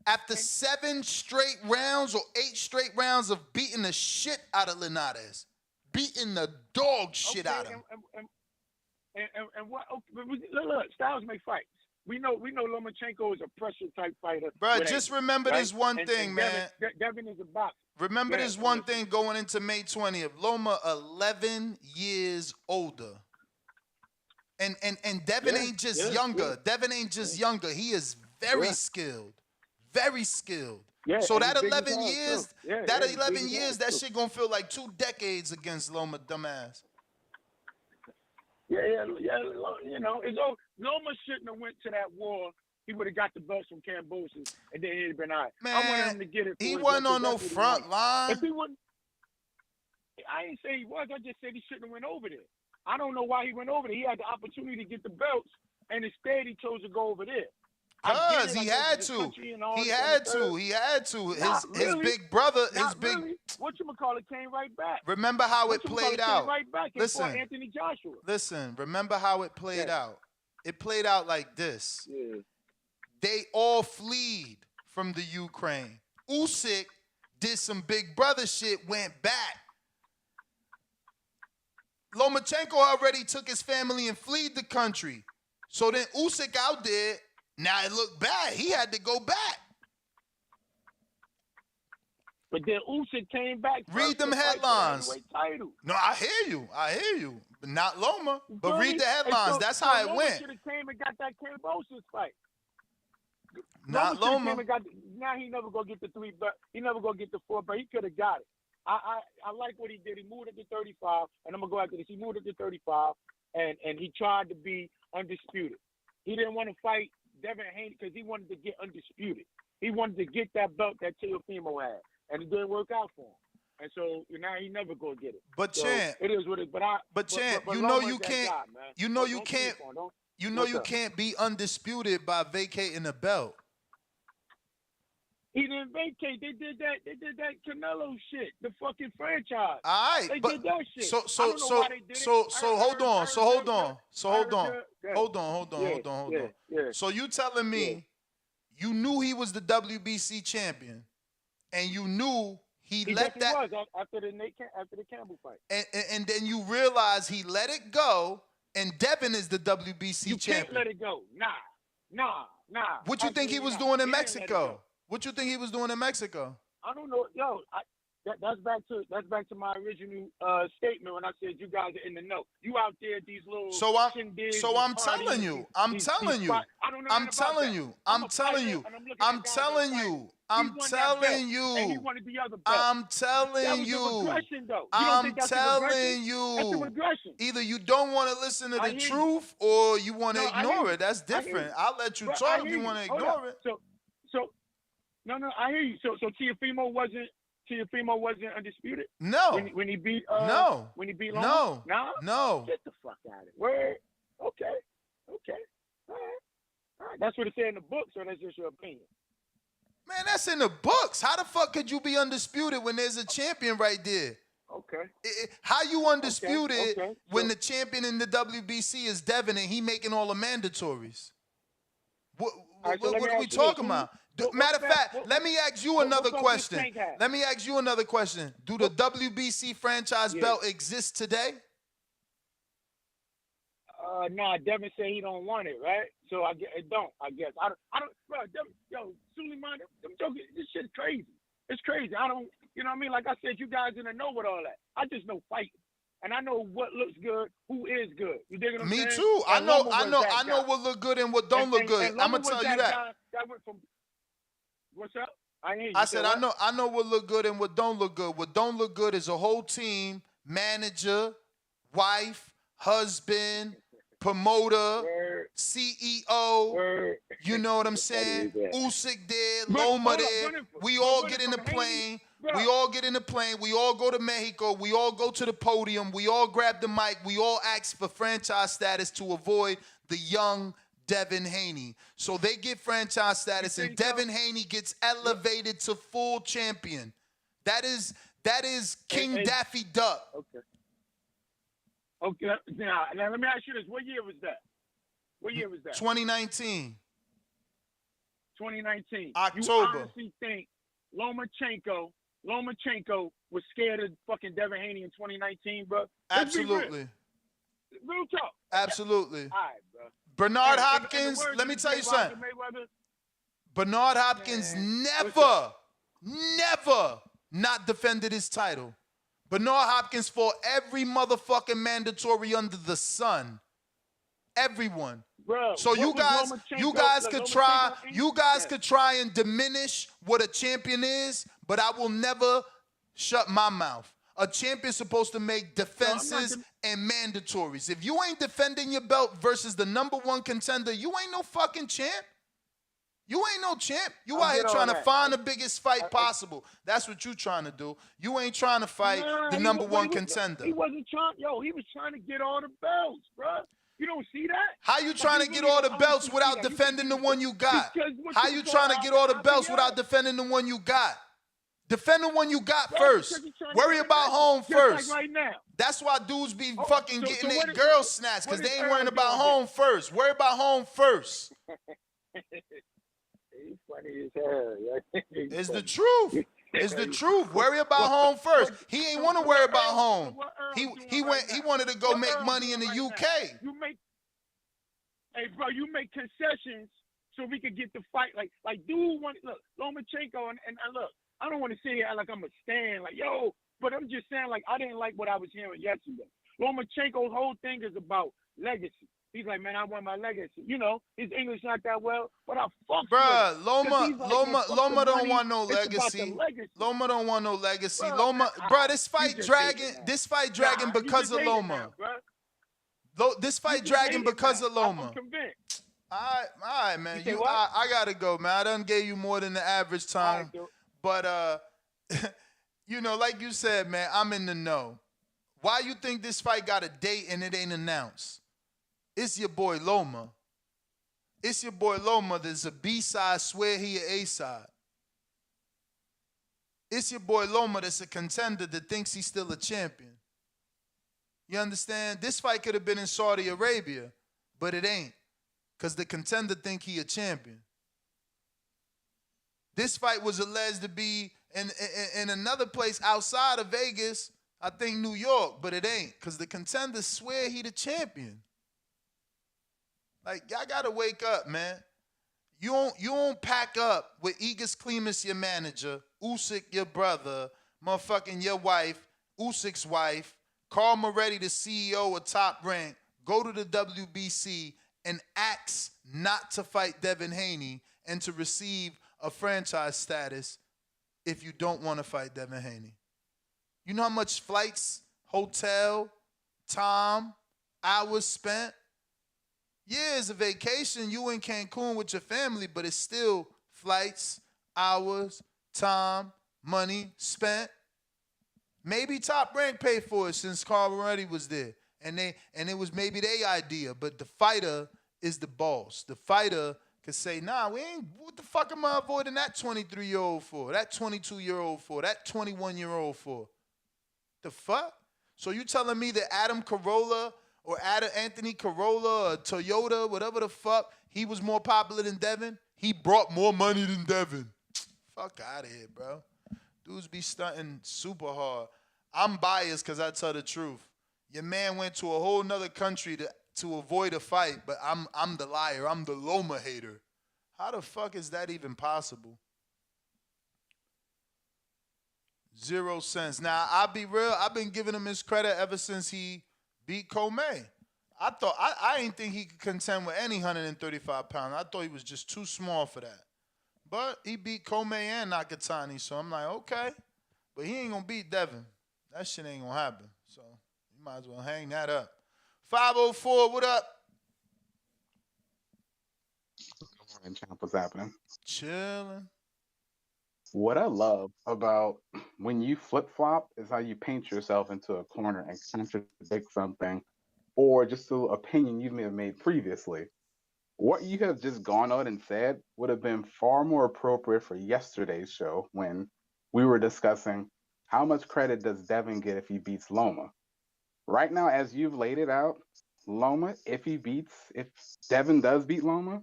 [SPEAKER 10] After 7 straight rounds or 8 straight rounds of beating the shit out of Linares, beating the dog shit out of him.
[SPEAKER 7] And what? Okay, look, styles make fights. We know Lomachenko is a pressure type fighter.
[SPEAKER 10] Bro, just remember this one thing, man.
[SPEAKER 7] Devin is a boxer.
[SPEAKER 10] Remember this one thing going into May 20th. Loma 11 years older. And Devin ain't just younger. Devin ain't just younger. He is very skilled. Very skilled. So that 11 years, that shit gonna feel like 2 decades against Loma, dumbass.
[SPEAKER 7] Yeah. You know, Loma shouldn't have went to that war. He would have got the belts from Cambosis, and then he'd have been all right.
[SPEAKER 10] Man,
[SPEAKER 7] I wanted him to get it.
[SPEAKER 10] He wasn't on no front line.
[SPEAKER 7] If he wouldn't, I ain't say he was. I just said he shouldn't have went over there. I don't know why he went over there. He had the opportunity to get the belts, and instead he chose to go over there.
[SPEAKER 10] Cause he had to. He had to. His big brother,
[SPEAKER 7] really. Whatchamacallit came right back.
[SPEAKER 10] Remember how it played out.
[SPEAKER 7] Came right back and fought Anthony Joshua.
[SPEAKER 10] Listen, remember how it played out. It played out like this. Yeah. They all fled from the Ukraine. Usyk did some big brother shit, went back. Lomachenko already took his family and fled the country. So then Usyk out there, now it looked bad. He had to go back.
[SPEAKER 7] But then Usyk came back.
[SPEAKER 10] Read them headlines. No, I hear you. But not Loma. But read the headlines. That's how it went.
[SPEAKER 7] Should have came and got that Cambosis fight.
[SPEAKER 10] Not Loma.
[SPEAKER 7] Now he never gonna get the 3, but he never gonna get the 4, but he could have got it. I like what he did. He moved up to 35, and I'm gonna go after this. He moved up to 35, and he tried to be undisputed. He didn't want to fight Devin Haney because he wanted to get undisputed. He wanted to get that belt that Teofimo had, and it didn't work out for him. And so now he never gonna get it.
[SPEAKER 10] But
[SPEAKER 7] so
[SPEAKER 10] Champ,
[SPEAKER 7] it is what it is. But
[SPEAKER 10] Champ, you know you can't be undisputed by vacating a belt.
[SPEAKER 7] He didn't vacate. They did that Canelo shit. The fucking franchise.
[SPEAKER 10] All right,
[SPEAKER 7] they did that shit.
[SPEAKER 10] So hold on. So you telling me you knew he was the WBC champion, and you knew he let that
[SPEAKER 7] was after the Campbell fight.
[SPEAKER 10] And then you realize he let it go, and Devin is the WBC
[SPEAKER 7] you
[SPEAKER 10] champion.
[SPEAKER 7] Can't let it go. Nah.
[SPEAKER 10] What you think he was doing in Mexico? What you think he was doing in Mexico?
[SPEAKER 7] I don't know. Yo, that's back to my original statement when I said you guys are in the know. You out there at these little shindigs.
[SPEAKER 10] I'm telling you. I'm telling you. I'm telling you. I'm telling you. I'm telling you. I'm telling you.
[SPEAKER 7] And he wanted the other belt.
[SPEAKER 10] I'm telling you.
[SPEAKER 7] Aggression, though.
[SPEAKER 10] I'm telling
[SPEAKER 7] you. That's aggression.
[SPEAKER 10] Either you don't want to listen to the truth or you want to ignore it. That's different. I'll let you talk if you want to ignore it.
[SPEAKER 7] So, no, I hear you. So Teofimo wasn't undisputed.
[SPEAKER 10] No.
[SPEAKER 7] When he beat
[SPEAKER 10] no.
[SPEAKER 7] When he beat Loma?
[SPEAKER 10] No.
[SPEAKER 7] Get the fuck out of it. Word. Okay. All right. That's what it said in the book. So that's just your opinion.
[SPEAKER 10] Man, that's in the books. How the fuck could you be undisputed when there's a champion right there?
[SPEAKER 7] Okay.
[SPEAKER 10] How you undisputed when the champion in the WBC is Devin and he making all the mandatories? What are we talking about? Matter of fact, let me ask you another question. Do the WBC franchise belt exist today?
[SPEAKER 7] Nah, Devin said he don't want it, right? So it don't. I guess I don't. Bro, yo, Suleiman, them jokers, this shit's crazy. It's crazy. I don't. You know what I mean? Like I said, you guys didn't know with all that. I just know fighting, and I know what looks good, who is good. You dig what I'm saying?
[SPEAKER 10] Me too. I know what look good and what don't look good. I'm gonna tell you that.
[SPEAKER 7] That went from. What's up?
[SPEAKER 10] I said I know what look good and what don't look good. What don't look good is a whole team, manager, wife, husband, promoter, CEO. You know what I'm saying? Usyk there, Loma there. We all get in the plane. We all get in the plane. We all go to Mexico. We all go to the podium. We all grab the mic. We all ask for franchise status to avoid the young Devin Haney. So they get franchise status, and Devin Haney gets elevated to full champion. That is King Daffy Duck.
[SPEAKER 7] Okay. Now let me ask you this. What year was that?
[SPEAKER 10] 2019.
[SPEAKER 7] 2019.
[SPEAKER 10] October.
[SPEAKER 7] You honestly think Lomachenko was scared of fucking Devin Haney in 2019, bro?
[SPEAKER 10] Absolutely.
[SPEAKER 7] Real talk.
[SPEAKER 10] Absolutely.
[SPEAKER 7] All right, bro.
[SPEAKER 10] Bernard Hopkins, let me tell you something. Bernard Hopkins never not defended his title. Bernard Hopkins fought every motherfucking mandatory under the sun. Everyone.
[SPEAKER 7] Bro,
[SPEAKER 10] so you guys could try and diminish what a champion is, but I will never shut my mouth. A champion's supposed to make defenses and mandatories. If you ain't defending your belt versus the #1 contender, you ain't no fucking champ. You ain't no champ. You out here trying to find the biggest fight possible. That's what you trying to do. You ain't trying to fight the #1 contender.
[SPEAKER 7] He wasn't trying. Yo, he was trying to get all the belts, bro. You don't see that?
[SPEAKER 10] How you trying to get all the belts without defending the one you got? How you trying to get all the belts without defending the one you got? Defend the one you got first. Worry about home first.
[SPEAKER 7] Right now.
[SPEAKER 10] That's why dudes be fucking getting their girls snatched, because they ain't worrying about home first. Worry about home first.
[SPEAKER 7] He's funny as hell.
[SPEAKER 10] It's the truth. It's the truth. Worry about home first. He ain't want to worry about home. He wanted to go make money in the UK.
[SPEAKER 7] You make concessions so we could get the fight. Like dude, look, Lomachenko and look. I don't want to sit here like I'm a stan, like, yo, but I'm just saying, like, I didn't like what I was hearing yesterday. Lomachenko's whole thing is about legacy. He's like, man, I want my legacy. You know, his English not that well, but I fuck with him.
[SPEAKER 10] Loma don't want no legacy. Loma don't want no legacy. Bro, this fight dragging because of Loma. This fight dragging because of Loma.
[SPEAKER 7] I'm convinced.
[SPEAKER 10] All right, man. I gotta go, man. I done gave you more than the average time. But, you know, like you said, man, I'm in the know. Why you think this fight got a date and it ain't announced? It's your boy Loma. It's your boy Loma that's a B-side, swear he a A-side. It's your boy Loma that's a contender that thinks he's still a champion. You understand? This fight could have been in Saudi Arabia, but it ain't, because the contender think he a champion. This fight was alleged to be in another place outside of Vegas, I think New York, but it ain't, because the contenders swear he the champion. Like, y'all got to wake up, man. You don't pack up with Ugas Klimas, your manager, Usyk, your brother, motherfucking your wife, Usyk's wife, Carl Moretti, the CEO of Top Rank, go to the WBC and ask not to fight Devin Haney and to receive a franchise status if you don't want to fight Devin Haney. You know how much flights, hotel, time, hours spent? Yeah, it's a vacation. You in Cancun with your family, but it's still flights, hours, time, money spent. Maybe Top Rank paid for it since Carl Moretti was there. And it was maybe their idea, but the fighter is the boss. The fighter could say, nah, we ain't, what the fuck am I avoiding that 23-year-old for? That 22-year-old for? That 21-year-old for? The fuck? So you telling me that Adam Carolla or Anthony Carolla or Toyota, whatever the fuck, he was more popular than Devin? He brought more money than Devin. Fuck out of here, bro. Dudes be stunting super hard. I'm biased because I tell the truth. Your man went to a whole nother country to avoid a fight, but I'm the liar. I'm the Loma hater. How the fuck is that even possible? 0 cents. Now, I'll be real. I've been giving him his credit ever since he beat Comey. I didn't think he could contend with any 135 pounds. I thought he was just too small for that. But he beat Comey and Nakatani, so I'm like, okay. But he ain't going to beat Devin. That shit ain't going to happen. So you might as well hang that up. 504, what up?
[SPEAKER 6] Good morning, champ. What's happening?
[SPEAKER 10] Chilling.
[SPEAKER 6] What I love about when you flip-flop is how you paint yourself into a corner and contradict something or just an opinion you may have made previously. What you have just gone out and said would have been far more appropriate for yesterday's show when we were discussing how much credit does Devin get if he beats Loma. Right now, as you've laid it out, Loma, if Devin does beat Loma,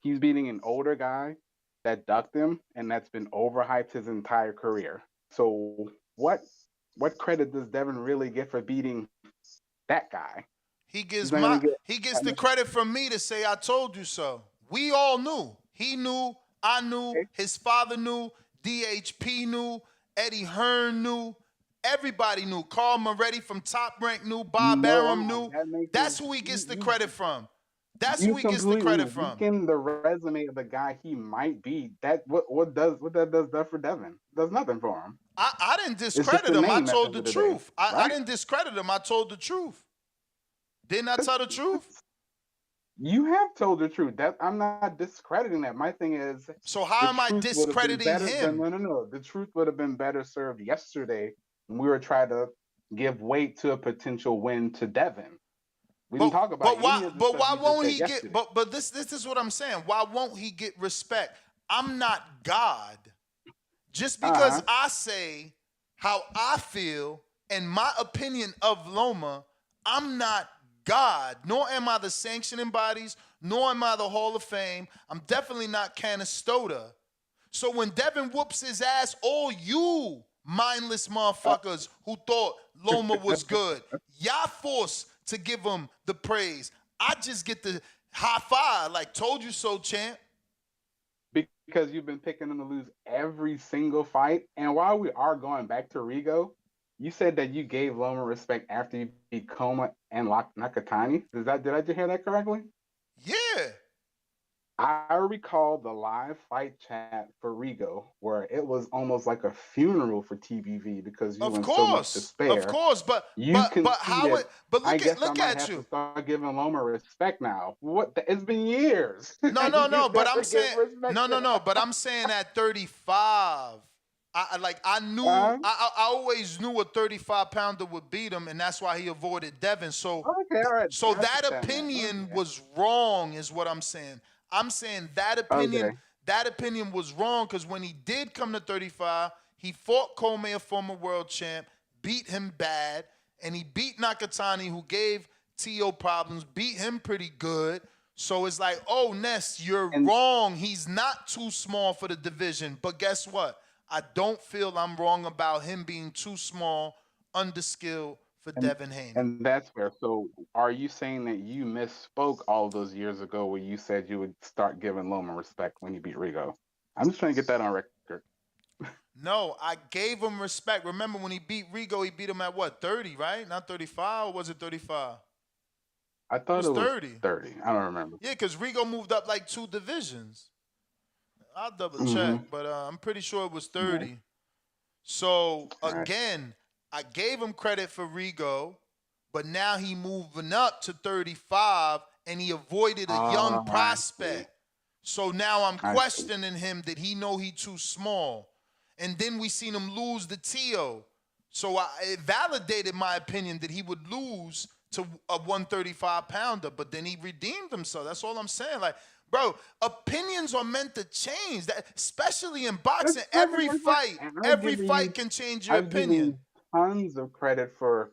[SPEAKER 6] he's beating an older guy that ducked him and that's been overhyped his entire career. So what credit does Devin really get for beating that guy?
[SPEAKER 10] He gets the credit from me to say I told you so. We all knew. He knew, I knew, his father knew, DHP knew, Eddie Hearn knew, everybody knew. Carl Moretti from Top Rank knew, Bob Arum knew. That's who he gets the credit from. That's who he gets the credit from.
[SPEAKER 6] Weaken the resume of the guy he might beat. That what does that for Devin? Does nothing for him.
[SPEAKER 10] I didn't discredit him. I told the truth. I didn't discredit him. I told the truth. Didn't I tell the truth?
[SPEAKER 6] You have told the truth. That I'm not discrediting that. My thing is,
[SPEAKER 10] so how am I discrediting him?
[SPEAKER 6] No. The truth would have been better served yesterday when we were trying to give weight to a potential win to Devin. We didn't talk about it.
[SPEAKER 10] But why won't he get? But this is what I'm saying. Why won't he get respect? I'm not God. Just because I say how I feel and my opinion of Loma, I'm not God. Nor am I the sanctioning bodies. Nor am I the Hall of Fame. I'm definitely not Canastota. So when Devin whoops his ass, all you mindless motherfuckers who thought Loma was good, y'all forced to give him the praise. I just get the high five, like told you so, champ.
[SPEAKER 6] Because you've been picking him to lose every single fight. And while we are going back to Rigo, you said that you gave Loma respect after you beat Koma and Nakatani. Did I just hear that correctly?
[SPEAKER 10] Yeah.
[SPEAKER 6] I recall the live fight chat for Rigo where it was almost like a funeral for TBV because you went so much despair.
[SPEAKER 10] Of course, but look at you.
[SPEAKER 6] Start giving Loma respect now. It's been years.
[SPEAKER 10] No, but I'm saying but I'm saying at 35. I knew I always knew a 35-pounder would beat him, and that's why he avoided Devin. So so that opinion was wrong, is what I'm saying. I'm saying that opinion was wrong because when he did come to 35, he fought Comey, a former world champ, beat him bad, and he beat Nakatani, who gave Tio problems, beat him pretty good. So it's like, oh, Ness, you're wrong. He's not too small for the division. But guess what? I don't feel I'm wrong about him being too small, underskilled for Devin Haney.
[SPEAKER 6] And that's fair. So are you saying that you misspoke all those years ago where you said you would start giving Loma respect when you beat Rigo? I'm just trying to get that on record.
[SPEAKER 10] No, I gave him respect. Remember when he beat Rigo, he beat him at what, 30, right? Not 35, or was it 35?
[SPEAKER 6] I thought it was
[SPEAKER 10] 30.
[SPEAKER 6] 30. I don't remember.
[SPEAKER 10] Yeah, because Rigo moved up like 2 divisions. I'll double check, but I'm pretty sure it was 30. Right. So, again, I gave him credit for Rigo, but now he moving up to 35, and he avoided a young prospect. So now I'm questioning him that he know he too small. And then we seen him lose the Tio. So it validated my opinion that he would lose to a 135-pounder, but then he redeemed himself. That's all I'm saying. Like, bro, opinions are meant to change. That, especially in boxing, every fight can change your opinion.
[SPEAKER 6] Tons of credit for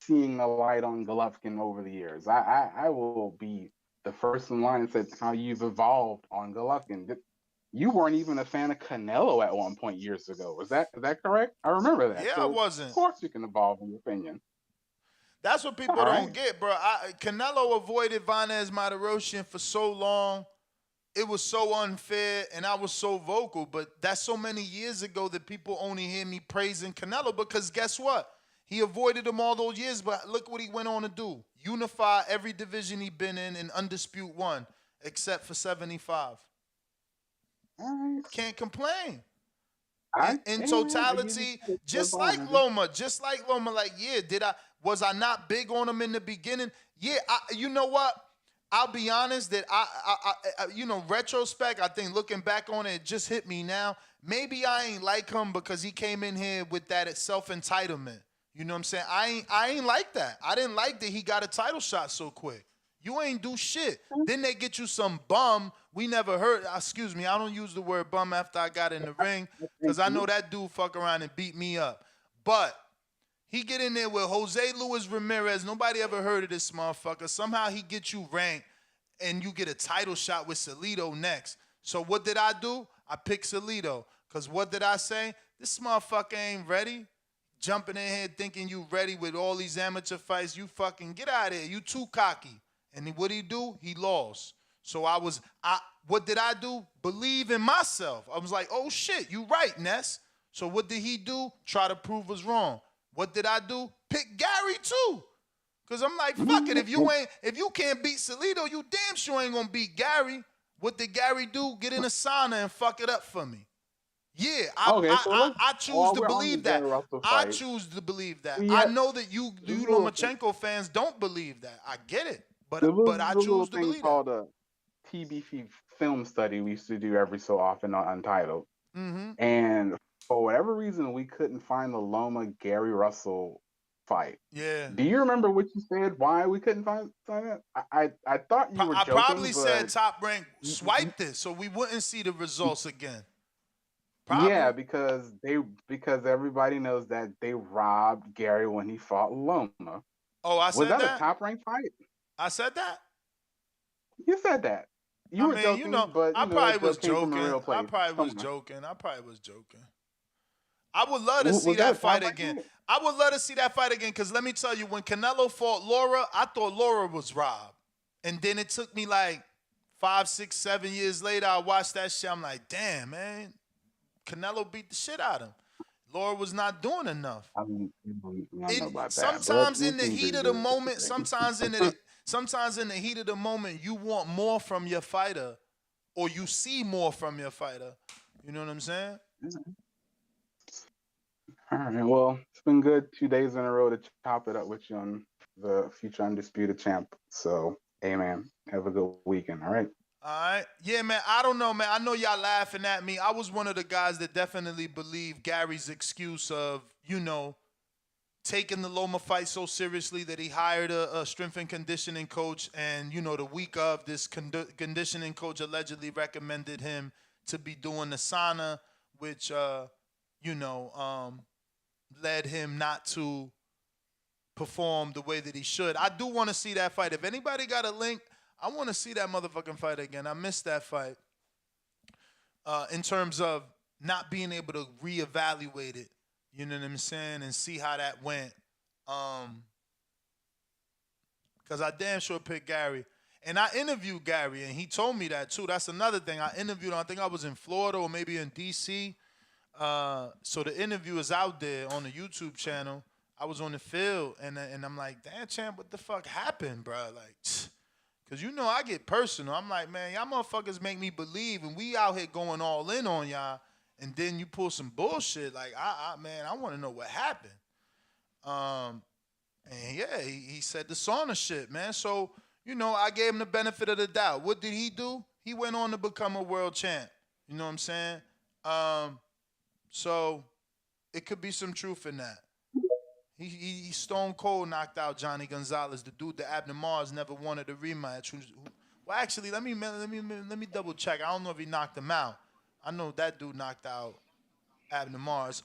[SPEAKER 6] seeing the light on Golovkin over the years. I will be the first in line and said how you've evolved on Golovkin. You weren't even a fan of Canelo at one point years ago. Is that correct? I remember that.
[SPEAKER 10] Yeah,
[SPEAKER 6] so
[SPEAKER 10] I wasn't.
[SPEAKER 6] Of course you can evolve in your opinion.
[SPEAKER 10] That's what people don't get, bro. Canelo avoided Vanez Martirosyan for so long. It was so unfair, and I was so vocal. But that's so many years ago that people only hear me praising Canelo because guess what? He avoided him all those years, but look what he went on to do. Unify every division he been in and undispute one, except for 75. Can't complain. In totality, just like Loma, like, yeah, was I not big on him in the beginning? Yeah, you know what? I'll be honest that I retrospect, I think looking back on it, it just hit me now. Maybe I ain't like him because he came in here with that self-entitlement. You know what I'm saying? I ain't like that. I didn't like that he got a title shot so quick. You ain't do shit. Then they get you some bum. We never heard, excuse me, I don't use the word bum after I got in the ring because I know that dude fuck around and beat me up. But he get in there with Jose Luis Ramirez. Nobody ever heard of this motherfucker. Somehow he gets you ranked and you get a title shot with Salido next. So what did I do? I picked Salido because what did I say? This motherfucker ain't ready. Jumping in here thinking you ready with all these amateur fights. You fucking get out of here. You too cocky. And what did he do? He lost. So what did I do? Believe in myself. I was like, oh shit, you right, Ness. So what did he do? Try to prove us wrong. What did I do? Pick Gary too. Cause I'm like, fuck it. If you can't beat Salido, you damn sure ain't gonna beat Gary. What did Gary do? Get in a sauna and fuck it up for me. Yeah, I choose to believe that. I choose to believe that. I know that you Lomachenko fans don't believe that. I get it. But I choose to believe
[SPEAKER 6] called a TBC film study we used to do every so often on Untitled.
[SPEAKER 10] Mm-hmm.
[SPEAKER 6] And for whatever reason, we couldn't find the Loma Gary Russell fight.
[SPEAKER 10] Yeah.
[SPEAKER 6] Do you remember what you said? Why we couldn't find it? I thought you were joking.
[SPEAKER 10] I probably said Top Rank swiped it so we wouldn't see the results again. Probably.
[SPEAKER 6] Yeah, because everybody knows that they robbed Gary when he fought Loma.
[SPEAKER 10] Oh, I said
[SPEAKER 6] that. Was that a Top Rank fight?
[SPEAKER 10] I said that?
[SPEAKER 6] You said that. You were joking, but
[SPEAKER 10] I probably was joking. I probably was joking. I would love to see that fight again. I would love to see that fight again because let me tell you, when Canelo fought Laura, I thought Laura was robbed. And then it took me like 5, 6, 7 years later, I watched that shit. I'm like, damn, man. Canelo beat the shit out of him. Laura was not doing enough. Sometimes in the heat of the moment, sometimes in the heat of the moment, you want more from your fighter, or you see more from your fighter. You know what I'm saying?
[SPEAKER 6] All right. Well, it's been good 2 days in a row to chop it up with you on the future undisputed champ. So, hey man, have a good weekend. All right.
[SPEAKER 10] All right. Yeah, man. I don't know, man. I know y'all laughing at me. I was one of the guys that definitely believed Gary's excuse of, taking the Loma fight so seriously that he hired a strength and conditioning coach. And, the week of, this conditioning coach allegedly recommended him to be doing the sauna, which, led him not to perform the way that he should. I do want to see that fight. If anybody got a link, I want to see that motherfucking fight again. I missed that fight. In terms of not being able to reevaluate it, you know what I'm saying, and see how that went. Because I damn sure picked Gary. And I interviewed Gary, and he told me that too. That's another thing. I interviewed him. I think I was in Florida or maybe in D.C. So the interview is out there on the YouTube channel. I was on the field, and I'm like, damn, champ, what the fuck happened, bro? Like, because you know I get personal. I'm like, man, y'all motherfuckers make me believe, and we out here going all in on y'all, and then you pull some bullshit. Like, man, I want to know what happened. And yeah, he said the sauna shit, man. So, you know, I gave him the benefit of the doubt. What did he do? He went on to become a world champ. You know what I'm saying? So it could be some truth in that. He stone cold knocked out Johnny Gonzalez, the dude that Abner Mars never wanted a rematch. Well, actually, let me double check. I don't know if he knocked him out. I know that dude knocked out Abner Mars.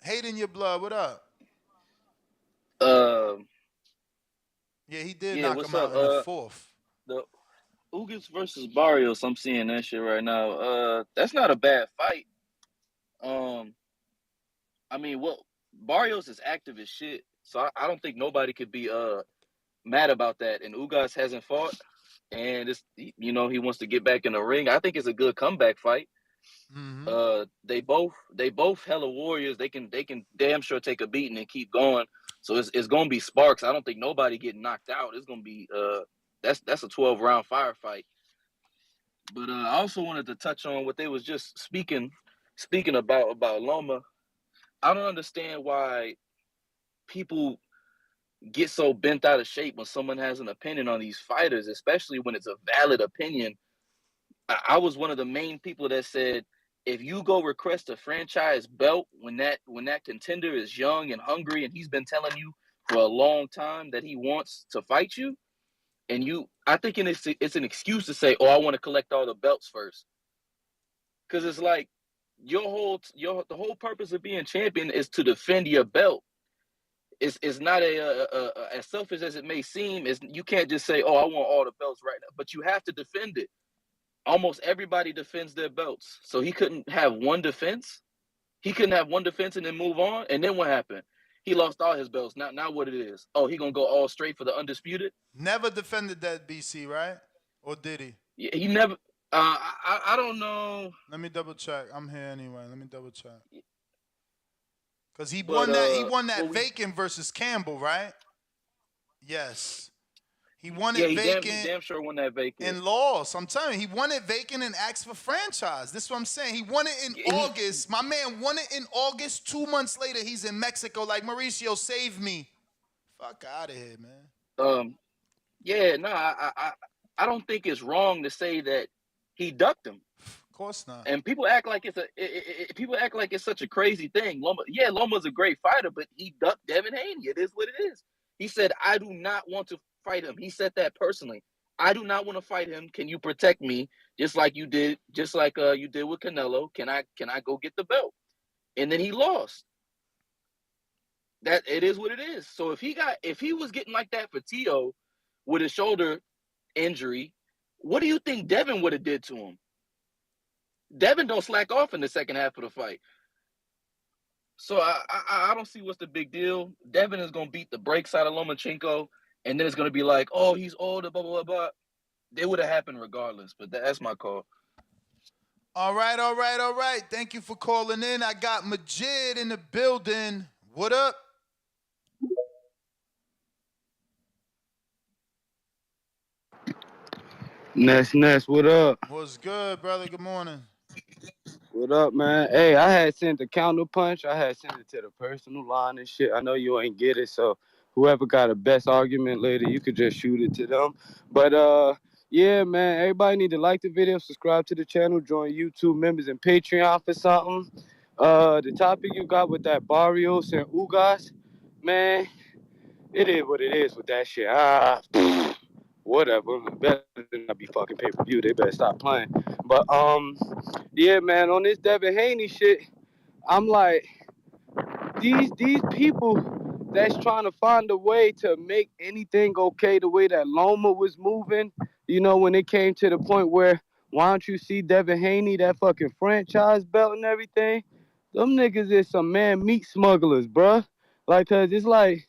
[SPEAKER 10] Hate in Your Blood, what up? Yeah, he did knock him out in the fourth.
[SPEAKER 8] The Ugas versus Barrios, I'm seeing that shit right now. That's not a bad fight. I mean, Barrios is active as shit, so I don't think nobody could be mad about that. And Ugas hasn't fought, and it's, you know, he wants to get back in the ring. I think it's a good comeback fight. Mm-hmm. They both hella warriors. They can damn sure take a beating and keep going. So it's gonna be sparks. I don't think nobody getting knocked out. It's gonna be that's a 12-round firefight. But I also wanted to touch on what they was just speaking about Loma. I don't understand why people get so bent out of shape when someone has an opinion on these fighters, especially when it's a valid opinion. I was one of the main people that said, if you go request a franchise belt when that contender is young and hungry and he's been telling you for a long time that he wants to fight you, and I think it's an excuse to say, oh, I want to collect all the belts first. Because it's like the whole purpose of being champion is to defend your belt. It's not as selfish as it may seem. You can't just say, oh, I want all the belts right now, but you have to defend it. Almost everybody defends their belts. So he couldn't have one defense. He couldn't have one defense and then move on. And then what happened? He lost all his belts. Now what it is? Oh, he gonna go all straight for the undisputed?
[SPEAKER 10] Never defended that BC, right? Or did he?
[SPEAKER 8] Yeah, he never. I don't know.
[SPEAKER 10] Let me double check. I'm here anyway. Let me double check. Cause he won that vacant versus Campbell, right? Yes. He won it vacant.
[SPEAKER 8] He damn sure won that vacant.
[SPEAKER 10] And lost. I'm telling you, he won it vacant and asked for franchise. This is what I'm saying. He won it in August. My man won it in August. 2 months later, he's in Mexico like, Mauricio, save me. Fuck out of here, man.
[SPEAKER 8] Yeah, no, I don't think it's wrong to say that he ducked him.
[SPEAKER 10] Of course not.
[SPEAKER 8] And people act like it's such a crazy thing. Loma's a great fighter, but he ducked Devin Haney. It is what it is. He said, I do not want to fight him. He said that personally. I do not want to fight him. Can you protect me just like you did with Canelo? Can I go get the belt? And then he lost. That it is what it is. So if he was getting like that for Tio with a shoulder injury, what do you think Devin would have did to him? Devin don't slack off in the second half of the fight. So I don't see what's the big deal. Devin is gonna beat the brakes out of Lomachenko. And then it's going to be like, oh, he's older, blah, blah, blah, blah. It would have happened regardless, but that's my call.
[SPEAKER 10] All right. Thank you for calling in. I got Majid in the building. What up?
[SPEAKER 22] Ness, what up?
[SPEAKER 10] What's good, brother? Good morning.
[SPEAKER 22] What up, man? Hey, I had sent the counter punch. I had sent it to the personal line and shit. I know you ain't get it, so whoever got a best argument later, you could just shoot it to them. But yeah, man, everybody need to like the video, subscribe to the channel, join YouTube members and Patreon for something. The topic you got with that Barrios and Ugas, man, it is what it is with that shit. Whatever. Better than not be fucking pay-per-view. They better stop playing. But yeah, man, on this Devin Haney shit, I'm like, these people that's trying to find a way to make anything okay the way that Loma was moving, when it came to the point where, why don't you see Devin Haney, that fucking franchise belt and everything? Them niggas is some meat smugglers, bruh. Like, cause it's like,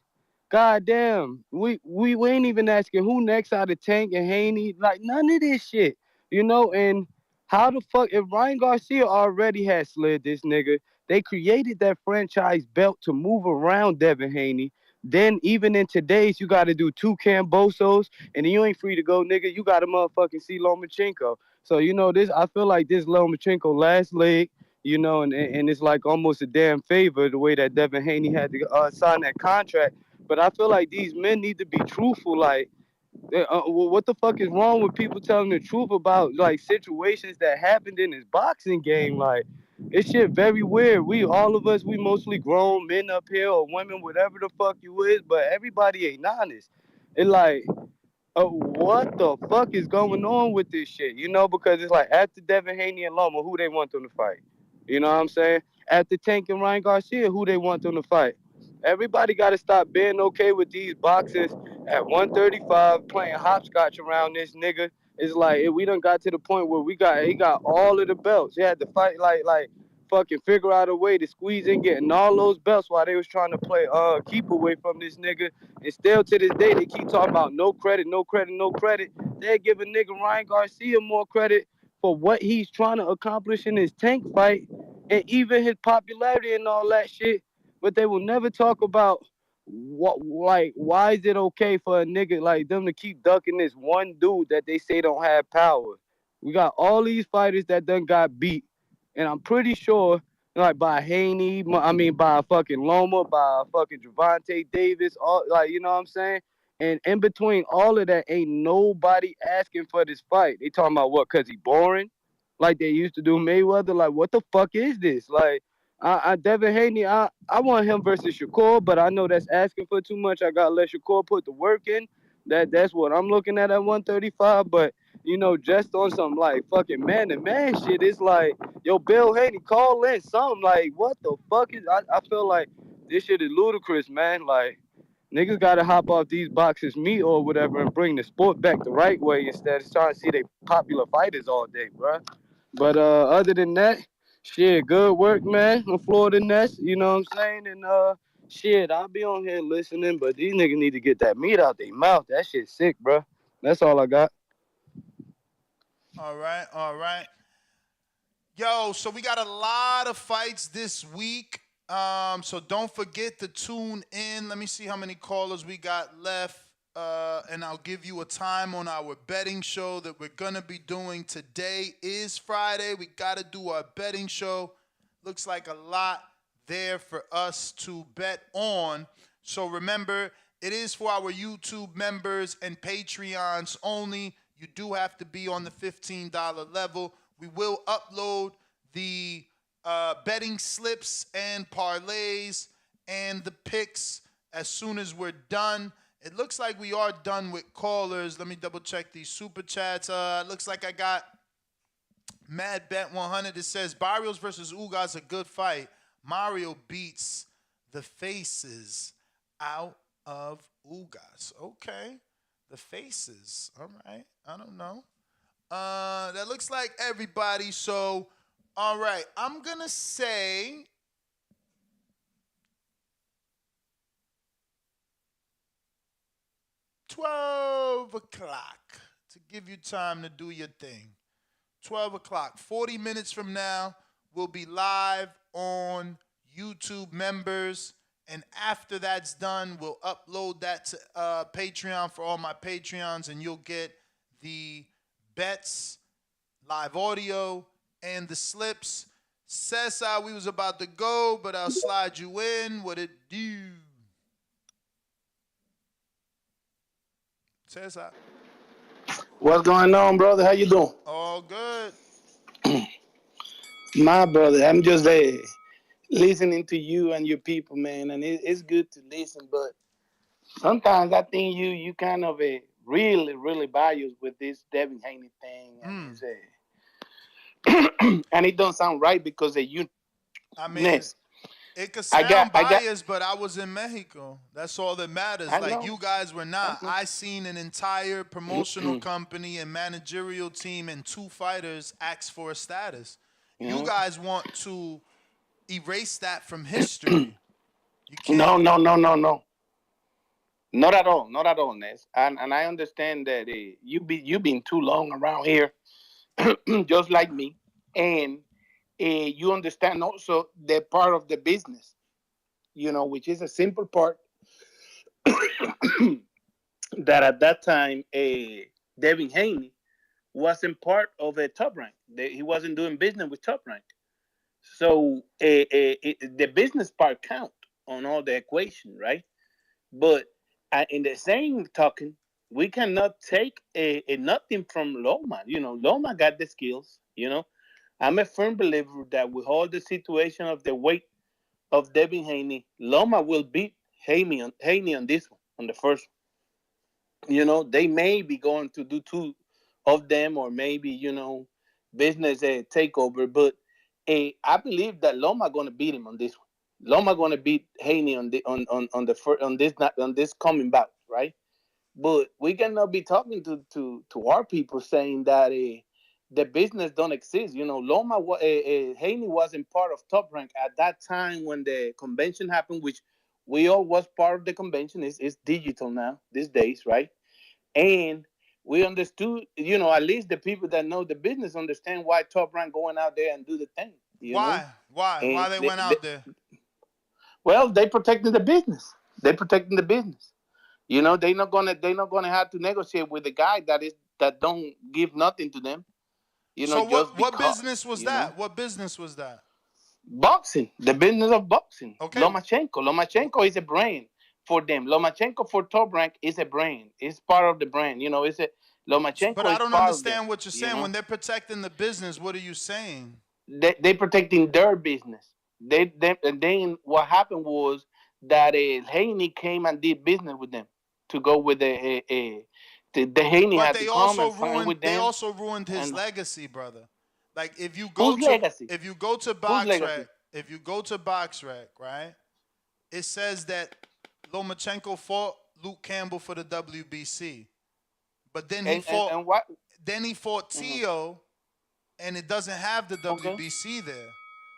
[SPEAKER 22] goddamn, we ain't even asking who next out of Tank and Haney. Like, none of this shit, and how the fuck, if Ryan Garcia already had slid this nigga, they created that franchise belt to move around Devin Haney. Then even in today's, you got to do 2 Cambosos, and then you ain't free to go, nigga. You got to motherfucking see Lomachenko. So, this, I feel like this Lomachenko last leg, and it's like almost a damn favor the way that Devin Haney had to sign that contract. But I feel like these men need to be truthful. Like, what the fuck is wrong with people telling the truth about like situations that happened in this boxing game? Like, it's shit very weird. We mostly grown men up here or women, whatever the fuck you is, but everybody ain't honest. And like, what the fuck is going on with this shit? Because it's like after Devin Haney and Loma, who they want them to fight? You know what I'm saying? After Tank and Ryan Garcia, who they want them to fight? Everybody got to stop being okay with these boxers at 135 playing hopscotch around this nigga. It's like we done got to the point where he got all of the belts. He had to fight like fucking figure out a way to squeeze in getting all those belts while they was trying to play keep away from this nigga. And still to this day they keep talking about no credit, no credit, no credit. They're giving nigga Ryan Garcia more credit for what he's trying to accomplish in his Tank fight and even his popularity and all that shit. But they will never talk about why is it okay for a nigga like them to keep ducking this one dude that they say don't have power. We got all these fighters that done got beat, and I'm pretty sure like by Haney, by fucking Loma, by fucking Gervonta Davis, all like you know what I'm saying. And in between all of that, ain't nobody asking for this fight. They talking about what? Cause he boring, like they used to do Mayweather. Like what the fuck is this? Like. Devin Haney, I want him versus Shakur, but I know that's asking for too much. I gotta let Shakur put the work in. That's what I'm looking at 135. But just on some like fucking man to man shit, it's like, yo, Bill Haney, call in something. Like, what the fuck is? I feel like this shit is ludicrous, man. Like, niggas gotta hop off these boxes meat or whatever and bring the sport back the right way instead of trying to see they popular fighters all day, bro. But other than that. Shit, good work, man. On Florida Nest, you know what I'm saying? And shit, I'll be on here listening, but these niggas need to get that meat out their mouth. That shit's sick, bro. That's all I got.
[SPEAKER 10] All right. Yo, so we got a lot of fights this week. So don't forget to tune in. Let me see how many callers we got left. And I'll give you a time on our betting show that we're going to be doing. Today is Friday. We got to do our betting show. Looks like a lot there for us to bet on. So remember, it is for our YouTube members and Patreons only. You do have to be on the $15 level. We will upload the betting slips and parlays and the picks as soon as we're done. It looks like we are done with callers. Let me double check these super chats. Looks like I got Mad Bet 100. It says Barrios versus Ugas, a good fight. Mario beats the faces out of Ugas. Okay. The faces. All right. I don't know. That looks like everybody. So, all right. I'm going to say 12 o'clock to give you time to do your thing. 12 o'clock. 40 minutes from now, we'll be live on YouTube members. And after that's done, we'll upload that to Patreon for all my Patreons, and you'll get the bets, live audio, and the slips. Cesar, we was about to go, but I'll slide you in. What it do? Cesar.
[SPEAKER 4] What's going on, brother? How you doing?
[SPEAKER 10] All good.
[SPEAKER 4] My brother, I'm just listening to you and your people, man, and it's good to listen, but sometimes I think you kind of really biased with this Devin Haney thing, and and it don't sound right because of you.
[SPEAKER 10] It could sound biased, but I was in Mexico. That's all that matters. Like, you guys were not. I seen an entire promotional company and managerial team and 2 fighters ask for a status. You guys want to erase that from history. You can't.
[SPEAKER 4] No. Not at all, Ness. And I understand that you've been too long around here, just like me, and you understand also the part of the business, which is a simple part that at that time, Devin Haney wasn't part of a top rank. He wasn't doing business with top rank. So the business part count on all the equation, right? But in the same talking, we cannot take a nothing from Loma. Loma got the skills. I'm a firm believer that with all the situation of the weight of Devin Haney, Loma will beat Haney on this one, on the first one. They may be going to do 2 of them, or maybe business takeover. But I believe that Loma going to beat him on this one. Loma going to beat Haney on this coming bout, right? But we cannot be talking to our people saying that the business don't exist. Loma Haney wasn't part of Top Rank at that time when the convention happened, which we all was part of the convention. It's digital now these days, right? And we understood, at least the people that know the business understand why Top Rank going out there and do the thing.
[SPEAKER 10] Why? Why they went out there?
[SPEAKER 4] Well, they protecting the business. They're protecting the business. They're not gonna have to negotiate with the guy that don't give nothing to them.
[SPEAKER 10] So what business was that? What business was that?
[SPEAKER 4] Boxing. The business of boxing.
[SPEAKER 10] Okay.
[SPEAKER 4] Lomachenko is a brand for them. Lomachenko for Top Rank is a brand. It's part of the brand. It's a Lomachenko.
[SPEAKER 10] But I don't understand what you're saying. When they're protecting the business, what are you saying?
[SPEAKER 4] They protecting their business. And then what happened was that Haney came and did business with them to go with the Haney
[SPEAKER 10] but
[SPEAKER 4] had
[SPEAKER 10] they
[SPEAKER 4] to
[SPEAKER 10] also
[SPEAKER 4] come and sign
[SPEAKER 10] ruined.
[SPEAKER 4] with them.
[SPEAKER 10] They also ruined his legacy, brother. Like if you
[SPEAKER 4] Whose legacy?
[SPEAKER 10] If you go to BoxRec, right? It says that Lomachenko fought Luke Campbell for the WBC, but then he fought.
[SPEAKER 4] And what?
[SPEAKER 10] Then he fought Tio, and it doesn't have the WBC there.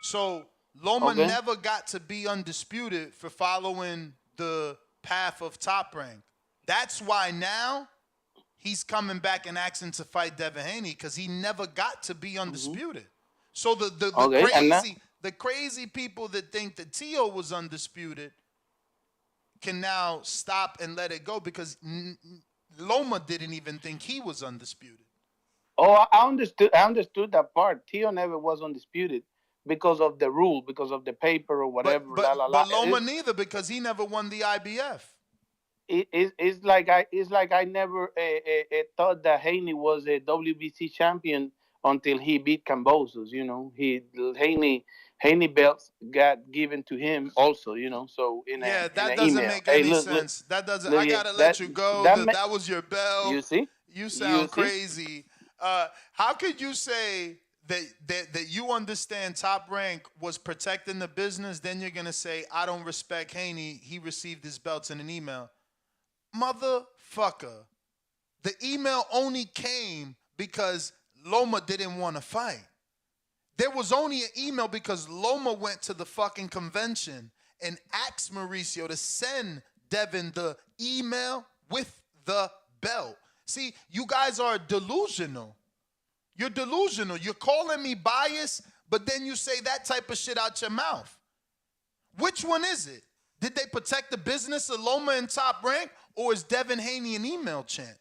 [SPEAKER 10] So Loma never got to be undisputed for following the path of Top Rank. That's why now he's coming back and asking to fight Devin Haney, because he never got to be undisputed. So the crazy people that think that Tio was undisputed can now stop and let it go, because Loma didn't even think he was undisputed.
[SPEAKER 4] Oh, I understood that part. Tio never was undisputed because of the rule, because of the paper or whatever.
[SPEAKER 10] But Loma neither, because he never won the IBF.
[SPEAKER 4] It's like I never thought that Haney was a WBC champion until he beat Cambosos. Haney belts got given to him also. So
[SPEAKER 10] that doesn't make any sense. That doesn't. I gotta let you go. That was your bell.
[SPEAKER 4] You see?
[SPEAKER 10] You sound crazy. How could you say that you understand Top Rank was protecting the business? Then you're gonna say, I don't respect Haney. He received his belts in an email. Motherfucker. The email only came because Loma didn't want to fight. There was only an email because Loma went to the fucking convention and asked Mauricio to send Devin the email with the belt. See, you guys are delusional. You're delusional. You're calling me biased, but then you say that type of shit out your mouth. Which one is it? Did they protect the business of Loma and Top Rank, or is Devin Haney an email chant?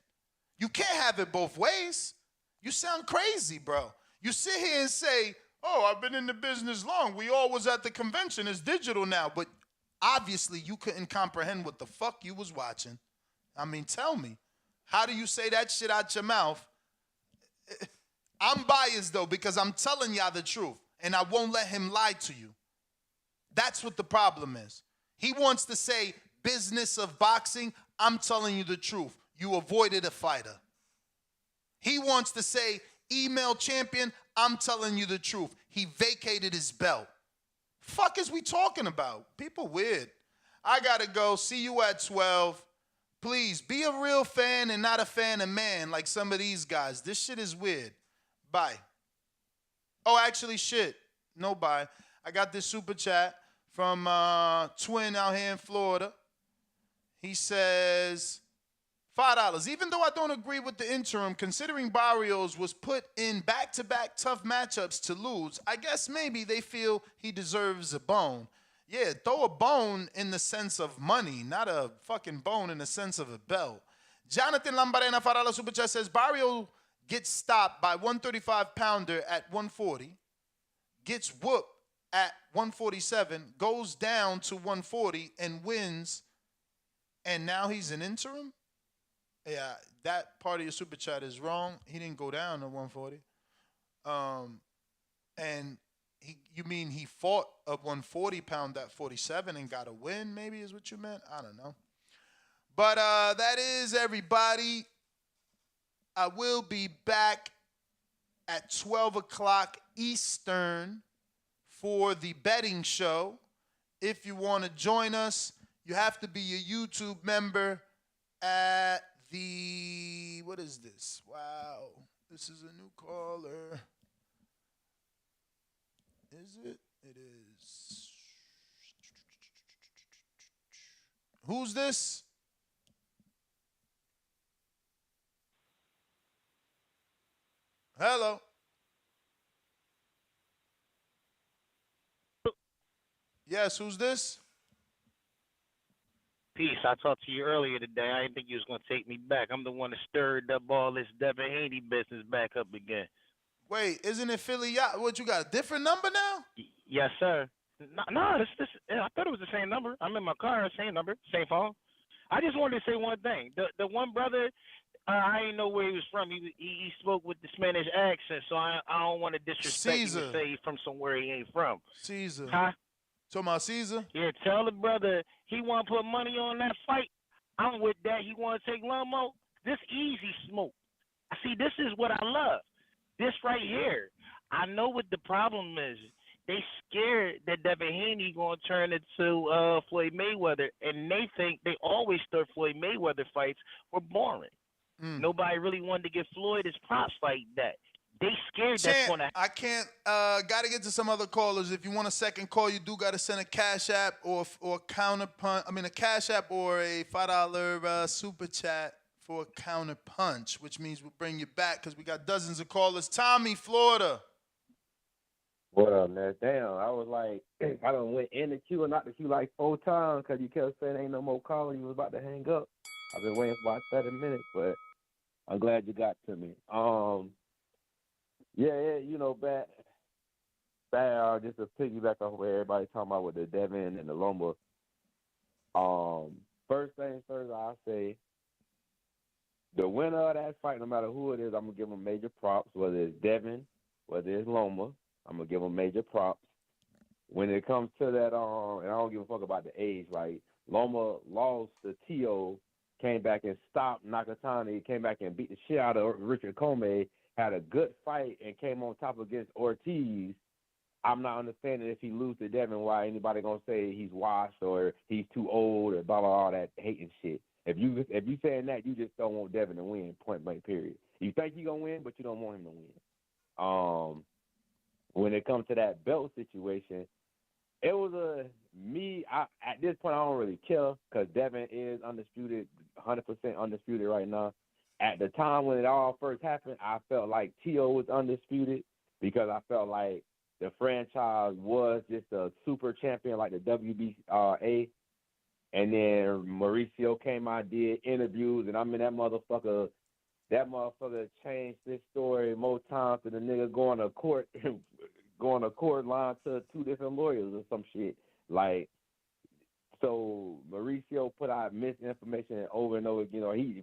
[SPEAKER 10] You can't have it both ways. You sound crazy, bro. You sit here and say, oh, I've been in the business long. We all was at the convention. It's digital now. But obviously you couldn't comprehend what the fuck you was watching. I mean, tell me. How do you say that shit out your mouth? I'm biased, though, because I'm telling y'all the truth, and I won't let him lie to you. That's what the problem is. He wants to say business of boxing. I'm telling you the truth. You avoided a fighter. He wants to say email champion. I'm telling you the truth. He vacated his belt. Fuck is we talking about? People weird. I gotta go. See you at 12. Please be a real fan and not a fan of man like some of these guys. This shit is weird. Bye. Oh, actually, shit. No bye. I got this super chat from Twin out here in Florida. He says, $5. Even though I don't agree with the interim, considering Barrios was put in back-to-back tough matchups to lose, I guess maybe they feel he deserves a bone. Yeah, throw a bone in the sense of money, not a fucking bone in the sense of a belt. Jonathan Lambarena Farala Super Chat says, Barrios gets stopped by 135-pounder at 140, gets whooped at 147, goes down to 140 and wins, and now he's an interim? Yeah, that part of your super chat is wrong. He didn't go down to 140. And you mean he fought a 140-pound at 47 and got a win, maybe is what you meant? I don't know. But that is everybody. I will be back at 12 o'clock Eastern for the betting show. If you want to join us, you have to be a YouTube member at what is this? Wow. This is a new caller. Is it? It is. Who's this? Hello. Yes, who's this?
[SPEAKER 16] Peace. I talked to you earlier today. I didn't think you was going to take me back. I'm the one that stirred up all this Devin Haney business back up again.
[SPEAKER 10] Wait, isn't it Philly? What, you got a different number now?
[SPEAKER 16] Yes, sir. No, this. I thought it was the same number. I'm in my car, same number, same phone. I just wanted to say one thing. The one brother, I didn't know where he was from. He spoke with the Spanish accent, so I don't want to disrespect him and say he's from somewhere he ain't from.
[SPEAKER 10] Caesar.
[SPEAKER 16] Huh?
[SPEAKER 10] Talking about Caesar?
[SPEAKER 16] Yeah, tell the brother he want to put money on that fight. I'm with that. He want to take Lomo. This easy smoke. See, this is what I love. This right here. I know what the problem is. They scared that Devin Haney going to turn into Floyd Mayweather, and they think they always thought Floyd Mayweather fights were boring. Nobody really wanted to give Floyd his props like that. They scared that's going to happen.
[SPEAKER 10] I can't. Got to get to some other callers. If you want a second call, you do got to send a Cash App or counter punch. I mean, a Cash App or a $5 super chat for a counter punch, which means we'll bring you back because we got dozens of callers. Tommy, Florida.
[SPEAKER 3] What up, man? Damn, I was like, I done went in the queue and out the queue like 4 times because you kept saying ain't no more calling. You was about to hang up. I've been waiting for about 30 minutes, but I'm glad you got to me. Yeah, you know, just to piggyback off what everybody talking about with the Devin and the Loma. First things first, I'll say the winner of that fight, no matter who it is, I'm gonna give them major props. Whether it's Devin, whether it's Loma, I'm gonna give them major props. When it comes to that, and I don't give a fuck about the age. Like Loma lost to Tio, came back and stopped Nakatani, came back and beat the shit out of Richard Comey. Had a good fight and came on top against Ortiz. I'm not understanding if he loses to Devin why anybody gonna say he's washed or he's too old or blah blah all that hating shit. If you saying that, you just don't want Devin to win, point blank period. You think he gonna win, but you don't want him to win. When it comes to that belt situation, it was at this point I don't really care because Devin is undisputed, 100% undisputed right now. At the time when it all first happened, I felt like Tio was undisputed because I felt like the franchise was just a super champion like the WBA. And then Mauricio came out, did interviews, and I mean, that motherfucker changed this story more times than the nigga going to court line to 2 different lawyers or some shit. Like, so Mauricio put out misinformation over and over again. He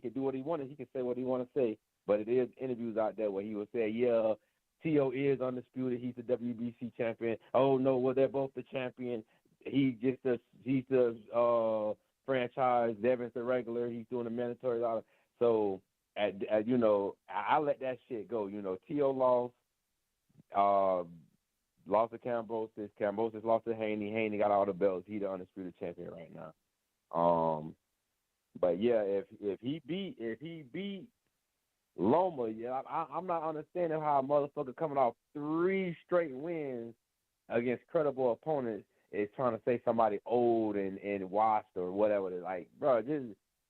[SPEAKER 3] can do what he wanted. He can say what he want to say. But it is interviews out there where he would say, yeah, Tio is undisputed. He's the WBC champion. Oh, no, well, they're both the champion. He's the franchise. Devin's the regular. He's doing the mandatory. So, I let that shit go. Tio lost. lost to Cambosis. Cambosis lost to Haney. Haney got all the belts. He the undisputed champion right now. But yeah, if he beat Loma, yeah, I'm not understanding how a motherfucker coming off 3 straight wins against credible opponents is trying to say somebody old and washed or whatever. Like, bro,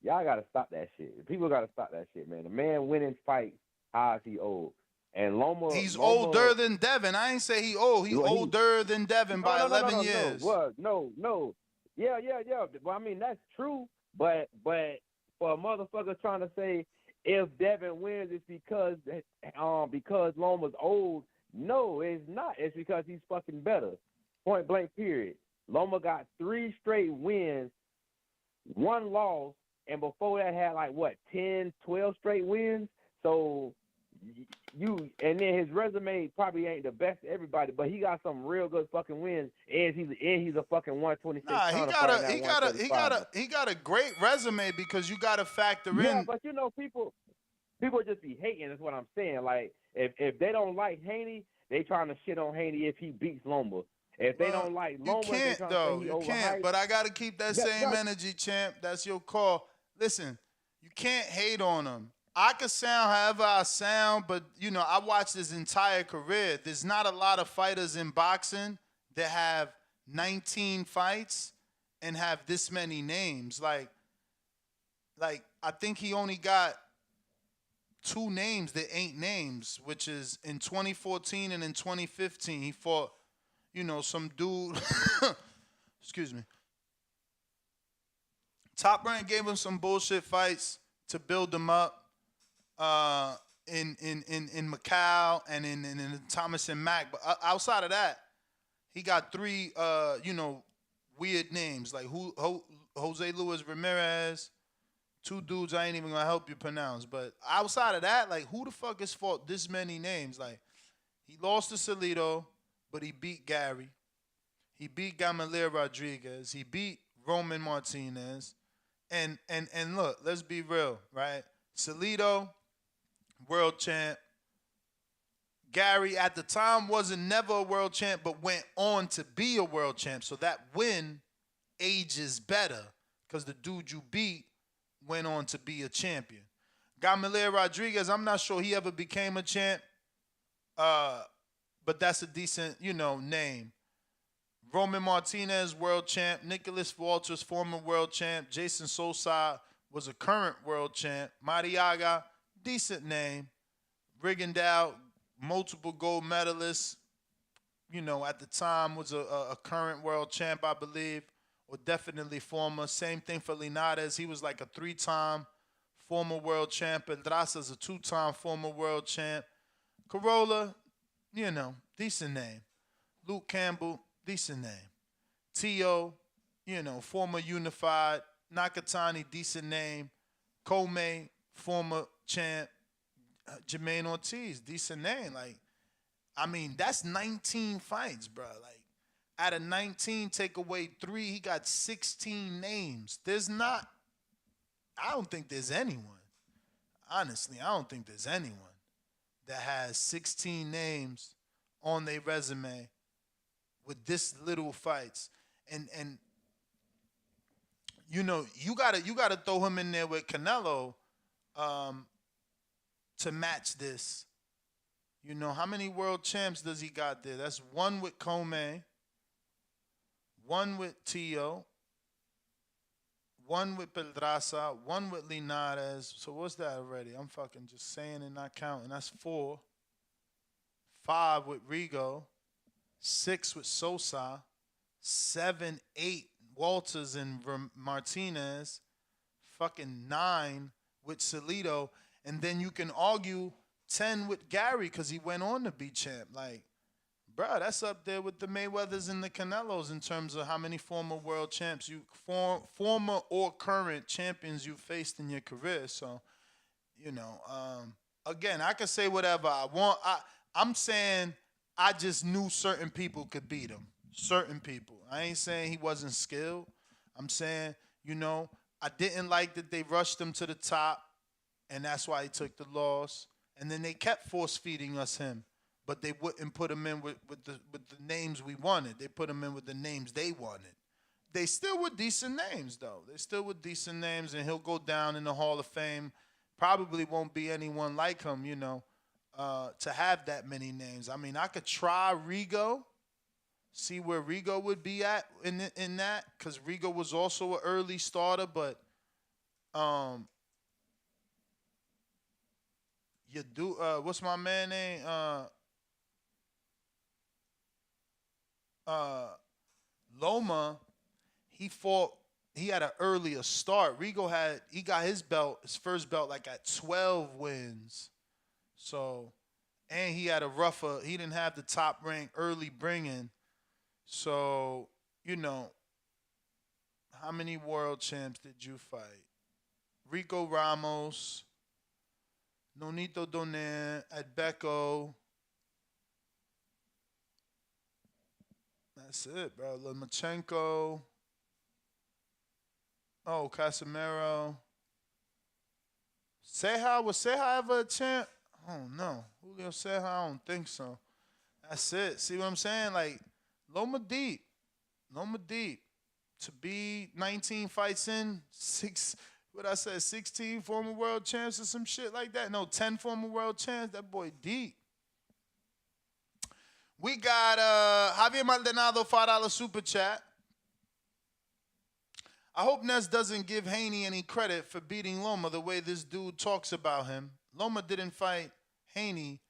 [SPEAKER 3] y'all gotta stop that shit. People gotta stop that shit, man. The man winning fights, how is he old? And
[SPEAKER 10] He's older than Devin. I ain't say he old. He's older than Devin by 11 years.
[SPEAKER 3] No. Yeah. Well, I mean, that's true. But for a motherfucker trying to say if Devin wins, it's because Loma's old. No, it's not. It's because he's fucking better. Point blank, period. Loma got 3 straight wins, 1 loss, and before that had 10, 12 straight wins. So and then his resume probably ain't the best to everybody, but he got some real good fucking wins, and he's a fucking 126.
[SPEAKER 10] Nah, he got a great resume because you got to factor in.
[SPEAKER 3] Yeah, but people just be hating. Is what I'm saying. Like if they don't like Haney, they trying to shit on Haney if he beats Loma. If they don't like Loma,
[SPEAKER 10] you can't though. You can't. But I got to keep that same energy, champ. That's your call. Listen, you can't hate on him. I could sound however I sound, but, I watched his entire career. There's not a lot of fighters in boxing that have 19 fights and have this many names. Like I think he only got 2 names that ain't names, which is in 2014 and in 2015. He fought, some dude. Excuse me. Top Rank gave him some bullshit fights to build him up. In Macau and in Thomas and Mack, but outside of that, he got 3 weird names like Jose Luis Ramirez, 2 dudes I ain't even gonna help you pronounce. But outside of that, like, who the fuck has fought this many names? Like, he lost to Salido, but he beat Gary. He beat Gamaliel Rodriguez. He beat Roman Martinez. And look, let's be real, right? Salido, world champ. Gary at the time wasn't never a world champ, but went on to be a world champ. So that win ages better because the dude you beat went on to be a champion. Gamaliel Rodriguez, I'm not sure he ever became a champ, but that's a decent, name. Roman Martinez, world champ. Nicholas Walters, former world champ. Jason Sosa was a current world champ. Mariaga, decent name. Rigondeaux, multiple gold medalists. At the time was a current world champ, I believe, or definitely former. Same thing for Linares. He was like a 3-time former world champ. Pedraza's a 2-time former world champ. Corolla, decent name. Luke Campbell, decent name. Tio, former unified. Nakatani, decent name. Comey, former champ. Jermaine Ortiz, decent name. Like, I mean, that's 19 fights, bro. Like, out of 19, take away 3, he got 16 names. I don't think there's anyone. Honestly, I don't think there's anyone that has 16 names on their resume with this little fights. And you gotta throw him in there with Canelo to match this. How many world champs does he got there? That's 1 with Comey, 1 with Tio, 1 with Pedraza, 1 with Linares. So what's that already? I'm fucking just saying and not counting. That's 4. 5 with Rigo, 6 with Sosa, 7, 8 Walters and Martinez, fucking 9 with Salido, and then you can argue 10 with Gary because he went on to be champ. Like, bro, that's up there with the Mayweathers and the Canelos in terms of how many former world champs former or current champions you faced in your career. So, again, I can say whatever I want. I'm saying I just knew certain people could beat him. Certain people. I ain't saying he wasn't skilled. I'm saying, I didn't like that they rushed him to the top, and that's why he took the loss. And then they kept force-feeding us him. but they wouldn't put him in with the names we wanted. They put him in with the names they wanted. They still were decent names, though. They still were decent names, and he'll go down in the Hall of Fame. Probably won't be anyone like him, to have that many names. I mean, I could try Rigo, see where Rigo would be at in that, because Rigo was also an early starter, but you do what's my man name? Loma, he had an earlier start. Rigo got his first belt like at 12 wins. So, and he didn't have the top rank early bringing. So, how many world champs did you fight? Rico Ramos, Nonito Donen, Adbeko. That's it, bro. Lomachenko. Oh, Casemiro. Was Ceja ever a champ? Oh, no. Julio Ceja, I don't think so. That's it. See what I'm saying? Like, Loma deep. To be 19 fights in, 16 former world champs or some shit like that? No, 10 former world champs. That boy deep. We got Javier Maldonado, $5 super chat. I hope Ness doesn't give Haney any credit for beating Loma the way this dude talks about him. Loma didn't fight Haney,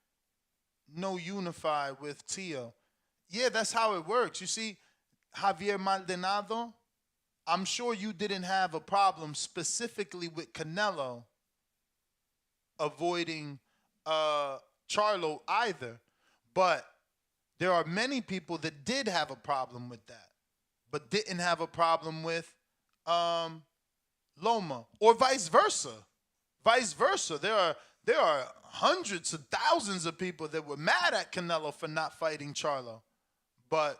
[SPEAKER 10] no unify with Tio. Yeah, that's how it works. You see, Javier Maldonado, I'm sure you didn't have a problem specifically with Canelo avoiding Charlo either. But there are many people that did have a problem with that, but didn't have a problem with Loma, or vice versa. There are hundreds of thousands of people that were mad at Canelo for not fighting Charlo, but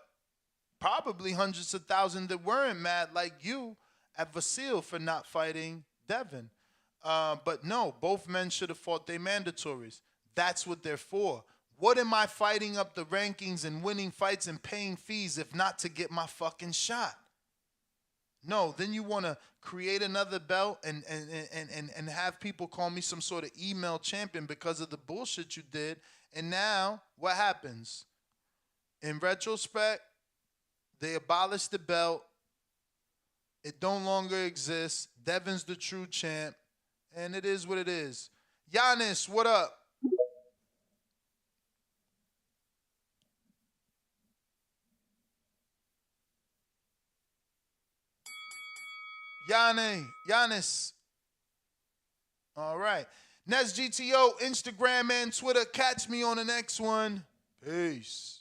[SPEAKER 10] probably hundreds of thousands that weren't mad like you at Vasil for not fighting Devin. But no, both men should have fought their mandatories. That's what they're for. What am I fighting up the rankings and winning fights and paying fees if not to get my fucking shot? No, then you want to create another belt and have people call me some sort of email champion because of the bullshit you did. And now what happens? In retrospect, they abolished the belt. It no longer exists. Devin's the true champ. And it is what it is. Giannis, what up? Giannis. All right. Nets GTO, Instagram and Twitter. Catch me on the next one. Peace.